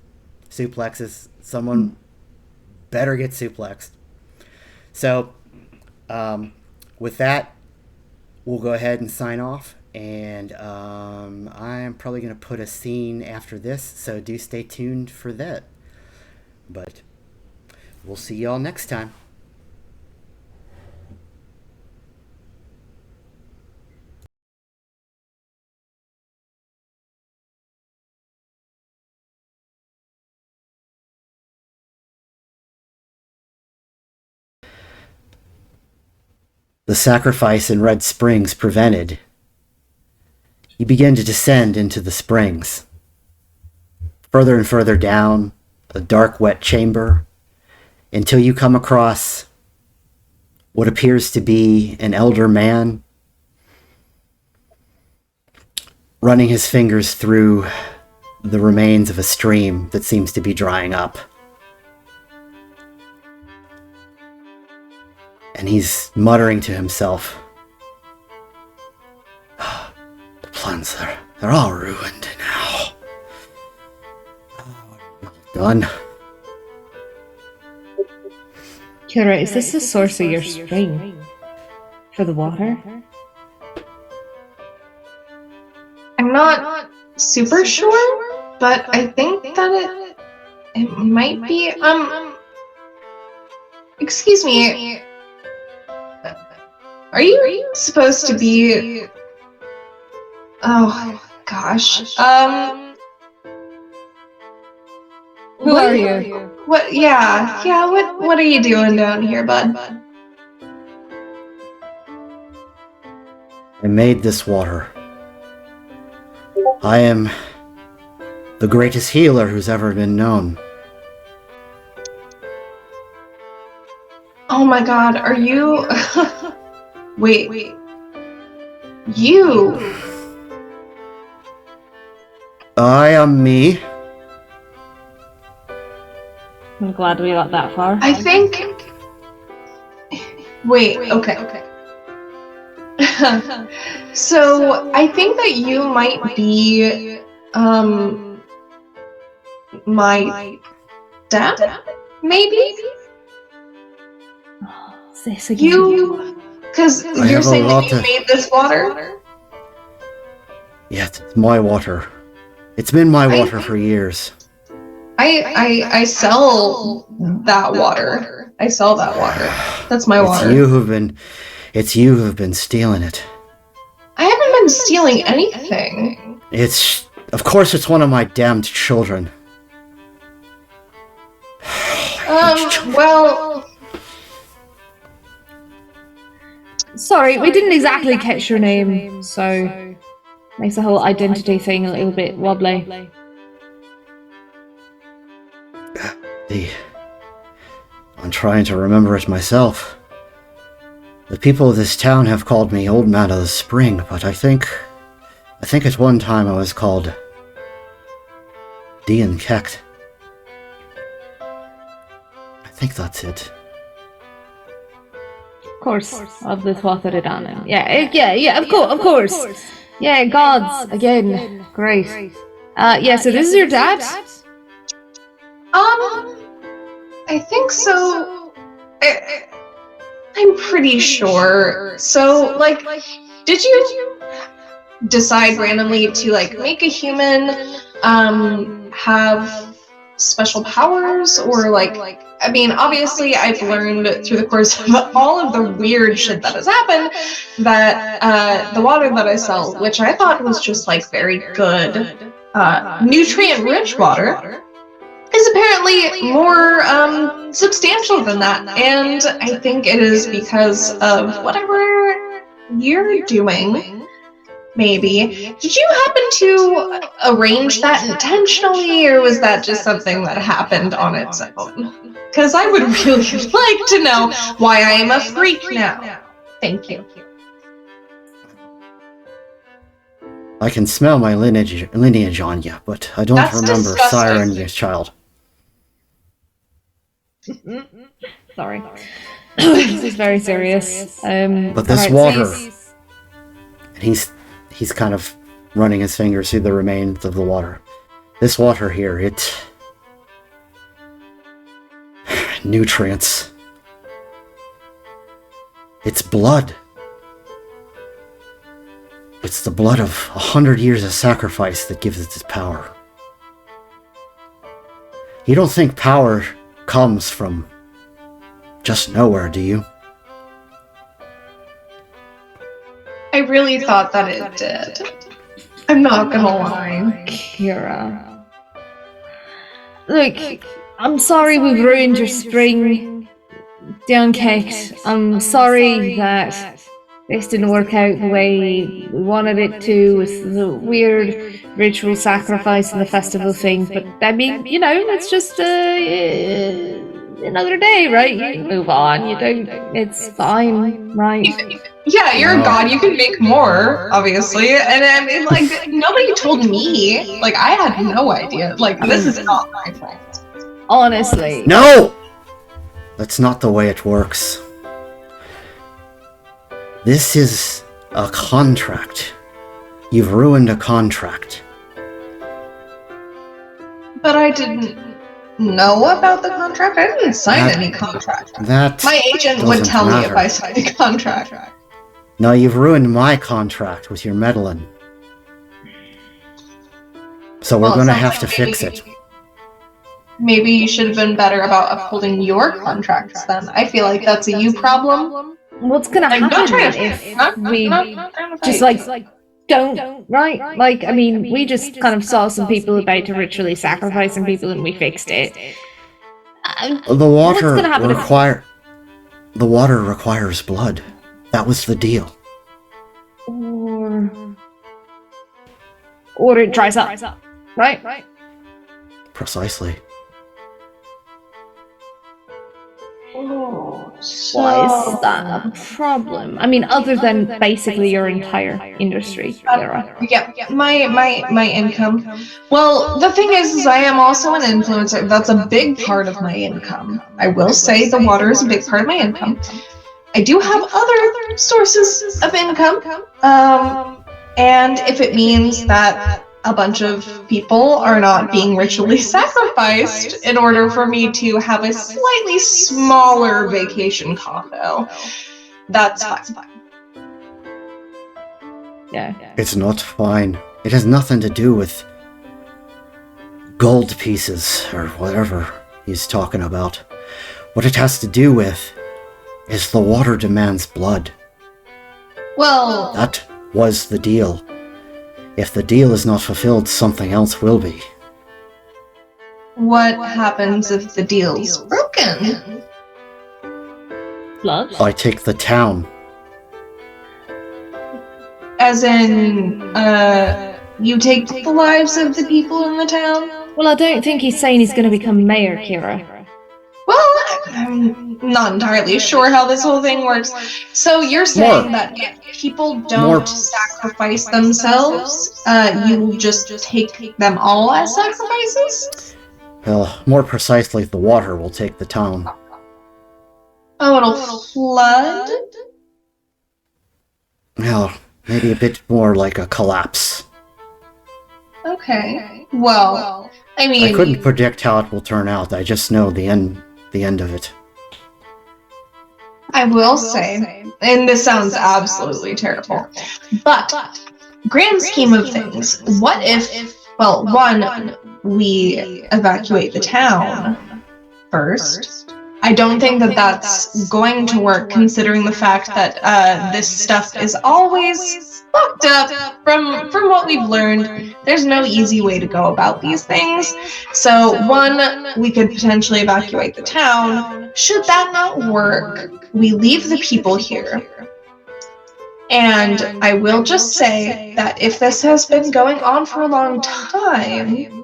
Suplexes. Someone better get suplexed. So, with that, we'll go ahead and sign off. And I'm probably going to put a scene after this, so do stay tuned for that. But we'll see y'all next time. The sacrifice in Red Springs prevented, you begin to descend into the springs. Further and further down a dark, wet chamber until you come across what appears to be an elder man running his fingers through the remains of a stream that seems to be drying up. And he's muttering to himself, the plans, they're all ruined now. Done. Kira, is this the source of your spring? For the water? I'm not super sure, but I think that it might be. Excuse me. Are you supposed to be? Oh gosh. Who are you? What? Yeah. What are you doing down here, bud? I made this water. I am the greatest healer who's ever been known. Oh my god, are you... Wait. You... I am me. I'm glad we got that far. I think... Wait, okay. So, I think that you might be... my... dad? Maybe? This again. You... Because you're saying that you made this water? Yes, it's my water. It's been my water for years. I sell that water. I sell that water. That's my water. It's you who've been stealing it. I haven't been stealing anything. Of course it's one of my damned children. Well... Sorry, we didn't exactly catch your name, so... Makes the whole identity thing a little bit wobbly. I'm trying to remember it myself. The people of this town have called me Old Man of the Spring, but I think at one time I was called Dian Kekt. I think that's it. Of course, of the Thwatharidana. Yeah, of course. Yeah, gods, again. Great. Yeah, so this is your dad? I think so. I'm pretty sure. So, like, did you decide randomly to, like, make a human, have special powers? Or, like, I mean, obviously I've learned through the course of all of the weird shit that has happened that, the water that I sell, which I thought was just, like, very good, nutrient-rich water, is apparently more substantial than that, and I think it is because of whatever you're doing, maybe. Did you happen to arrange that intentionally, or was that just something that happened on its own? Because I would really like to know why I am a freak now. Thank you. I can smell my lineage on you, but I don't That's remember disgusting. siren your child. Sorry. This is very serious. But this alright, water, so and he's kind of running his fingers through the remains of the water. This water here, it... nutrients. It's blood. It's the blood of 100 years of sacrifice that gives it its power. You don't think power comes from just nowhere, do you? I really thought that it did. I'm not gonna lie. Kira. Look, I'm sorry we've ruined your spring, Downcaked. I'm sorry that this didn't work out the way we wanted it to with the weird ritual sacrifice and the festival thing. But I mean, you know, it's just another day, right? You move on. You don't. It's fine, right? Yeah, you're a god, you can make more, obviously. And I mean, like, nobody told me. Like, I had no idea. Like, this is not my fault. Honestly. No! That's not the way it works. This is a contract. You've ruined a contract. But I didn't know about the contract. I didn't sign any contract. My agent would doesn't tell me if matter. I signed a contract. No, you've ruined my contract with your meddling. So we're Well, gonna sounds have like to fix it. Maybe you should have been better about upholding your contracts then. I feel like that's a you problem. What's gonna Like, happen don't try then to if we just like don't, right? Like, I mean, we just kind of saw some people about to ritually sacrifice some people and we fixed it. The water what's gonna happen if- The water requires blood. That was the deal. Or it dries up, right? Precisely. Why is that a problem? I mean, other than basically your entire industry, Clara. Yeah, my income. Well, the thing is I am also an influencer. That's a big part of my income. I will say the water is a big part of my income. I do have other sources of income. And if it means that a bunch of people are not being ritually sacrificed in order for me to have a slightly smaller vacation condo, that's fine. Yeah. It's not fine. It has nothing to do with gold pieces or whatever he's talking about. What it has to do with is the water demands blood. Well, That was the deal. If the deal is not fulfilled, something else will be. what happens if the deal's broken? Blood? I take the town. As in, you take the lives of the people in the town? Well, I don't think he's saying he's going to become mayor, Kira. Well, I'm not entirely sure how this whole thing works. So you're saying that if people don't sacrifice themselves, you will just take them all as sacrifices? Well, more precisely, the water will take the town. Oh, it'll flood? Well, maybe a bit more like a collapse. Okay. Well, I mean... I couldn't predict how it will turn out. I just know the end of it. I will say, and this sounds absolutely terrible, but grand scheme of things, what if, well, one, we evacuate the town first? I don't think that that's going to work, considering the fact that this stuff is always fucked up. From what we've learned, there's no easy way to go about these things. So one, we could potentially evacuate the town. Should that not work, we leave the people here. And I will just say that if this has been going on for a long time,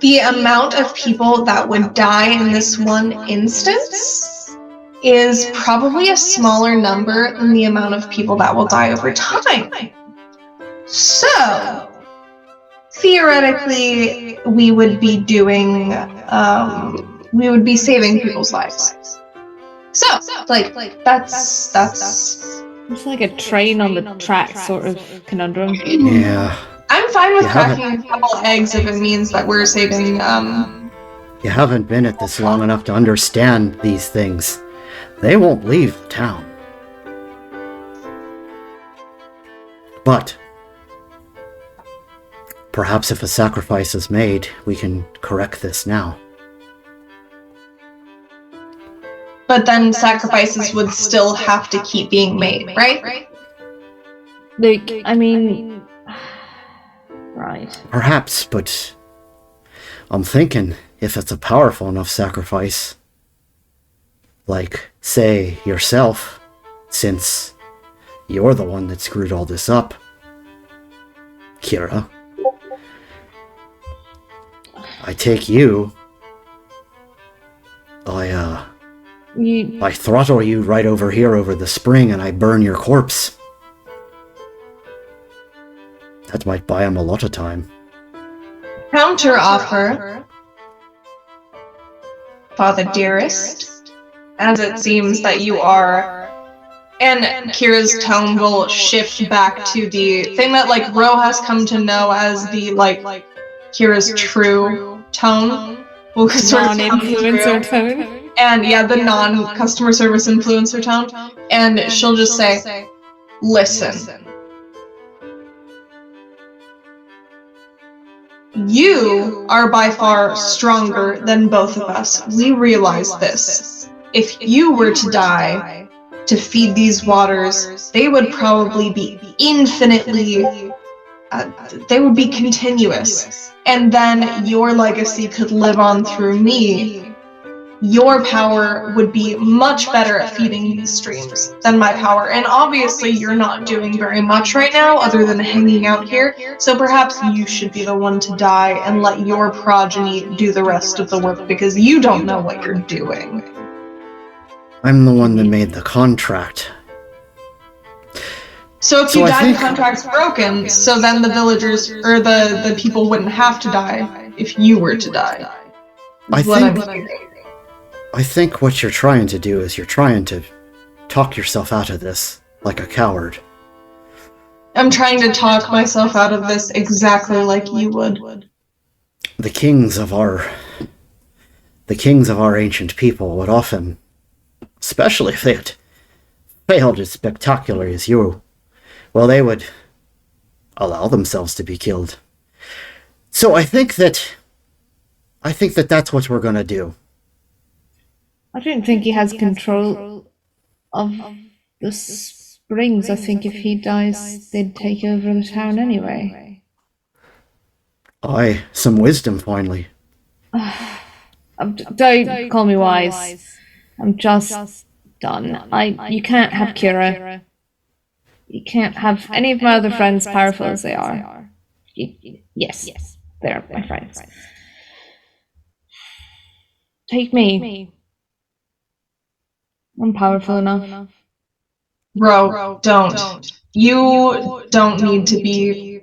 the amount of people that would die in this one instance is probably a smaller number than the amount of people that will die over time. So, theoretically, we would be doing, we would be saving people's lives. So, like, that's... It's like a train on the track sort of conundrum. Yeah. I'm fine with cracking a couple eggs if it means that we're saving, You haven't been at this long enough to understand these things. They won't leave the town. But perhaps if a sacrifice is made, we can correct this now. But then sacrifices would still have to keep being made, right? Like, I mean... Right. Perhaps, but I'm thinking if it's a powerful enough sacrifice, like, say, yourself, since you're the one that screwed all this up, Kira. I take you. I throttle you right over here over the spring and I burn your corpse. That might buy him a lot of time. Counter offer, Father Dearest, as it seems that you are, and Kira's tone will shift back to the thing that, like, Ro has come to know as the, like, Kira's true tone. Well, non-influencer tone. And yeah, the non-customer service influencer tone. And she'll just say, listen. You are by far stronger than both of us. We realize this. If you were to die to feed these waters, they would probably be infinitely... they would be continuous. And then your legacy could live on through me. Your power would be much better at feeding these streams than my power. And obviously you're not doing very much right now other than hanging out here. So perhaps you should be the one to die and let your progeny do the rest of the work because you don't know what you're doing. I'm the one that made the contract. So if you die, the contract's broken, so then the villagers, or the people wouldn't have to die if you were to die. I think what you're trying to do is you're trying to talk yourself out of this like a coward. I'm trying to talk myself out of this exactly like you would. The kings of our ancient people would often, especially if they had failed as spectacularly as you, well, they would allow themselves to be killed. So I think that that's what we're going to do. I don't think he has control of the springs. I think if he dies, they'd take over the town anyway. Aye, some wisdom finally. Don't call me wise. I'm just done. You can't have Kira. You can't have any of my other friends powerful as they are. Yes, they're my friends. Take me. I'm powerful enough. Ro, don't. You don't need to be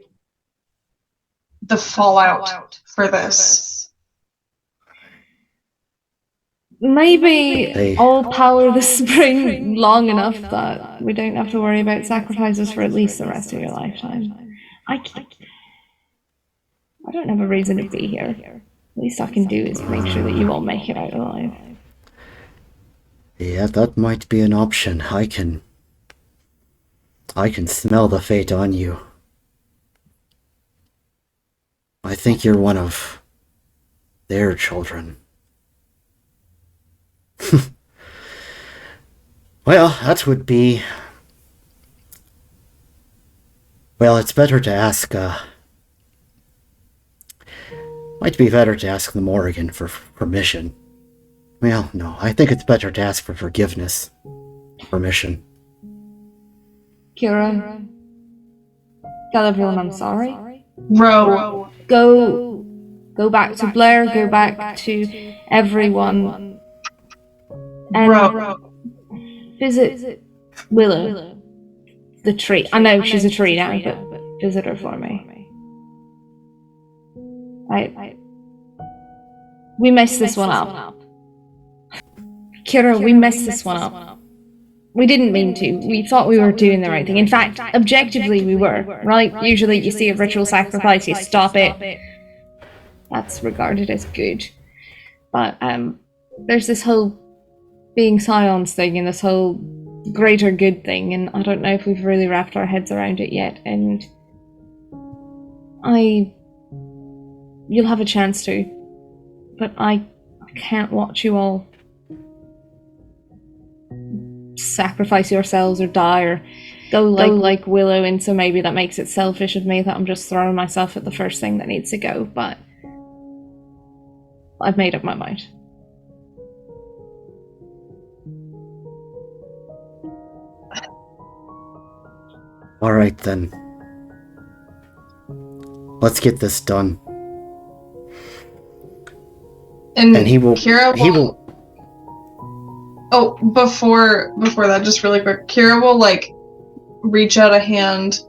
the fallout for this. Maybe I'll power the spring long enough that we don't have to worry about sacrifices for at least the rest of your lifetime. I don't have a reason to be here. The least I can do is make sure that you all make it out alive. Yeah, that might be an option. I can smell the fate on you. I think you're one of their children. Well, that would be... Well, it's better to ask, might be better to ask the Morrigan for permission. Well, no, I think it's better to ask for forgiveness. Permission. Kira, tell everyone I'm sorry. Ro, Go back to Blair, go back to everyone, and Ro. visit Willow, the tree. I know she's a tree now, but visit her for me. We messed this one up. Kira, we messed this one up. We didn't mean to. We thought we were doing the right thing. In fact, objectively we were, right? Usually you see a ritual sacrifice, you stop it. That's regarded as good. But there's this whole being Scions thing and this whole greater good thing, and I don't know if we've really wrapped our heads around it yet, and you'll have a chance to, but I can't watch you all sacrifice yourselves or die or go like Willow, and so maybe that makes it selfish of me that I'm just throwing myself at the first thing that needs to go, but I've made up my mind. Alright then. Let's get this done. And he will... Oh, before that, just really quick, Kira will, like, reach out a hand,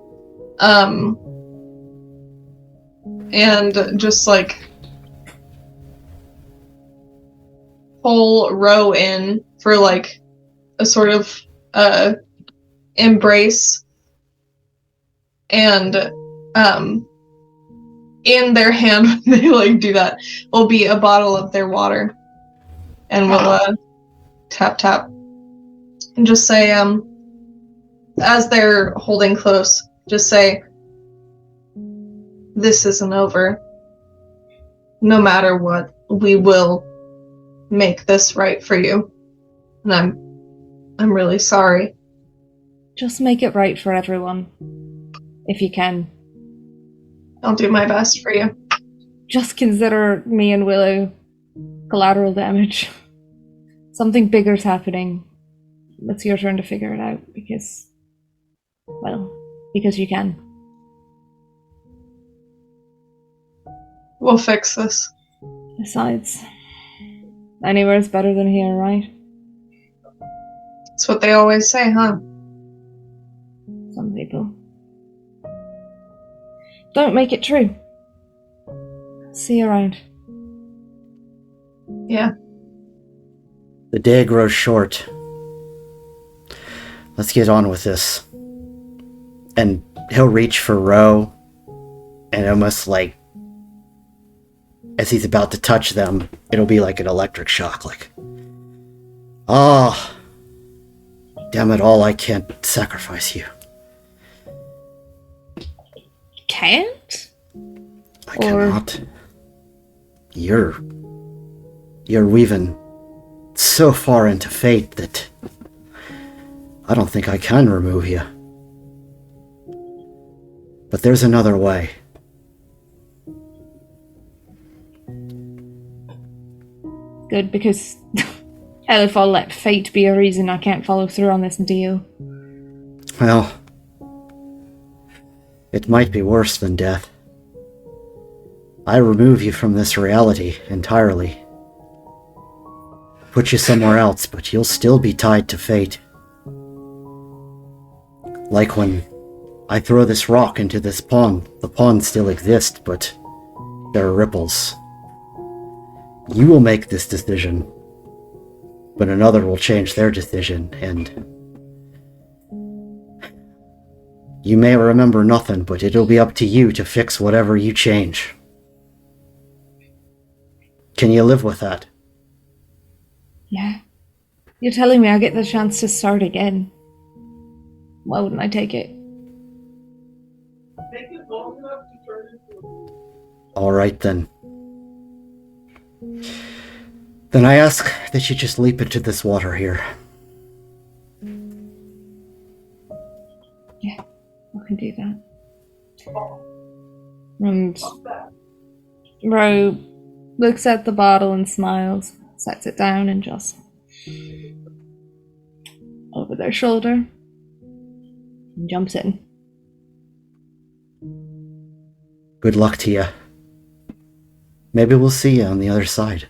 and just, like, pull Ro in for, like, a sort of, embrace, and, in their hand, when they, like, do that, will be a bottle of their water, and will, tap tap and just say, as they're holding close, just say, this isn't over. No matter what, we will make this right for you. And I'm really sorry. Just make it right for everyone, if you can. I'll do my best for you. Just consider me and Willow collateral damage. Something bigger's happening. It's your turn to figure it out, because you can. We'll fix this. Besides, anywhere's better than here, right? That's what they always say, huh? Some people. Don't make it true. See you around. Yeah. The day grows short. Let's get on with this. And he'll reach for Ro, and almost like, as he's about to touch them, it'll be like an electric shock, like, oh, damn it all, I can't sacrifice you. Can't? I cannot. You're weaving so far into fate that I don't think I can remove you. But there's another way. Good, because hell if I'll let fate be a reason I can't follow through on this deal. Well, It might be worse than death. I remove you from this reality entirely. Put you somewhere else, but you'll still be tied to fate. Like when I throw this rock into this pond, the pond still exists, but there are ripples. You will make this decision, but another will change their decision, and you may remember nothing, but it'll be up to you to fix whatever you change. Can you live with that? Yeah. You're telling me I get the chance to start again. Why wouldn't I take it? All right, then. Then I ask that you just leap into this water here. Yeah, I can do that. And Ro looks at the bottle and smiles, sets it down and just over their shoulder and jumps in. Good luck to you. Maybe we'll see you on the other side.